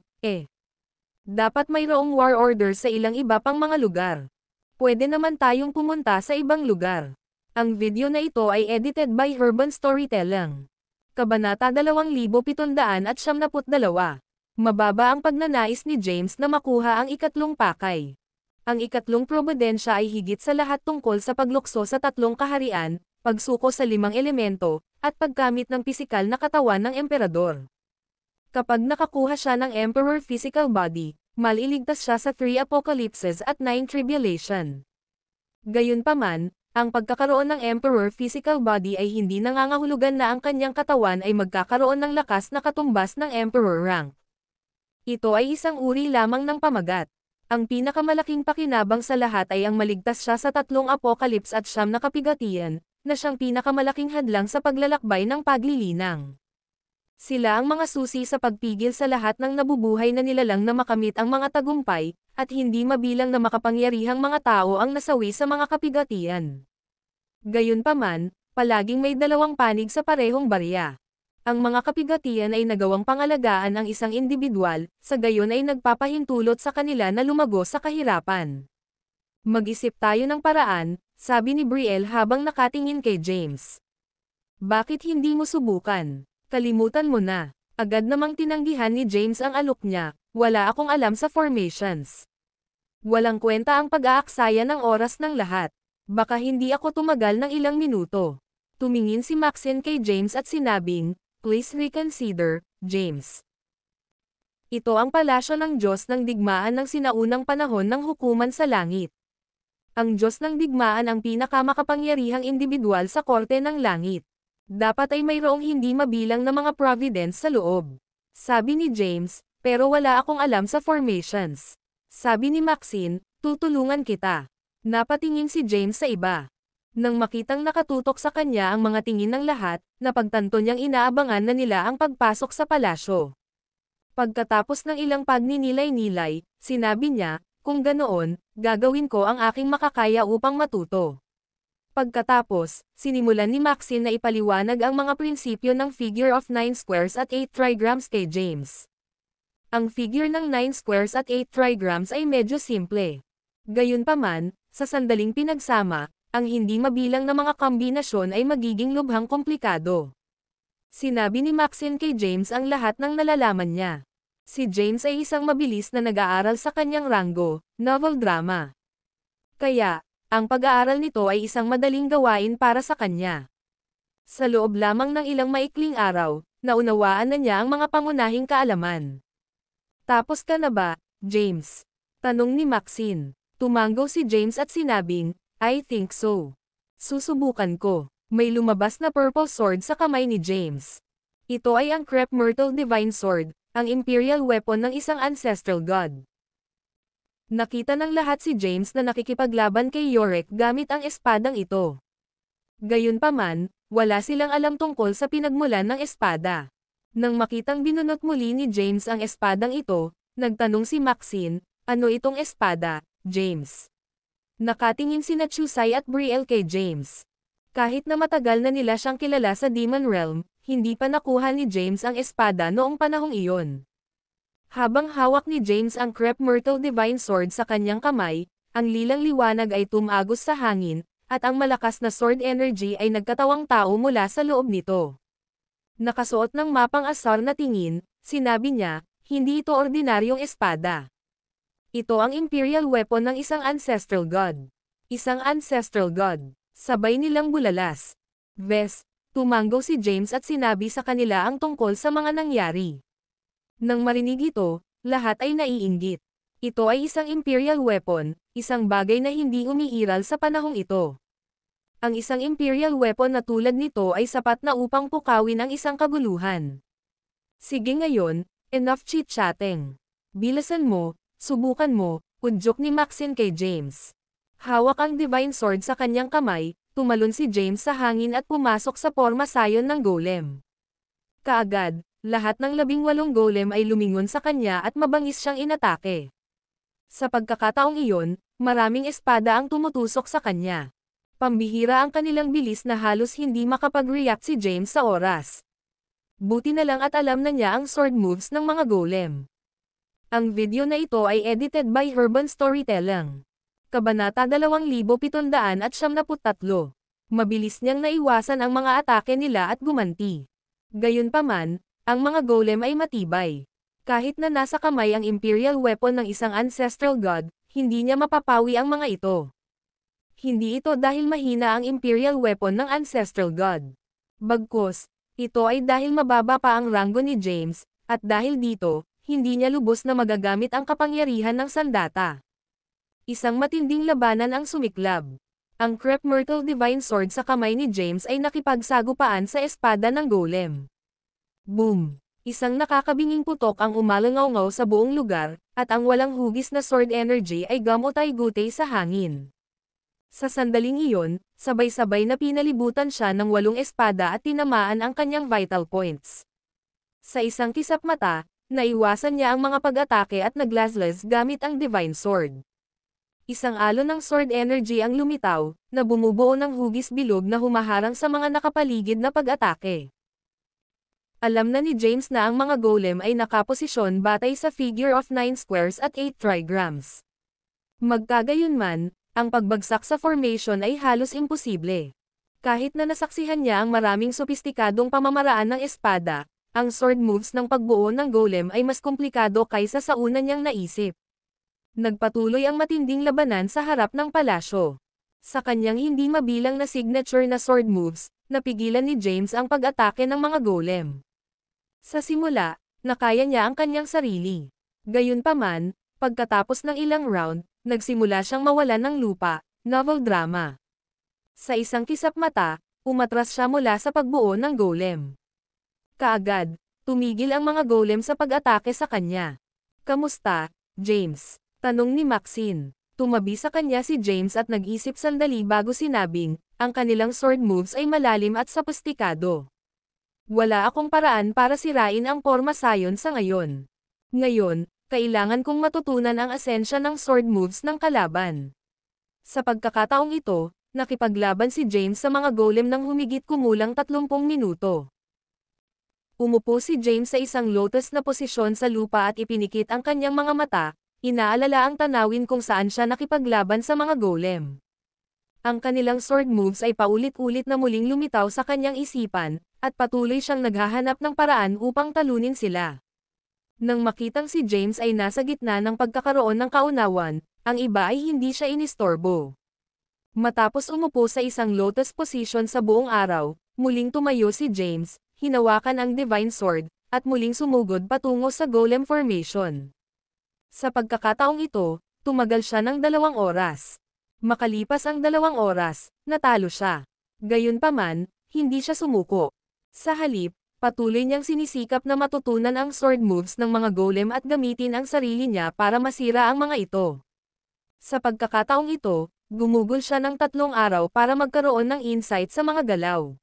Dapat mayroong war order sa ilang iba pang mga lugar. Pwede naman tayong pumunta sa ibang lugar. Ang video na ito ay edited by Urban Storytelling. Kabanata 2772. Mababa ang pagnanais ni James na makuha ang ikatlong pakay. Ang ikatlong probidensya ay higit sa lahat tungkol sa paglukso sa 3 kaharian, pagsuko sa 5 elemento, at paggamit ng pisikal na katawan ng emperador. Kapag nakakuha siya ng Emperor physical body, maliligtas siya sa 3 apocalypses at 9 tribulation. Gayunpaman, ang pagkakaroon ng Emperor physical body ay hindi nangangahulugan na ang kanyang katawan ay magkakaroon ng lakas na katumbas ng Emperor rank. Ito ay isang uri lamang ng pamagat. Ang pinakamalaking pakinabang sa lahat ay ang maligtas siya sa 3 apocalypse at 9 na kapigatian, na siyang pinakamalaking hadlang sa paglalakbay ng paglilinang. Sila ang mga susi sa pagpigil sa lahat ng nabubuhay na nilalang na makamit ang mga tagumpay, at hindi mabilang na makapangyarihang mga tao ang nasawi sa mga kapigatian. Gayunpaman, palaging may 2 panig sa parehong barya. Ang mga kapigatian ay nagawang pangalagaan ang isang individual, sa gayon ay nagpapahintulot sa kanila na lumago sa kahirapan. Mag-isip tayo ng paraan, sabi ni Brielle habang nakatingin kay James. Bakit hindi mo subukan? Kalimutan mo na. Agad namang tinanggihan ni James ang alok niya, wala akong alam sa formations. Walang kwenta ang pag-aaksaya ng oras ng lahat. Baka hindi ako tumagal ng ilang minuto. Tumingin si Maxine kay James at sinabing, please reconsider, James. Ito ang palasyo ng Diyos ng digmaan ng sinaunang panahon ng hukuman sa langit. Ang Diyos ng digmaan ang pinakamakapangyarihang individual sa korte ng langit. Dapat ay mayroong hindi mabilang na mga providence sa loob. Sabi ni James, pero wala akong alam sa formations. Sabi ni Maxine, tutulungan kita. Napatingin si James sa iba. Nang makitang nakatutok sa kanya ang mga tingin ng lahat, napagtanto niyang inaabangan na nila ang pagpasok sa palasyo. Pagkatapos ng ilang pagninilay-nilay, sinabi niya, kung ganoon, gagawin ko ang aking makakaya upang matuto. Pagkatapos, sinimulan ni Maxine na ipaliwanag ang mga prinsipyo ng figure of 9 squares at 8 trigrams kay James. Ang figure ng 9 squares at 8 trigrams ay medyo simple. Gayunpaman, sa sandaling pinagsama, ang hindi mabilang na mga kombinasyon ay magiging lubhang komplikado. Sinabi ni Maxine kay James ang lahat ng nalalaman niya. Si James ay isang mabilis na nag-aaral sa kanyang ranggo, novel drama. Kaya, ang pag-aaral nito ay isang madaling gawain para sa kanya. Sa loob lamang ng ilang maikling araw, naunawaan na niya ang mga pangunahing kaalaman. Tapos ka na ba, James? Tanong ni Maxine. Tumango si James at sinabing, I think so. Susubukan ko. May lumabas na purple sword sa kamay ni James. Ito ay ang Crep Myrtle Divine Sword, ang imperial weapon ng isang ancestral god. Nakita ng lahat si James na nakikipaglaban kay Yorick gamit ang espadang ito. Gayunpaman, wala silang alam tungkol sa pinagmulan ng espada. Nang makitang binunot muli ni James ang espadang ito, nagtanong si Maxine, ano itong espada, James? Nakatingin sina Chusai at Brielle kay James. Kahit na matagal na nila siyang kilala sa Demon Realm, hindi pa nakuha ni James ang espada noong panahong iyon. Habang hawak ni James ang Crep Myrtle Divine Sword sa kanyang kamay, ang lilang liwanag ay tumagos sa hangin, at ang malakas na sword energy ay nagkatawang tao mula sa loob nito. Nakasuot ng mapang asar na tingin, sinabi niya, hindi ito ordinaryong espada. Ito ang imperial weapon ng isang ancestral god. Isang ancestral god. Sabay nilang bulalas. Ves, tumango si James at sinabi sa kanila ang tungkol sa mga nangyari. Nang marinig ito, lahat ay naiinggit. Ito ay isang imperial weapon, isang bagay na hindi umiiral sa panahong ito. Ang isang imperial weapon na tulad nito ay sapat na upang pukawin ang isang kaguluhan. Sige ngayon, enough chit-chatting. Bilasan mo, subukan mo, Udyok ni Maxine kay James. Hawak ang Divine Sword sa kanyang kamay, tumalon si James sa hangin at pumasok sa porma sayon ng golem. Kaagad, lahat ng 18 golem ay lumingon sa kanya at mabangis siyang inatake. Sa pagkakataong iyon, maraming espada ang tumutusok sa kanya. Pambihira ang kanilang bilis na halos hindi makapag-react si James sa oras. Buti na lang at alam na niya ang sword moves ng mga golem. Ang video na ito ay edited by Urban Storytelling. Kabanata 2773. Mabilis niyang naiwasan ang mga atake nila at gumanti. Gayunpaman, ang mga golem ay matibay. Kahit na nasa kamay ang imperial weapon ng isang ancestral god, hindi niya mapapawi ang mga ito. Hindi ito dahil mahina ang imperial weapon ng ancestral god. Bagkus, ito ay dahil mababa pa ang ranggo ni James, at dahil dito, hindi niya lubos na magagamit ang kapangyarihan ng sandata. Isang matinding labanan ang sumiklab. Ang Crepe Myrtle Divine Sword sa kamay ni James ay nakipagsagupaan sa espada ng golem. Boom! Isang nakakabinging putok ang umalangaw-ngaw sa buong lugar, at ang walang hugis na sword energy ay gamotay-gutay sa hangin. Sa sandaling iyon, sabay-sabay na pinalibutan siya ng 8 espada at tinamaan ang kanyang vital points. Sa isang kisap mata, naiwasan niya ang mga pag-atake at naglaslas gamit ang Divine Sword. Isang alon ng sword energy ang lumitaw, na bumubuo ng hugis bilog na humaharang sa mga nakapaligid na pag-atake. Alam na ni James na ang mga golem ay nakaposisyon batay sa figure of 9 squares at 8 trigrams. Magkagayunman, ang pagbagsak sa formation ay halos imposible. Kahit na nasaksihan niya ang maraming sopistikadong pamamaraan ng espada, ang sword moves ng pagbuo ng golem ay mas komplikado kaysa sa una niyang naisip. Nagpatuloy ang matinding labanan sa harap ng palasyo. Sa kanyang hindi mabilang na signature na sword moves, napigilan ni James ang pag-atake ng mga golem. Sa simula, nakaya niya ang kanyang sarili. Gayunpaman, pagkatapos ng ilang round, nagsimula siyang mawalan ng lupa, novel drama. Sa isang kisap mata, umatras siya mula sa pagbuo ng golem. Kaagad, tumigil ang mga golem sa pag-atake sa kanya. "Kamusta, James?" tanong ni Maxine. Tumabi sa kanya si James at nag-isip sandali bago sinabing, ang kanilang sword moves ay malalim at sopistikado. "Wala akong paraan para sirain ang porma sayon sa ngayon. Ngayon, kailangan kong matutunan ang esensya ng sword moves ng kalaban." Sa pagkakataong ito, nakipaglaban si James sa mga golem ng humigit kumulang 30 minuto. Umupo si James sa isang lotus na posisyon sa lupa at ipinikit ang kanyang mga mata, inaalala ang tanawin kung saan siya nakipaglaban sa mga golem. Ang kanilang sword moves ay paulit-ulit na muling lumitaw sa kanyang isipan, at patuloy siyang naghahanap ng paraan upang talunin sila. Nang makitang si James ay nasa gitna ng pagkakaroon ng kaunawan, ang iba ay hindi siya inistorbo. Matapos umupo sa isang lotus position sa buong araw, muling tumayo si James, hinawakan ang Divine Sword, at muling sumugod patungo sa golem formation. Sa pagkakataong ito, tumagal siya ng 2 oras. Makalipas ang 2 oras, natalo siya. Gayunpaman, hindi siya sumuko. Sa halip, patuloy niyang sinisikap na matutunan ang sword moves ng mga golem at gamitin ang sarili niya para masira ang mga ito. Sa pagkakataong ito, gumugol siya ng 3 araw para magkaroon ng insight sa mga galaw.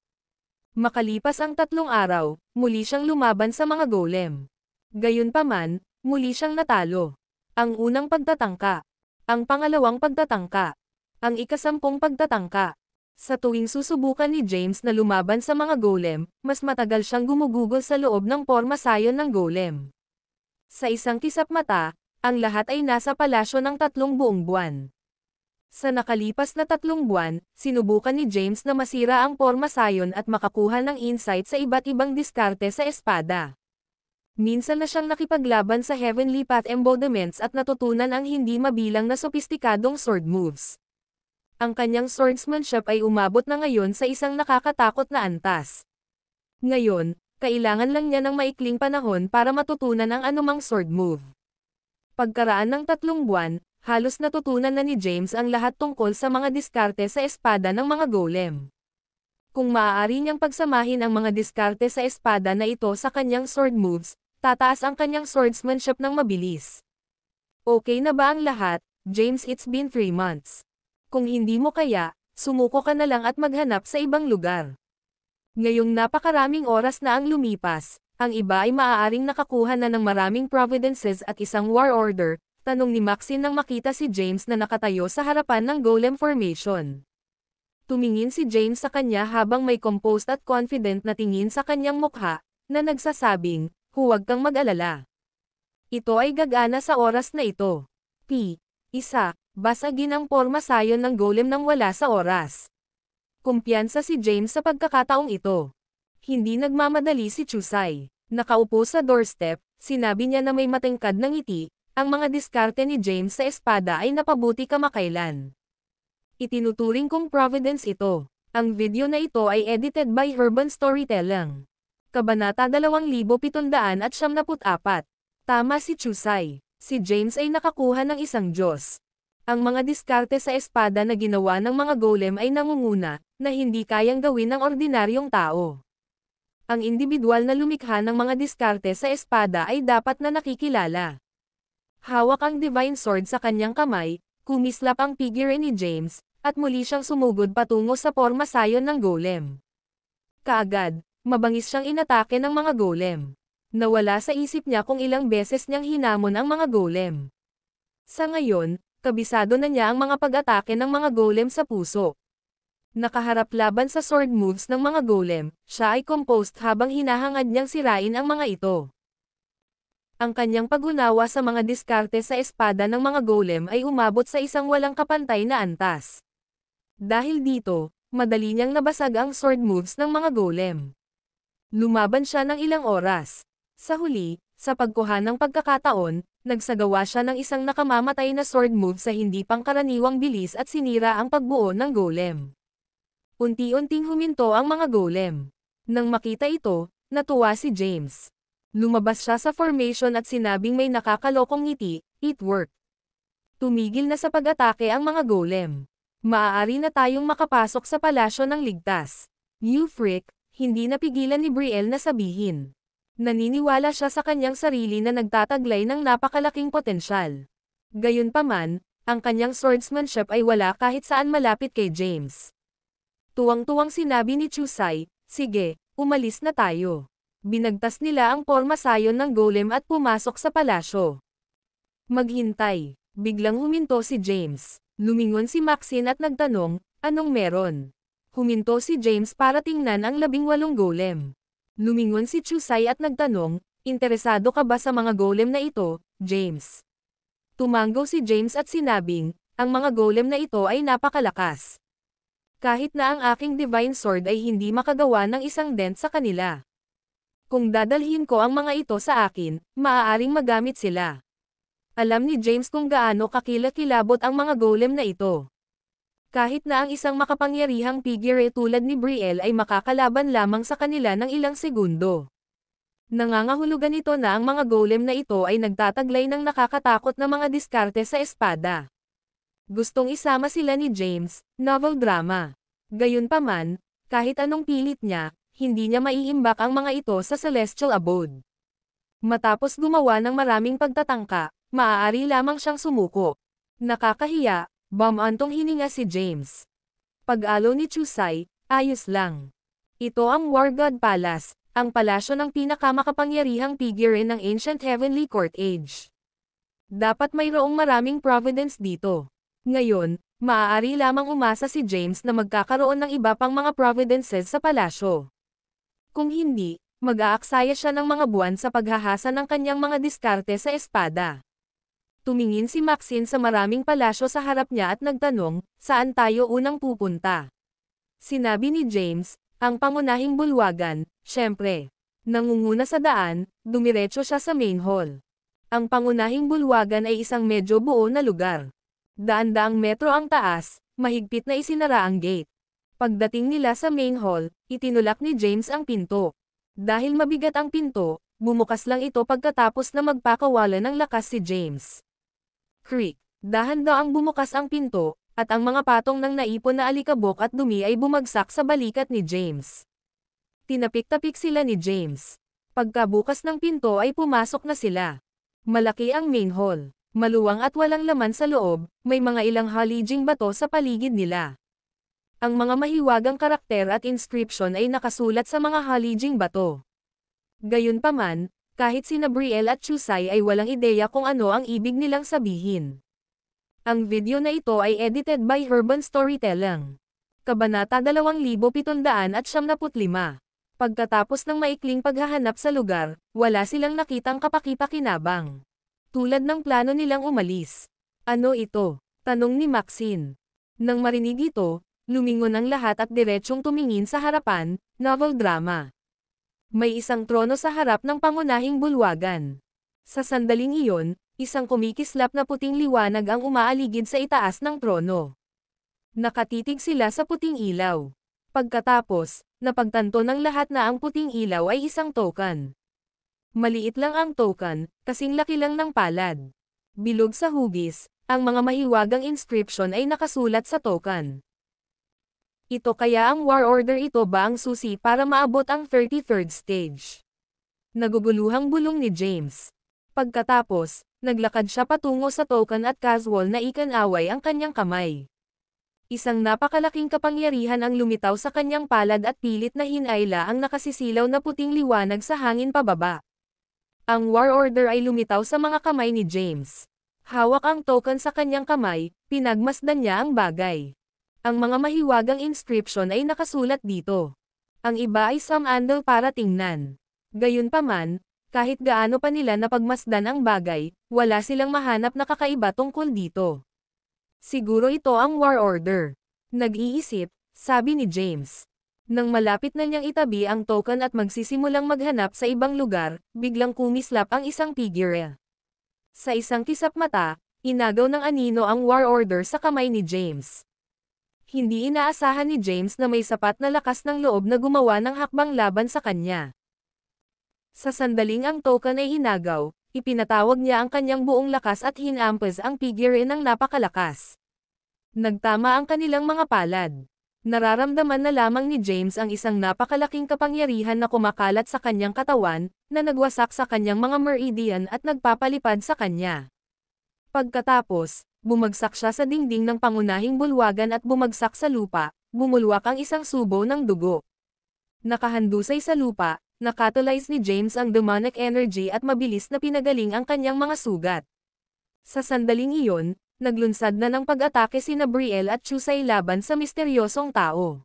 Makalipas ang 3 araw, muli siyang lumaban sa mga golem. Gayunpaman, muli siyang natalo. Ang unang pagtatangka. Ang pangalawang pagtatangka. Ang ika-10 pagtatangka. Sa tuwing susubukan ni James na lumaban sa mga golem, mas matagal siyang gumugugol sa loob ng porma sayon ng golem. Sa isang kisap mata, ang lahat ay nasa palasyo ng 3 buong buwan. Sa nakalipas na 3 buwan, sinubukan ni James na masira ang porma sayon at makakuha ng insight sa iba't ibang diskarte sa espada. Minsan na siyang nakipaglaban sa Heavenly Path embodiments at natutunan ang hindi mabilang na sopistikadong sword moves. Ang kanyang swordsmanship ay umabot na ngayon sa isang nakakatakot na antas. Ngayon, kailangan lang niya ng maikling panahon para matutunan ang anumang sword move. Pagkaraan ng 3 buwan, halos natutunan na ni James ang lahat tungkol sa mga diskarte sa espada ng mga golem. Kung maaari niyang pagsamahin ang mga diskarte sa espada na ito sa kanyang sword moves, tataas ang kanyang swordsmanship ng mabilis. Okay na ba ang lahat, James? It's been 3 months. Kung hindi mo kaya, sumuko ka na lang at maghanap sa ibang lugar. Ngayong napakaraming oras na ang lumipas, ang iba ay maaaring nakakuha na ng maraming providences at isang war order, tanong ni Maxine nang makita si James na nakatayo sa harapan ng golem formation. Tumingin si James sa kanya habang may composed at confident na tingin sa kanyang mukha, na nagsasabing, huwag kang mag-alala. Ito ay gagana sa oras na ito. Isa, basagin ang porma sayon ng golem nang wala sa oras. Kumpiyansa si James sa pagkakataong ito. Hindi nagmamadali si Chusay. Nakaupo sa doorstep, sinabi niya na may matingkad na ngiti, ang mga diskarte ni James sa espada ay napabuti kamakailan. Itinuturing kong Providence ito. Ang video na ito ay edited by Urban Storytelling. Kabanata 2774. Tama si Chusay. Si James ay nakakuha ng isang Diyos. Ang mga diskarte sa espada na ginawa ng mga golem ay nangunguna, na hindi kayang gawin ng ordinaryong tao. Ang individual na lumikha ng mga diskarte sa espada ay dapat na nakikilala. Hawak ang Divine Sword sa kanyang kamay, kumislap ang figure ni James, at muli siyang sumugod patungo sa porma sayon ng golem. Kaagad, mabangis siyang inatake ng mga golem. Nawala sa isip niya kung ilang beses niyang hinamon ang mga golem. Sa ngayon, kabisado na niya ang mga pag-atake ng mga golem sa puso. Nakaharap laban sa sword moves ng mga golem, siya ay composed habang hinahangad niyang sirain ang mga ito. Ang kanyang pag-unawa sa mga diskarte sa espada ng mga golem ay umabot sa isang walang kapantay na antas. Dahil dito, madali niyang nabasag ang sword moves ng mga golem. Lumaban siya ng ilang oras. Sa huli, sa pagkuha ng pagkakataon, nagsagawa siya ng isang nakamamatay na sword move sa hindi pangkaraniwang bilis at sinira ang pagbuo ng golem. Unti-unting huminto ang mga golem. Nang makita ito, natuwa si James. Lumabas siya sa formation at sinabing may nakakalokong ngiti, "It worked." Tumigil na sa pag-atake ang mga golem. Maaari na tayong makapasok sa palasyo ng ligtas. You freak, hindi napigilan ni Brielle na sabihin. Naniniwala siya sa kanyang sarili na nagtataglay ng napakalaking potensyal. Gayunpaman, ang kanyang swordsmanship ay wala kahit saan malapit kay James. Tuwang-tuwang sinabi ni Chusay, "Sige, umalis na tayo." Binagtas nila ang porma sayon ng golem at pumasok sa palasyo. Maghintay. Biglang huminto si James. Lumingon si Maxine at nagtanong, "Anong meron?" Huminto si James para tingnan ang 18 golem. Lumingon si Chusay at nagtanong, "Interesado ka ba sa mga golem na ito, James?" Tumango si James at sinabing, "Ang mga golem na ito ay napakalakas. Kahit na ang aking Divine Sword ay hindi makagawa ng isang dent sa kanila. Kung dadalhin ko ang mga ito sa akin, maaaring magamit sila." Alam ni James kung gaano kakilakilabot ang mga golem na ito. Kahit na ang isang makapangyarihang figure tulad ni Brielle ay makakalaban lamang sa kanila ng ilang segundo. Nangangahulugan ito na ang mga golem na ito ay nagtataglay ng nakakatakot na mga diskarte sa espada. Gustong isama sila ni James, novel drama. Gayunpaman, kahit anong pilit niya, hindi niya maiimbak ang mga ito sa celestial abode. Matapos gumawa ng maraming pagtatangka, maaari lamang siyang sumuko. Nakakahiya, bumantong hininga si James. Pag-alo ni Chusay, ayos lang. Ito ang War God Palace, ang palasyo ng pinakamakapangyarihang figure ng Ancient Heavenly Court Age. Dapat mayroong maraming providence dito. Ngayon, maaari lamang umasa si James na magkakaroon ng iba pang mga providences sa palasyo. Kung hindi, mag-aaksaya siya ng mga buwan sa paghahasa ng kanyang mga diskarte sa espada. Tumingin si Maxine sa maraming palasyo sa harap niya at nagtanong, "Saan tayo unang pupunta?" Sinabi ni James, "Ang pangunahing bulwagan, syempre." Nangunguna sa daan, dumiretso siya sa main hall. Ang pangunahing bulwagan ay isang medyo buo na lugar. Daan-daang metro ang taas, mahigpit na isinara ang gate. Pagdating nila sa main hall, itinulak ni James ang pinto. Dahil mabigat ang pinto, bumukas lang ito pagkatapos na magpakawala ng lakas si James. Creak. Dahan-daang bumukas ang pinto, at ang mga patong ng naipon na alikabok at dumi ay bumagsak sa balikat ni James. Tinapik-tapik sila ni James. Pagkabukas ng pinto ay pumasok na sila. Malaki ang main hall. Maluwang at walang laman sa loob, may mga ilang halijing bato sa paligid nila. Ang mga mahiwagang karakter at inscription ay nakasulat sa mga halijing bato. Gayunpaman, kahit sina Brielle at Chusai ay walang ideya kung ano ang ibig nilang sabihin. Ang video na ito ay edited by Urban Storytelling. Kabanata 2775. Pagkatapos ng maikling paghahanap sa lugar, wala silang nakitang kapaki-pakinabang. Tulad ng plano nilang umalis. Ano ito? Tanong ni Maxine. Nang marinig ito, lumingon ang lahat at diretsyong tumingin sa harapan, novel drama. May isang trono sa harap ng pangunahing bulwagan. Sa sandaling iyon, isang kumikislap na puting liwanag ang umaaligid sa itaas ng trono. Nakatitig sila sa puting ilaw. Pagkatapos, napagtanto ng lahat na ang puting ilaw ay isang token. Maliit lang ang token, kasing laki lang ng palad. Bilog sa hugis, ang mga mahiwagang inscription ay nakasulat sa token. Ito kaya ang war order, ito ba ang susi para maabot ang 33rd stage? Naguguluhang bulong ni James. Pagkatapos, naglakad siya patungo sa token at casual na ikanaway ang kanyang kamay. Isang napakalaking kapangyarihan ang lumitaw sa kanyang palad at pilit na hinayla ang nakasisilaw na puting liwanag sa hangin pababa. Ang war order ay lumitaw sa mga kamay ni James. Hawak ang token sa kanyang kamay, pinagmasdan niya ang bagay. Ang mga mahiwagang inscription ay nakasulat dito. Ang iba ay some andal para tingnan. Gayunpaman, kahit gaano pa nila napagmasdan ang bagay, wala silang mahanap na kakaiba tungkol dito. Siguro ito ang war order. Nag-iisip, sabi ni James. Nang malapit na niyang itabi ang token at magsisimulang maghanap sa ibang lugar, biglang kumislap ang isang figure. Sa isang kisap mata, inagaw ng anino ang war order sa kamay ni James. Hindi inaasahan ni James na may sapat na lakas ng loob na gumawa ng hakbang laban sa kanya. Sa sandaling ang token ay inagaw, ipinatawag niya ang kanyang buong lakas at hinampas ang figure ng napakalakas. Nagtama ang kanilang mga palad. Nararamdaman na lamang ni James ang isang napakalaking kapangyarihan na kumakalat sa kanyang katawan, na nagwasak sa kanyang mga meridian at nagpapalipad sa kanya. Pagkatapos, bumagsak siya sa dingding ng pangunahing bulwagan at bumagsak sa lupa, bumulwak ang isang subo ng dugo. Nakahandusay sa lupa, nakatulize ni James ang demonic energy at mabilis na pinagaling ang kanyang mga sugat. Sa sandaling iyon, naglunsad na ng pag-atake sina Brielle at Chusai laban sa misteryosong tao.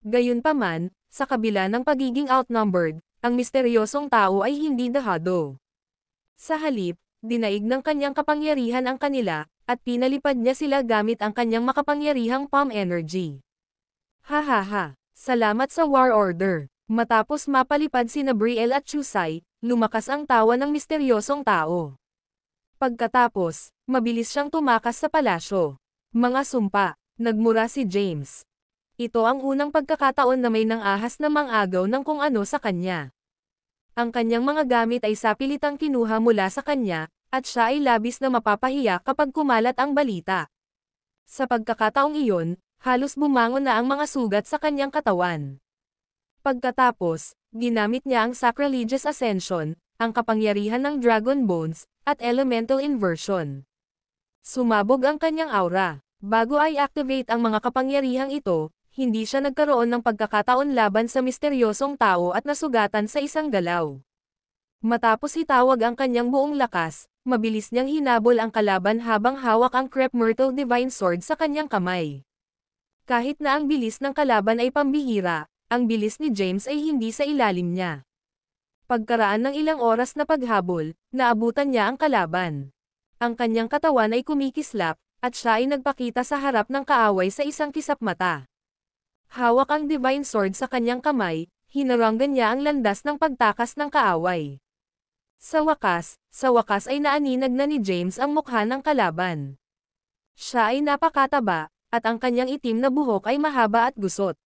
Gayunpaman, sa kabila ng pagiging outnumbered, ang misteryosong tao ay hindi dahado. Sa halip, dinaig ng kanyang kapangyarihan ang kanila, at pinalipad niya sila gamit ang kanyang makapangyarihang palm energy. Hahaha, salamat sa war order. Matapos mapalipad sina Brielle at Chusai, lumakas ang tawa ng misteryosong tao. Pagkatapos, mabilis siyang tumakas sa palasyo. Mga sumpa, nagmura si James. Ito ang unang pagkakataon na may nang-ahas na mang-agaw ng kung ano sa kanya. Ang kanyang mga gamit ay sapilitang kinuha mula sa kanya, at siya ay labis na mapapahiya kapag kumalat ang balita. Sa pagkakataong iyon, halos bumangon na ang mga sugat sa kanyang katawan. Pagkatapos, ginamit niya ang Sacrilegious Ascension, ang kapangyarihan ng Dragon Bones, at Elemental Inversion. Sumabog ang kanyang aura. Bago ay activate ang mga kapangyarihang ito, hindi siya nagkaroon ng pagkakataon laban sa misteryosong tao at nasugatan sa isang galaw. Matapos itawag ang kanyang buong lakas, mabilis niyang hinabol ang kalaban habang hawak ang Crep Myrtle Divine Sword sa kanyang kamay. Kahit na ang bilis ng kalaban ay pambihira, ang bilis ni James ay hindi sa ilalim niya. Pagkaraan ng ilang oras na paghabol, naabutan niya ang kalaban. Ang kanyang katawan ay kumikislap, at siya ay nagpakita sa harap ng kaaway sa isang kisap mata. Hawak ang Divine Sword sa kanyang kamay, hinaranggan niya ang landas ng pagtakas ng kaaway. Sa wakas ay naaninag na ni James ang mukha ng kalaban. Siya ay napakataba, at ang kanyang itim na buhok ay mahaba at gusot.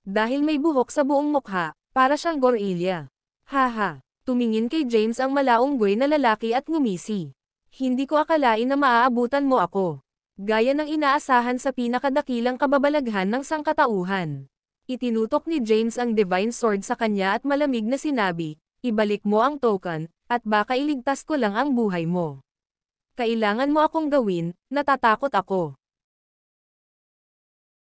Dahil may buhok sa buong mukha, para siyang gorilla. Haha, tumingin kay James ang malaunggay na lalaki at ngumisi. Hindi ko akalain na maaabutan mo ako. Gaya ng inaasahan sa pinakadakilang kababalaghan ng sangkatauhan. Itinutok ni James ang Divine Sword sa kanya at malamig na sinabi, ibalik mo ang token, at baka iligtas ko lang ang buhay mo. Kailangan mo akong gawin, natatakot ako.